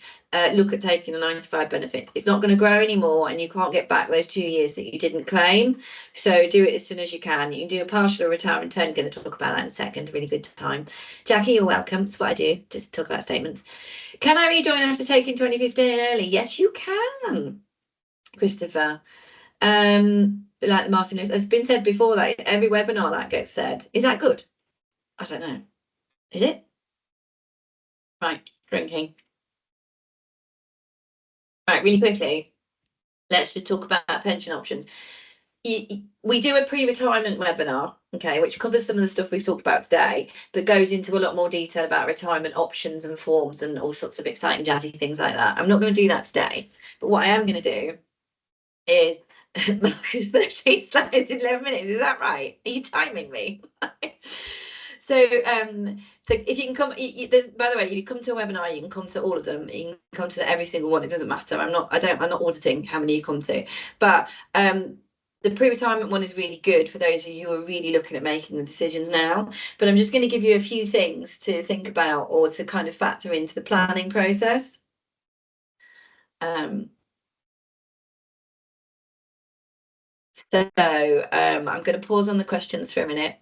Speaker 1: look at taking the 95 benefits. It's not going to grow anymore and you can't get back those 2 years that you didn't claim. So do it as soon as you can. You can do a partial or retirement turn. Going to talk about that in a second. Really good time. Jackie, you're welcome. That's what I do. Just talk about statements. Can I rejoin after taking 2015 early? Yes, you can, Christopher. Like Martin, it's been said before, like every webinar that gets said. Is that good? I don't know. Is it? Right, drinking. Right, really quickly, let's just talk about pension options. We do a pre-retirement webinar, okay, which covers some of the stuff we've talked about today, but goes into a lot more detail about retirement options and forms and all sorts of exciting jazzy things like that. I'm not going to do that today, but what I am going to do is Marcus 13 slides in 11 minutes. Is that right? Are you timing me? So if you can come, by the way, if you come to a webinar, you can come to all of them. You can come to every single one. It doesn't matter. I'm not auditing how many you come to, but the pre-retirement one is really good for those of you who are really looking at making the decisions now. But I'm just going to give you a few things to think about or to kind of factor into the planning process. So I'm going to pause on the questions for a minute.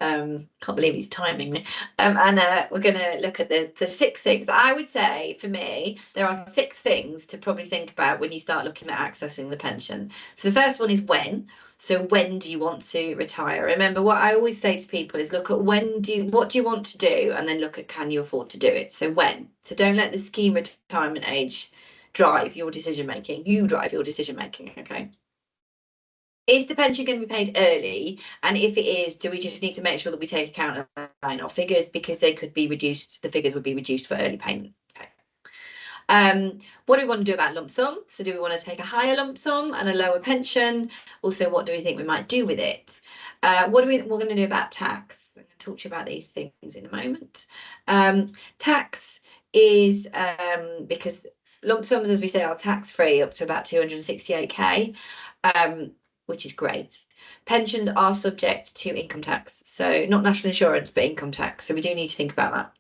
Speaker 1: Can't believe he's timing me. And we're going to look at the 6 things. I would say for me, there are 6 things to probably think about when you start looking at accessing the pension. So the first one is when. So when do you want to retire? Remember, what I always say to people is look at what do you want to do, and then look at can you afford to do it. So when. So don't let the scheme retirement age drive your decision making. You drive your decision making. Okay. Is the pension going to be paid early? And if it is, do we just need to make sure that we take account of our figures because they could be reduced? The figures would be reduced for early payment. Okay. What do we want to do about lump sum? So do we want to take a higher lump sum and a lower pension? Also, what do we think we might do with it? What we're going to do about tax? I'm going to talk to you about these things in a moment. Tax is because lump sums, as we say, are tax free up to about 268k. Which is great. Pensions are subject to income tax. So not national insurance, but income tax. So we do need to think about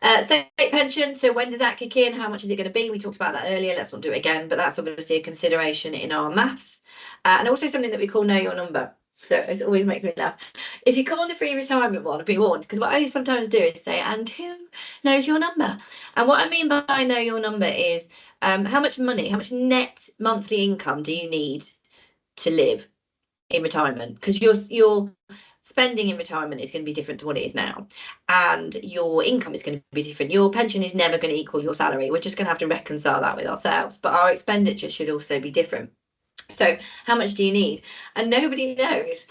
Speaker 1: that. State pension, so when does that kick in? How much is it going to be? We talked about that earlier. Let's not do it again, but that's obviously a consideration in our maths. And also something that we call know your number. So it always makes me laugh. If you come on the free retirement one, be warned, because what I sometimes do is say, and who knows your number? And what I mean by know your number is how much money, how much net monthly income do you need to live in retirement? Because your spending in retirement is going to be different to what it is now, and your income is going to be different. Your pension is never going to equal your salary. We're just going to have to reconcile that with ourselves, but our expenditure should also be different. So how much do you need? And nobody knows,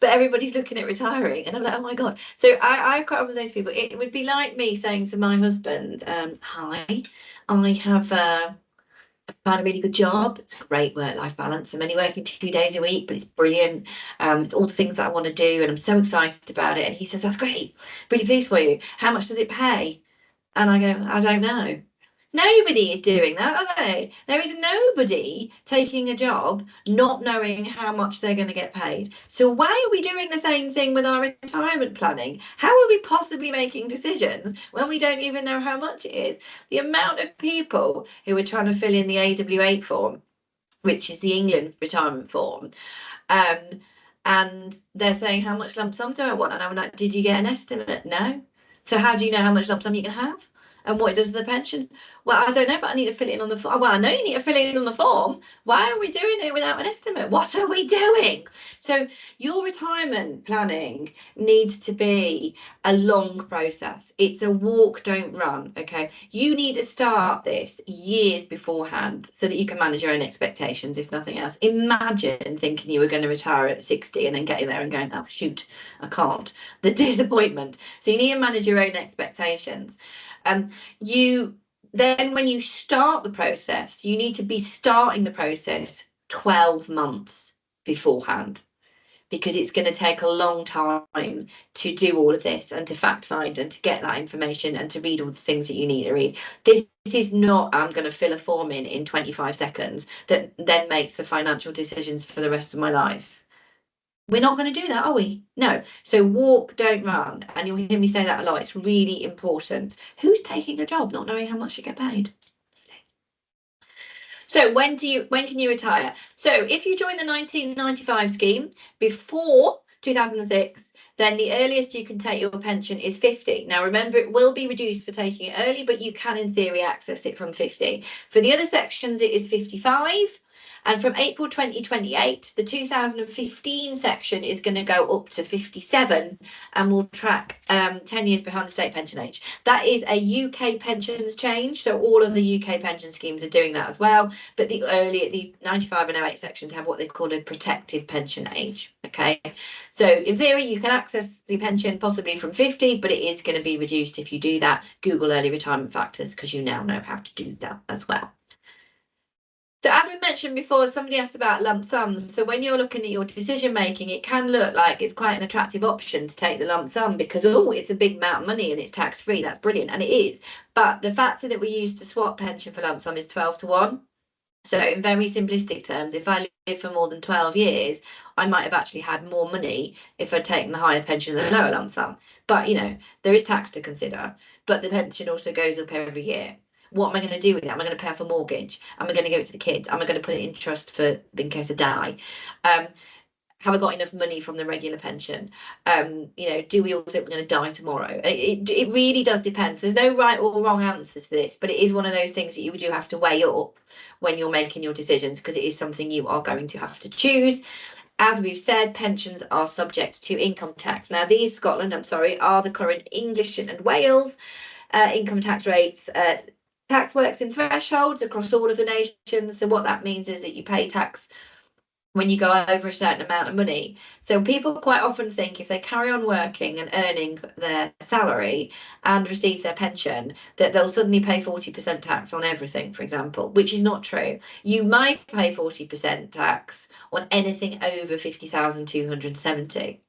Speaker 1: but everybody's looking at retiring, and I'm like, oh my god. So I'm quite one of those people. It would be like me saying to my husband, hi, I have found a really good job. It's a great work-life balance. I'm only working 2 days a week, but it's brilliant. It's all the things that I want to do, and I'm so excited about it. And he says, that's great. Really pleased for you. How much does it pay? And I go, I don't know. Nobody is doing that, are they? There is nobody taking a job not knowing how much they're going to get paid. So why are we doing the same thing with our retirement planning? How are we possibly making decisions when we don't even know how much it is? The amount of people who are trying to fill in the AW8 form, which is the England retirement form, and they're saying, how much lump sum do I want? And I'm like, did you get an estimate? No. So how do you know how much lump sum you can have? And what it does to the pension? Well, I don't know, but I need to fill it in on the form. Well, I know you need to fill it in on the form. Why are we doing it without an estimate? What are we doing? So your retirement planning needs to be a long process. It's a walk, don't run. Okay. You need to start this years beforehand so that you can manage your own expectations, if nothing else. Imagine thinking you were going to retire at 60 and then getting there and going, oh, shoot, I can't. The disappointment. So you need to manage your own expectations. Then when you start the process, you need to be starting the process 12 months beforehand, because it's going to take a long time to do all of this and to fact find and to get that information and to read all the things that you need to read. This is not, I'm going to fill a form in 25 seconds that then makes the financial decisions for the rest of my life. We're not going to do that, are we? No. So walk, don't run. And you'll hear me say that a lot. It's really important. Who's taking a job not knowing how much you get paid? So when can you retire? So if you join the 1995 scheme before 2006, then the earliest you can take your pension is 50. Now remember, it will be reduced for taking it early, but you can in theory access it from 50. For the other sections, it is 55. And from April 2028, the 2015 section is going to go up to 57 and will track 10 years behind the state pension age. That is a UK pensions change. So all of the UK pension schemes are doing that as well. But the 95 and 08 sections have what they call a protected pension age. Okay. So in theory, you can access the pension possibly from 50, but it is going to be reduced if you do that. Google early retirement factors, because you now know how to do that as well. So as we mentioned before, somebody asked about lump sums. So when you're looking at your decision making, it can look like it's quite an attractive option to take the lump sum because, oh, it's a big amount of money and it's tax free. That's brilliant. And it is. But the factor that we use to swap pension for lump sum is 12 to 1. So in very simplistic terms, if I live for more than 12 years, I might have actually had more money if I'd taken the higher pension than the lower lump sum. But, you know, there is tax to consider, but the pension also goes up every year. What am I going to do with it? Am I going to pay off a mortgage? Am I going to give it to the kids? Am I going to put it in trust for in case I die? Have I got enough money from the regular pension? You know, do we all think we're going to die tomorrow? It really does depend. So there's no right or wrong answer to this, but it is one of those things that you do have to weigh up when you're making your decisions, because it is something you are going to have to choose. As we've said, pensions are subject to income tax. Now, these Scotland, are the current English and Wales income tax rates. Tax works in thresholds across all of the nations. So what that means is that you pay tax when you go over a certain amount of money. So people quite often think if they carry on working and earning their salary and receive their pension, that they'll suddenly pay 40% tax on everything, for example, which is not true. You might pay 40% tax on anything over 50,270.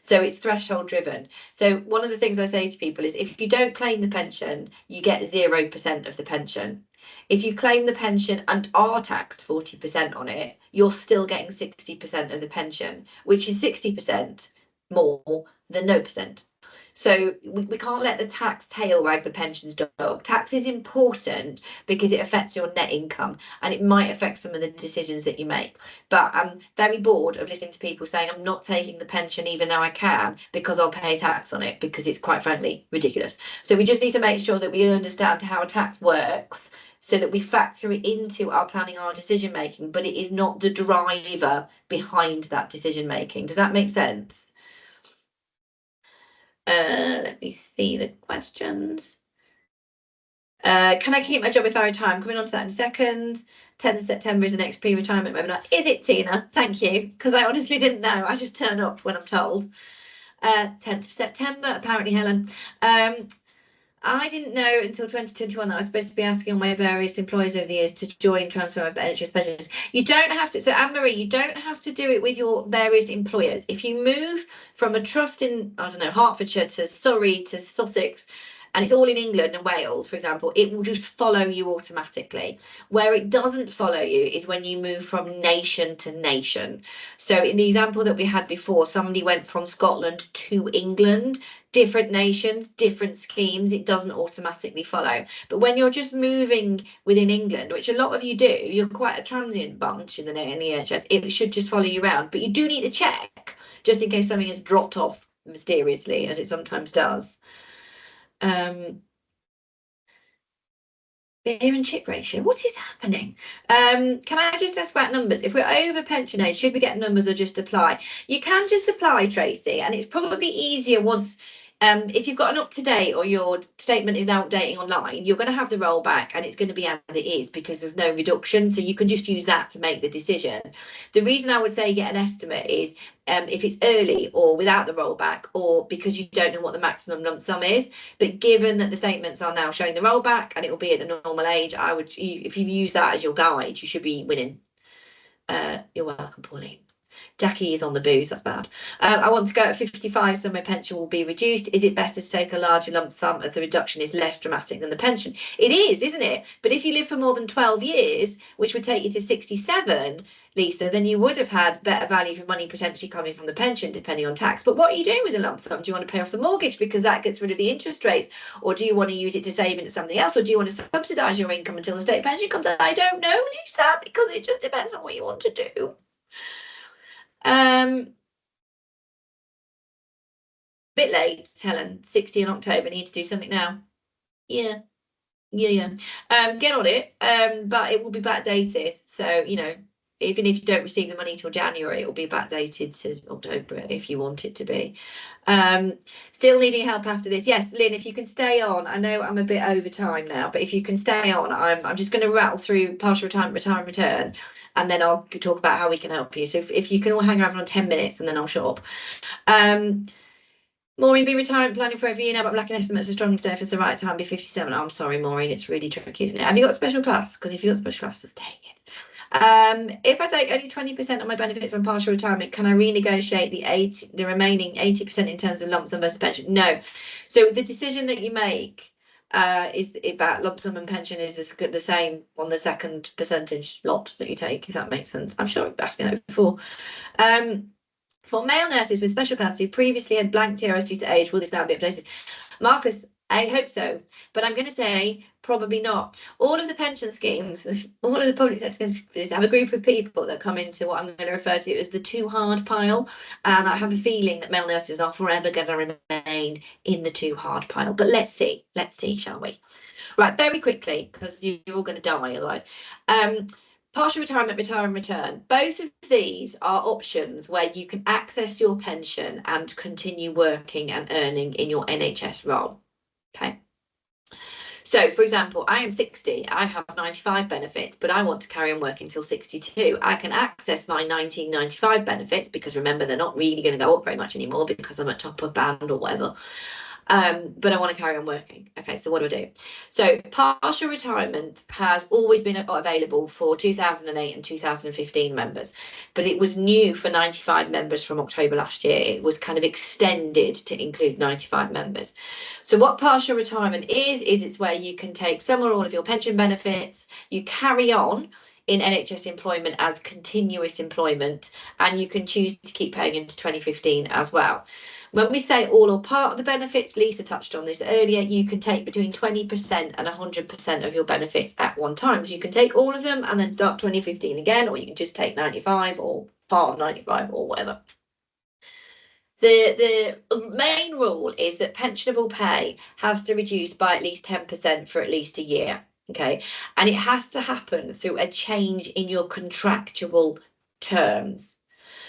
Speaker 1: So it's threshold driven. So one of the things I say to people is if you don't claim the pension, you get 0% of the pension. If you claim the pension and are taxed 40% on it, you're still getting 60% of the pension, which is 60% more than no percent. So we can't let the tax tail wag the pensions dog. Tax is important because it affects your net income and it might affect some of the decisions that you make. But I'm very bored of listening to people saying I'm not taking the pension even though I can because I'll pay tax on it, because it's quite frankly ridiculous. So we just need to make sure that we understand how tax works so that we factor it into our planning, our decision making, but it is not the driver behind that decision making. Does that make sense? Let me see the questions. Can I keep my job if I retire? I'm coming on to that in a second. 10th of September is the next pre-retirement webinar. Is it, Tina? Thank you, because I honestly didn't know. I just turn up when I'm told. 10th of September, apparently, Helen. I didn't know until 2021 that I was supposed to be asking my various employers over the years to join transfer of NHS pensions. You don't have to. So Anne-Marie, you don't have to do it with your various employers. If you move from a trust in, I don't know, Hertfordshire to Surrey to Sussex, and it's all in England and Wales, for example, it will just follow you automatically. Where it doesn't follow you is when you move from nation to nation. So in the example that we had before, somebody went from Scotland to England, different nations, different schemes, it doesn't automatically follow. But when you're just moving within England, which a lot of you do, you're quite a transient bunch in the NHS, it should just follow you around. But you do need to check just in case something has dropped off mysteriously, as it sometimes does. Beer and chip ratio. What is happening? Can I just ask about numbers? If we're over pension age, should we get numbers or just apply? You can just apply, Tracy, and it's probably easier once. If you've got an up-to-date or your statement is now updating online, you're going to have the rollback and it's going to be as it is because there's no reduction. So you can just use that to make the decision. The reason I would say get an estimate is if it's early or without the rollback, or because you don't know what the maximum lump sum is. But given that the statements are now showing the rollback and it will be at the normal age, if you use that as your guide, you should be winning. You're welcome, Pauline. Jackie is on the booze, that's bad. I want to go at 55, so my pension will be reduced. Is it better to take a larger lump sum as the reduction is less dramatic than the pension? It is, isn't it? But if you live for more than 12 years, which would take you to 67, Lisa, then you would have had better value for money potentially coming from the pension, depending on tax. But what are you doing with the lump sum? Do you want to pay off the mortgage because that gets rid of the interest rates? Or do you want to use it to save into something else? Or do you want to subsidise your income until the state pension comes out? I don't know, Lisa, because it just depends on what you want to do. Bit late, Helen. 60 in October. Need to do something now. Yeah. Get on it. But it will be backdated. So, you know, even if you don't receive the money till January, it will be backdated to October if you want it to be. Still needing help after this. Yes, Lynn, if you can stay on. I know I'm a bit over time now, but if you can stay on, I'm just going to rattle through partial retirement, retire, return, and then I'll talk about how we can help you. So if you can all hang around for 10 minutes and then I'll shut up. Maureen, be retirement planning for every year now, but black and estimates are strong today if it's the right time, be 57. I'm sorry, Maureen, it's really tricky, isn't it? Have you got special class? Because if you've got special class, just take it. If I take only 20% of my benefits on partial retirement, can I renegotiate the remaining 80% in terms of lump sum versus pension? No. So the decision that you make is about lump sum and pension is the same on the second percentage lot that you take, if that makes sense. I'm sure I've asked me that before. For male nurses with special class who previously had blank TRS due to age, will this now be updated? Marcus, I hope so, but I'm going to say probably not. All of the pension schemes, all of the public sector schemes have a group of people that come into what I'm going to refer to as the too hard pile, and I have a feeling that male nurses are forever going to remain in the too hard pile. But let's see, shall we? Right, very quickly, because you're all going to die otherwise. Partial retirement, retire and return. Both of these are options where you can access your pension and continue working and earning in your NHS role. Okay. So, for example, I am 60, I have 95 benefits, but I want to carry on working till 62. I can access my 1995 benefits because remember, they're not really going to go up very much anymore because I'm at top of band or whatever. But I want to carry on working. Okay, so what do I do? So partial retirement has always been available for 2008 and 2015 members, but it was new for 95 members from October last year. It was kind of extended to include 95 members. So what partial retirement is it's where you can take some or all of your pension benefits, you carry on in NHS employment as continuous employment, and you can choose to keep paying into 2015 as well. When we say all or part of the benefits, Lisa touched on this earlier, you can take between 20% and 100% of your benefits at one time. So you can take all of them and then start 2015 again, or you can just take 95 or part of 95 or whatever. The main rule is that pensionable pay has to reduce by at least 10% for at least a year. Okay, and it has to happen through a change in your contractual terms.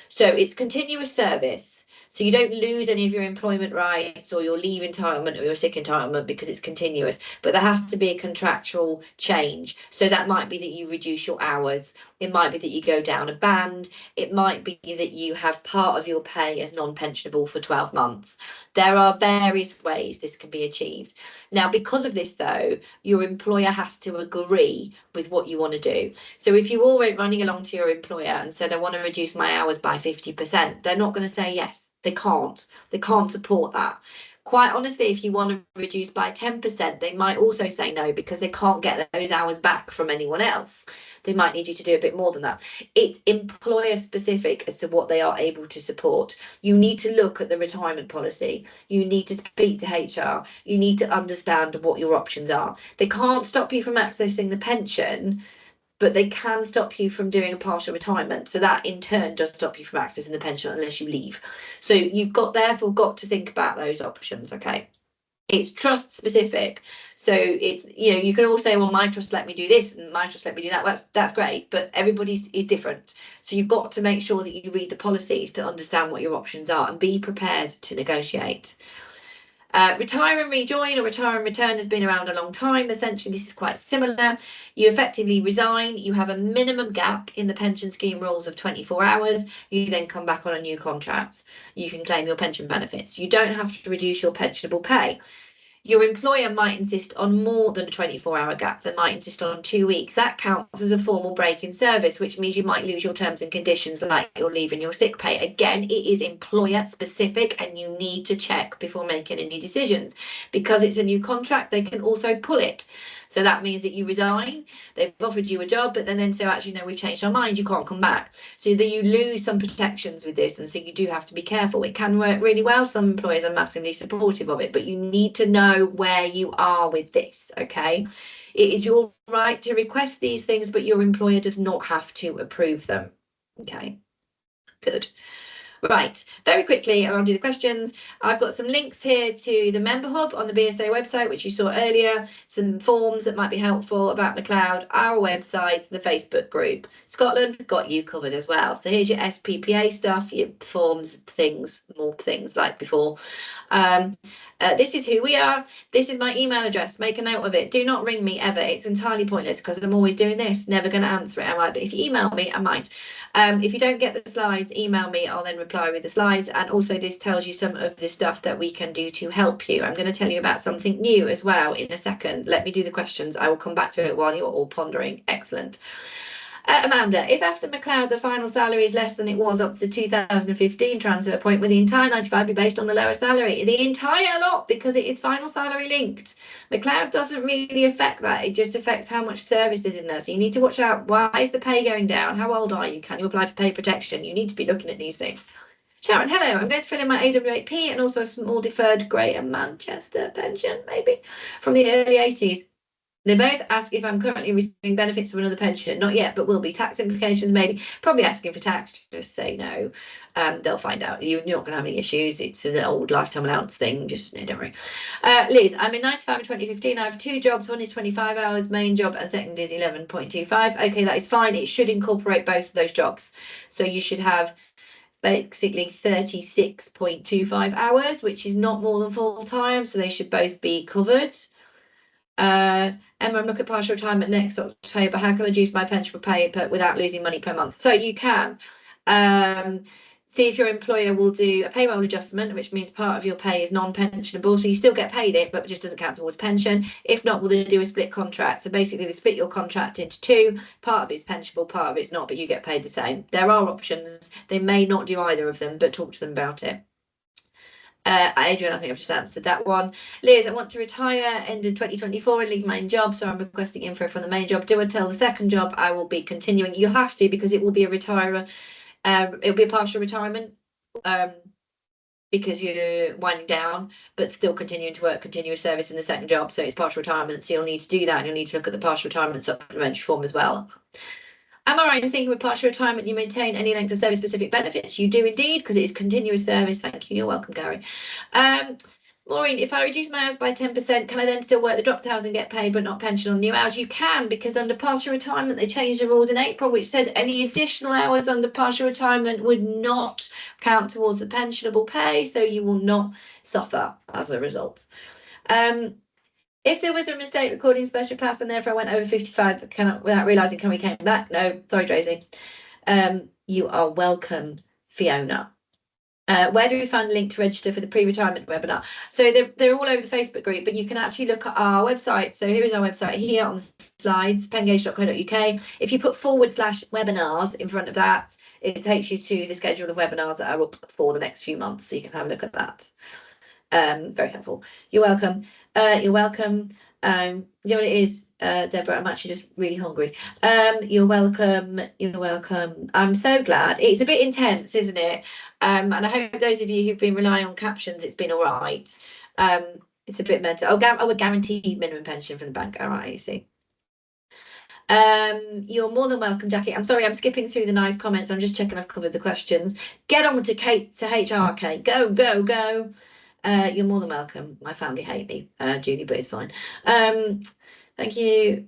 Speaker 1: So it's continuous service. So you don't lose any of your employment rights or your leave entitlement or your sick entitlement because it's continuous, but there has to be a contractual change. So that might be that you reduce your hours. It might be that you go down a band. It might be that you have part of your pay as non-pensionable for 12 months. There are various ways this can be achieved. Now, because of this, though, your employer has to agree with what you want to do. So if you all went running along to your employer and said, I want to reduce my hours by 50%, they're not going to say yes. They can't. They can't support that. Quite honestly, if you want to reduce by 10%, they might also say no because they can't get those hours back from anyone else. They might need you to do a bit more than that. It's employer specific as to what they are able to support. You need to look at the retirement policy. You need to speak to HR. You need to understand what your options are. They can't stop you from accessing the pension, but they can stop you from doing a partial retirement. So that in turn does stop you from accessing the pension unless you leave. So you've therefore got to think about those options, okay? It's trust specific. So it's, you can all say, well, my trust let me do this and my trust let me do that. That's great, but everybody's is different. So you've got to make sure that you read the policies to understand what your options are and be prepared to negotiate. Retire and rejoin or retire and return has been around a long time. Essentially, this is quite similar. You effectively resign. You have a minimum gap in the pension scheme rules of 24 hours. You then come back on a new contract. You can claim your pension benefits. You don't have to reduce your pensionable pay. Your employer might insist on more than a 24-hour gap. They might insist on 2 weeks. That counts as a formal break in service, which means you might lose your terms and conditions like your leave and your sick pay. Again, it is employer specific and you need to check before making any decisions. Because it's a new contract, they can also pull it. So that means that you resign, they've offered you a job, but then say, actually, no, we've changed our mind, you can't come back. So that you lose some protections with this, and so you do have to be careful. It can work really well. Some employers are massively supportive of it, but you need to know where you are with this, okay? It is your right to request these things, but your employer does not have to approve them, okay? Good. Right, very quickly, and I'll do the questions. I've got some links here to the member hub on the BSA website, which you saw earlier, some forms that might be helpful about McLoud, our website, the Facebook group. Scotland got you covered as well. So here's your SPPA stuff, your forms, things, more things like before. This is who we are. This is my email address. Make a note of it. Do not ring me ever. It's entirely pointless because I'm always doing this. Never going to answer it, am I? But if you email me, I might. If you don't get the slides, email me. I'll then reply with the slides. And also this tells you some of the stuff that we can do to help you. I'm going to tell you about something new as well in a second. Let me do the questions. I will come back to it while you're all pondering. Excellent. Amanda, if after McCloud the final salary is less than it was up to the 2015 transfer point, will the entire 95 be based on the lower salary? The entire lot, because it is final salary linked. McCloud doesn't really affect that. It just affects how much service is in there. So you need to watch out. Why is the pay going down? How old are you? Can you apply for pay protection? You need to be looking at these things. Sharon, hello. I'm going to fill in my AW8P and also a small deferred Greater Manchester pension, maybe, from the early 80s. They both ask if I'm currently receiving benefits from another pension. Not yet, but will be. Tax implications, maybe. Probably asking for tax. Just say no. They'll find out. You're not going to have any issues. It's an old lifetime allowance thing. Just no, don't worry. Liz, I'm in 95 in 2015. I have 2 jobs. One is 25 hours, main job, and second is 11.25. Okay, that is fine. It should incorporate both of those jobs. So you should have basically 36.25 hours, which is not more than full time. So they should both be covered. Emma, I'm looking at partial retirement next October. How can I reduce my pension pay without losing money per month? So you can see if your employer will do a payroll adjustment, which means part of your pay is non-pensionable. So you still get paid it, but it just doesn't count towards pension. If not, will they do a split contract? So basically they split your contract into 2. Part of it's pensionable, part of it's not, but you get paid the same. There are options. They may not do either of them, but talk to them about it. Adrian, I think I've just answered that one. Liz, I want to retire end of 2024 and leave my main job, so I'm requesting info from the main job. Do I tell the second job I will be continuing? You have to, because it will be a retirer. It'll be a partial retirement because you're winding down, but still continuing to work continuous service in the second job. So it's partial retirement. So you'll need to do that, and you'll need to look at the partial retirement supplementary form as well. Am I right in thinking with partial retirement you maintain any length of service specific benefits? You do indeed, because it is continuous service. Thank you. You're welcome, Gary. Maureen, if I reduce my hours by 10%, can I then still work the dropped hours and get paid but not pension on new hours? You can, because under partial retirement they changed the rules in April, which said any additional hours under partial retirement would not count towards the pensionable pay, so you will not suffer as a result. If there was a mistake recording special class and therefore I went over 55 without realising, can we came back? No, sorry, Tracy. You are welcome, Fiona. Where do we find a link to register for the pre-retirement webinar? So they're all over the Facebook group, but you can actually look at our website. So here is our website here on the slides, pen-gage.co.uk. If you put /webinars in front of that, it takes you to the schedule of webinars that are up for the next few months. So you can have a look at that. Very helpful. You're welcome. You're welcome. You know what it is, Deborah? I'm actually just really hungry. You're welcome. You're welcome. I'm so glad. It's a bit intense, isn't it? And I hope those of you who've been relying on captions, it's been all right. It's a bit mental. Oh, a guaranteed minimum pension from the bank. All right, you see. You're more than welcome, Jackie. I'm sorry, I'm skipping through the nice comments. I'm just checking I've covered the questions. Get on to Kate, to HR, Kate. Go, go, go. You're more than welcome. My family hate me, Julie, but it's fine. Thank you.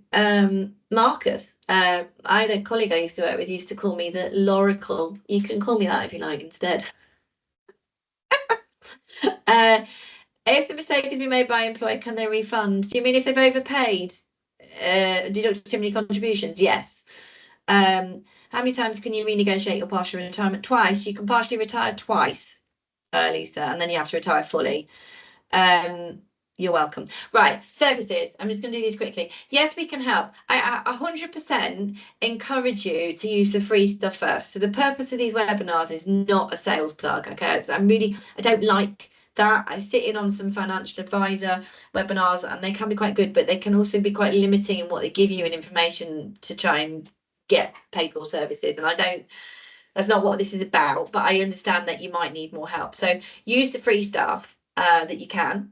Speaker 1: Marcus, I had a colleague I used to work with used to call me the Loracle. You can call me that if you like instead. If the mistake has been made by employer, can they refund? Do you mean if they've overpaid, deducted too many contributions? Yes. How many times can you renegotiate your partial retirement? Twice. You can partially retire twice, Lisa, and then you have to retire fully. You're welcome. Right, services. I'm just going to do these quickly. Yes, we can help. I 100% encourage you to use the free stuff first. So the purpose of these webinars is not a sales plug. Okay, so I don't like that. I sit in on some financial advisor webinars and they can be quite good, but they can also be quite limiting in what they give you in information to try and get paid for services. And that's not what this is about, but I understand that you might need more help. So use the free stuff that you can,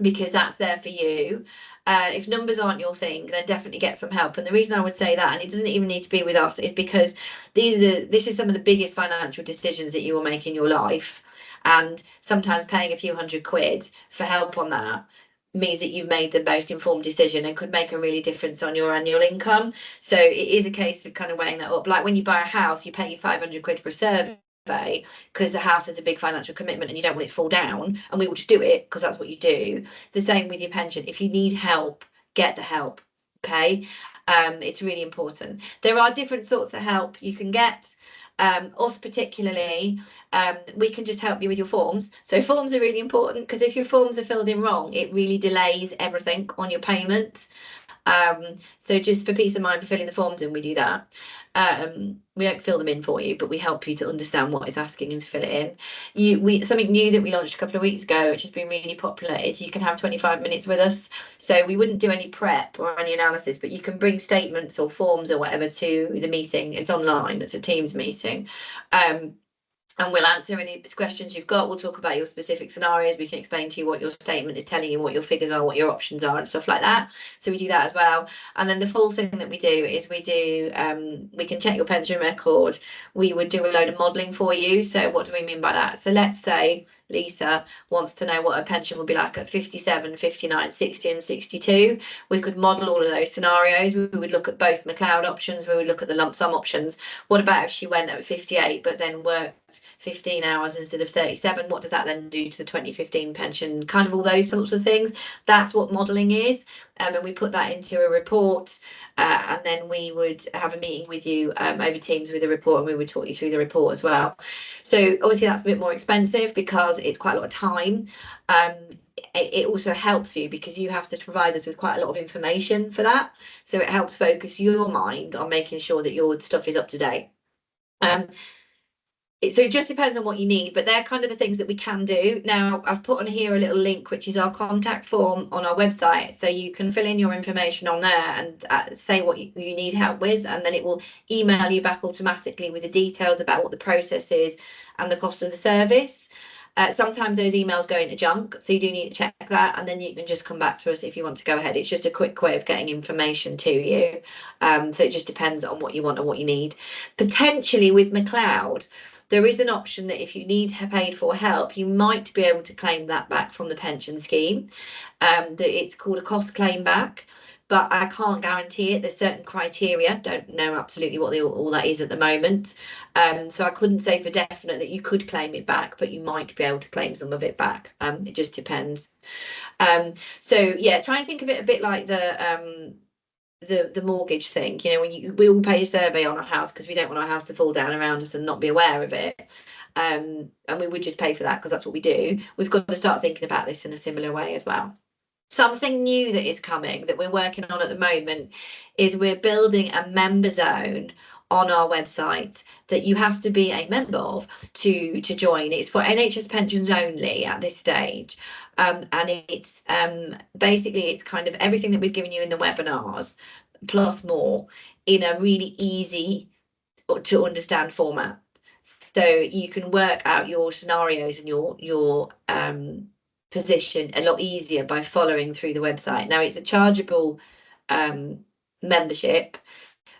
Speaker 1: because that's there for you. If numbers aren't your thing, then definitely get some help. And the reason I would say that, and it doesn't even need to be with us, is because this is some of the biggest financial decisions that you will make in your life. And sometimes paying a few £100 for help on that means that you've made the most informed decision and could make a really difference on your annual income. So it is a case of kind of weighing that up. Like when you buy a house, you pay your £500 for a survey because the house is a big financial commitment and you don't want it to fall down, and we will just do it because that's what you do. The same with your pension. If you need help, get the help. Okay, it's really important. There are different sorts of help you can get. Us particularly, we can just help you with your forms. So forms are really important because if your forms are filled in wrong, it really delays everything on your payment. So just for peace of mind for filling the forms in, we do that. We don't fill them in for you, but we help you to understand what it's asking and to fill it in. Something new that we launched a couple of weeks ago, which has been really popular, is you can have 25 minutes with us. So we wouldn't do any prep or any analysis, but you can bring statements or forms or whatever to the meeting. It's online, it's a Teams meeting. And we'll answer any questions you've got. We'll talk about your specific scenarios. We can explain to you what your statement is telling you, what your figures are, what your options are, and stuff like that. So we do that as well. And then the full thing that we do is we can check your pension record. We would do a load of modelling for you. So what do we mean by that? So let's say Lisa wants to know what her pension would be like at 57, 59, 60 and 62. We could model all of those scenarios. We would look at both McLoud options. We would look at the lump sum options. What about if she went at 58 but then worked 15 hours instead of 37? What does that then do to the 2015 pension? Kind of all those sorts of things. That's what modelling is. And we put that into a report, and then we would have a meeting with you over Teams with a report, and we would talk you through the report as well. So obviously that's a bit more expensive because it's quite a lot of time. It also helps you because you have to provide us with quite a lot of information for that. So it helps focus your mind on making sure that your stuff is up to date. So it just depends on what you need, but they're kind of the things that we can do. Now, I've put on here a little link, which is our contact form on our website. So you can fill in your information on there and say what you need help with, and then it will email you back automatically with the details about what the process is and the cost of the service. Sometimes those emails go into junk, so you do need to check that, and then you can just come back to us if you want to go ahead. It's just a quick way of getting information to you. So it just depends on what you want and what you need. Potentially with McCloud, there is an option that if you need paid for help, you might be able to claim that back from the pension scheme. That it's called a cost claim back, but I can't guarantee it. There's certain criteria. Don't know absolutely what all that is at the moment. So I couldn't say for definite that you could claim it back, but you might be able to claim some of it back. It just depends. So yeah, try and think of it a bit like the mortgage thing. You know, when we all pay a survey on our house because we don't want our house to fall down around us and not be aware of it. And we would just pay for that because that's what we do. We've got to start thinking about this in a similar way as well. Something new that is coming that we're working on at the moment is we're building a member zone on our website that you have to be a member of to join. It's for NHS pensions only at this stage. And it's basically it's kind of everything that we've given you in the webinars plus more in a really easy to understand format. So you can work out your scenarios and your position a lot easier by following through the website. Now it's a chargeable membership.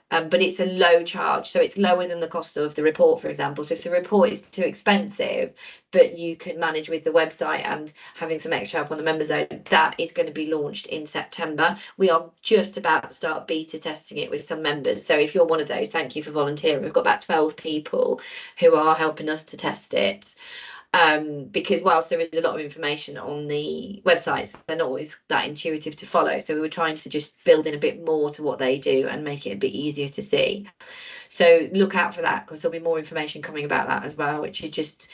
Speaker 1: But it's a low charge, so it's lower than the cost of the report, for example. So if the report is too expensive, but you can manage with the website and having some extra help on the member zone, that is going to be launched in September. We are just about to start beta testing it with some members. So if you're one of those, thank you for volunteering. We've got about 12 people who are helping us to test it. Because whilst there is a lot of information on the websites, they're not always that intuitive to follow. So we were trying to just build in a bit more to what they do and make it a bit easier to see. So look out for that, because there'll be more information coming about that as well, which is just,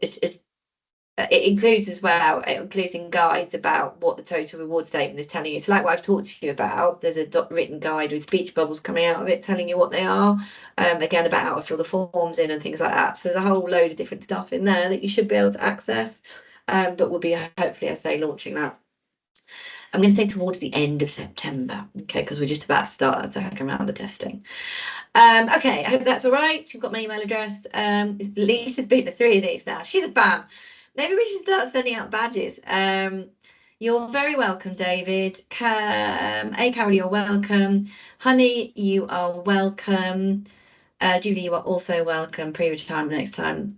Speaker 1: it includes as well, it includes in guides about what the total reward statement is telling you. So like what I've talked to you about, there's a written guide with speech bubbles coming out of it telling you what they are. Again, about how to fill the forms in and things like that. So there's a whole load of different stuff in there that you should be able to access. But we'll be hopefully, I say, launching that. I'm going to say towards the end of September, okay, because we're just about to start that second round of the testing. Okay, I hope that's all right. You've got my email address. Lisa's been to 3 of these now. She's a fan. Maybe we should start sending out badges. You're very welcome, David. Carol, you're welcome. Honey, you are welcome. Julie, you are also welcome. Pre-retirement next time.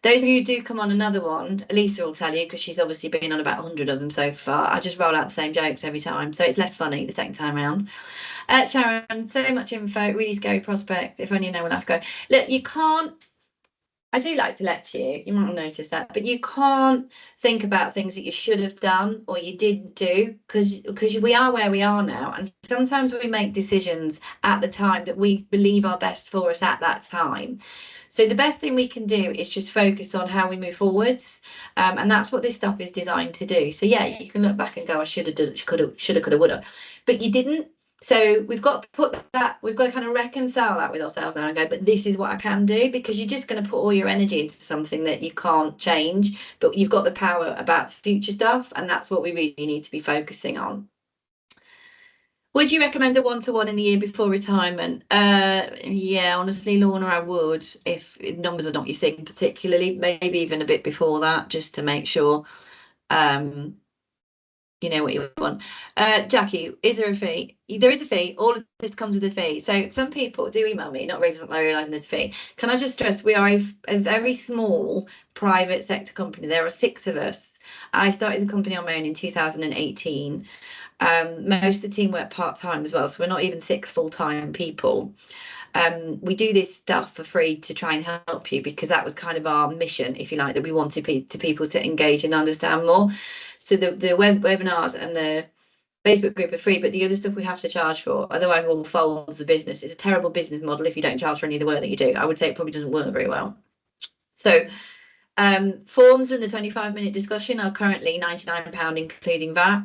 Speaker 1: Those of you who do come on another one, Lisa will tell you, because she's obviously been on about 100 of them so far. I just roll out the same jokes every time, so it's less funny the second time around. Sharon, so much info, really scary prospect. If only no one left go. Look, you can't. I do like to lecture you. You might have noticed that, but you can't think about things that you should have done or you didn't do, because we are where we are now, and sometimes we make decisions at the time that we believe are best for us at that time. So the best thing we can do is just focus on how we move forwards, and that's what this stuff is designed to do. So yeah, you can look back and go, I should have done, could have, would have, but you didn't. So we've got to put that, we've got to kind of reconcile that with ourselves now and go, but this is what I can do, because you're just going to put all your energy into something that you can't change, but you've got the power about future stuff, and that's what we really need to be focusing on. Would you recommend a one-to-one in the year before retirement? Yeah, honestly, Lorna, I would, if numbers are not your thing particularly, maybe even a bit before that, just to make sure you know what you want. Jackie, is there a fee? There is a fee. All of this comes with a fee. So some people do email me, not realising there's a fee. Can I just stress, we are a very small private sector company. There are 6 of us. I started the company on my own in 2018. Most of the team work part-time as well, so we're not even 6 full-time people. We do this stuff for free to try and help you, because that was kind of our mission, if you like, that we wanted people to engage and understand more. So the webinars and the Facebook group are free, but the other stuff we have to charge for. Otherwise, we'll fold the business. It's a terrible business model if you don't charge for any of the work that you do. I would say it probably doesn't work very well. So forms and the 25-minute discussion are currently £99, including VAT.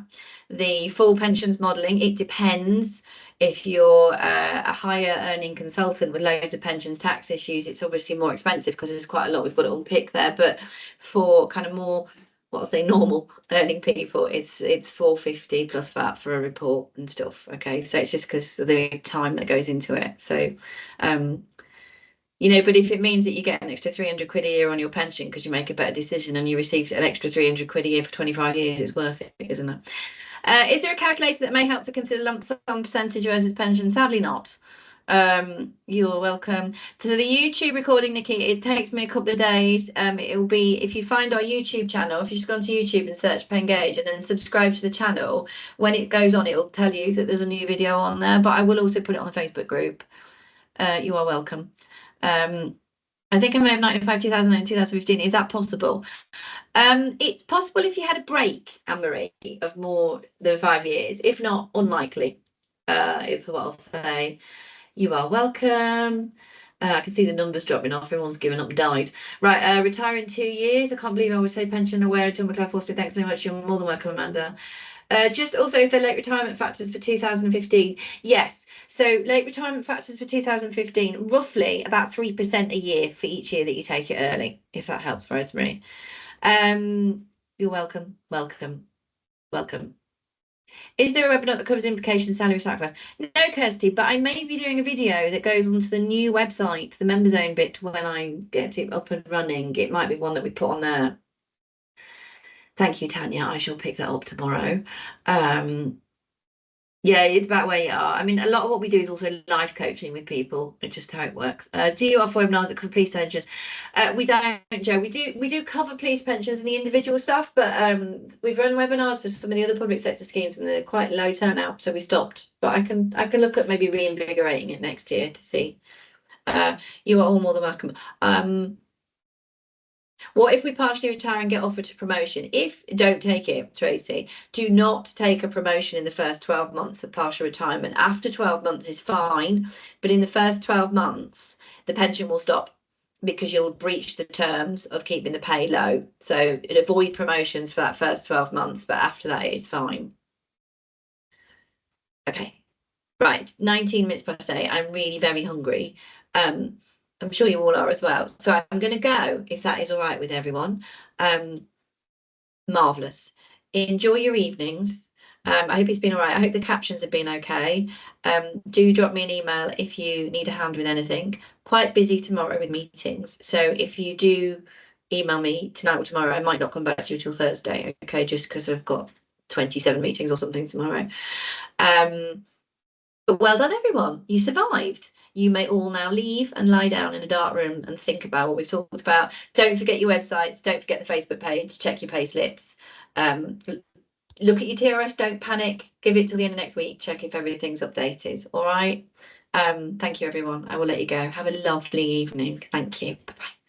Speaker 1: The full pensions modelling, it depends. If you're a higher earning consultant with loads of pensions tax issues, it's obviously more expensive, because there's quite a lot we've got to unpick there. But for kind of more, what I'll say, normal earning people, it's £450 plus VAT for a report and stuff. Okay, so it's just because of the time that goes into it. So you know, but if it means that you get an extra 300 quid a year on your pension because you make a better decision and you receive an extra 300 quid a year for 25 years, it's worth it, isn't it? Is there a calculator that may help to consider lump sum percentage versus pension? Sadly not. You're welcome. So the YouTube recording, Nikki, it takes me a couple of days. It will be, if you find our YouTube channel, if you just go onto YouTube and search Pen-gage and then subscribe to the channel, when it goes on, it will tell you that there's a new video on there, but I will also put it on the Facebook group. You are welcome. I think I may have 95, 2009, 2015. Is that possible? It's possible if you had a break, Anne-Marie, of more than 5 years. If not, unlikely, is what I'll say. You are welcome. I can see the numbers dropping off. Everyone's given up, died. Right, retire in 2 years. I can't believe I always say pension aware until McCloud Force. Thanks so much. You're more than welcome, Amanda. Just also, if they're late retirement factors for 2015, yes. So late retirement factors for 2015, roughly about 3% a year for each year that you take it early, if that helps, Rosemary. You're welcome, welcome, welcome. Is there a webinar that covers implications, salary sacrifice? No, Kirsty, but I may be doing a video that goes onto the new website, the member zone bit, when I get it up and running. It might be one that we put on there. Thank you, Tanya. I shall pick that up tomorrow. Yeah, it's about where you are. I mean, a lot of what we do is also life coaching with people. It's just how it works. Do you offer webinars at police pensions? We don't, Joe. We do cover police pensions and the individual stuff, but we've run webinars for some of the other public sector schemes and they're quite low turnout, so we stopped. But I can look at maybe reinvigorating it next year to see. You are all more than welcome. What if we partially retire and get offered a promotion? If don't take it, Tracy, do not take a promotion in the first 12 months of partial retirement. After 12 months is fine, but in the first 12 months, the pension will stop because you'll breach the terms of keeping the pay low. So avoid promotions for that first 12 months, but after that it's fine. Okay. Right, 19 minutes past 8. I'm really very hungry. I'm sure you all are as well. So I'm going to go, if that is all right with everyone. Marvellous. Enjoy your evenings. I hope it's been all right. I hope the captions have been okay. Do drop me an email if you need a hand with anything. Quite busy tomorrow with meetings. So if you do email me tonight or tomorrow, I might not come back to you till Thursday, okay, just because I've got 27 meetings or something tomorrow. But well done, everyone. You survived. You may all now leave and lie down in a dark room and think about what we've talked about. Don't forget your websites. Don't forget the Facebook page. Check your pay slips. Look at your TRS. Don't panic. Give it till the end of next week. Check if everything's updated. All right. Thank you, everyone. I will let you go. Have a lovely evening. Thank you. Bye-bye.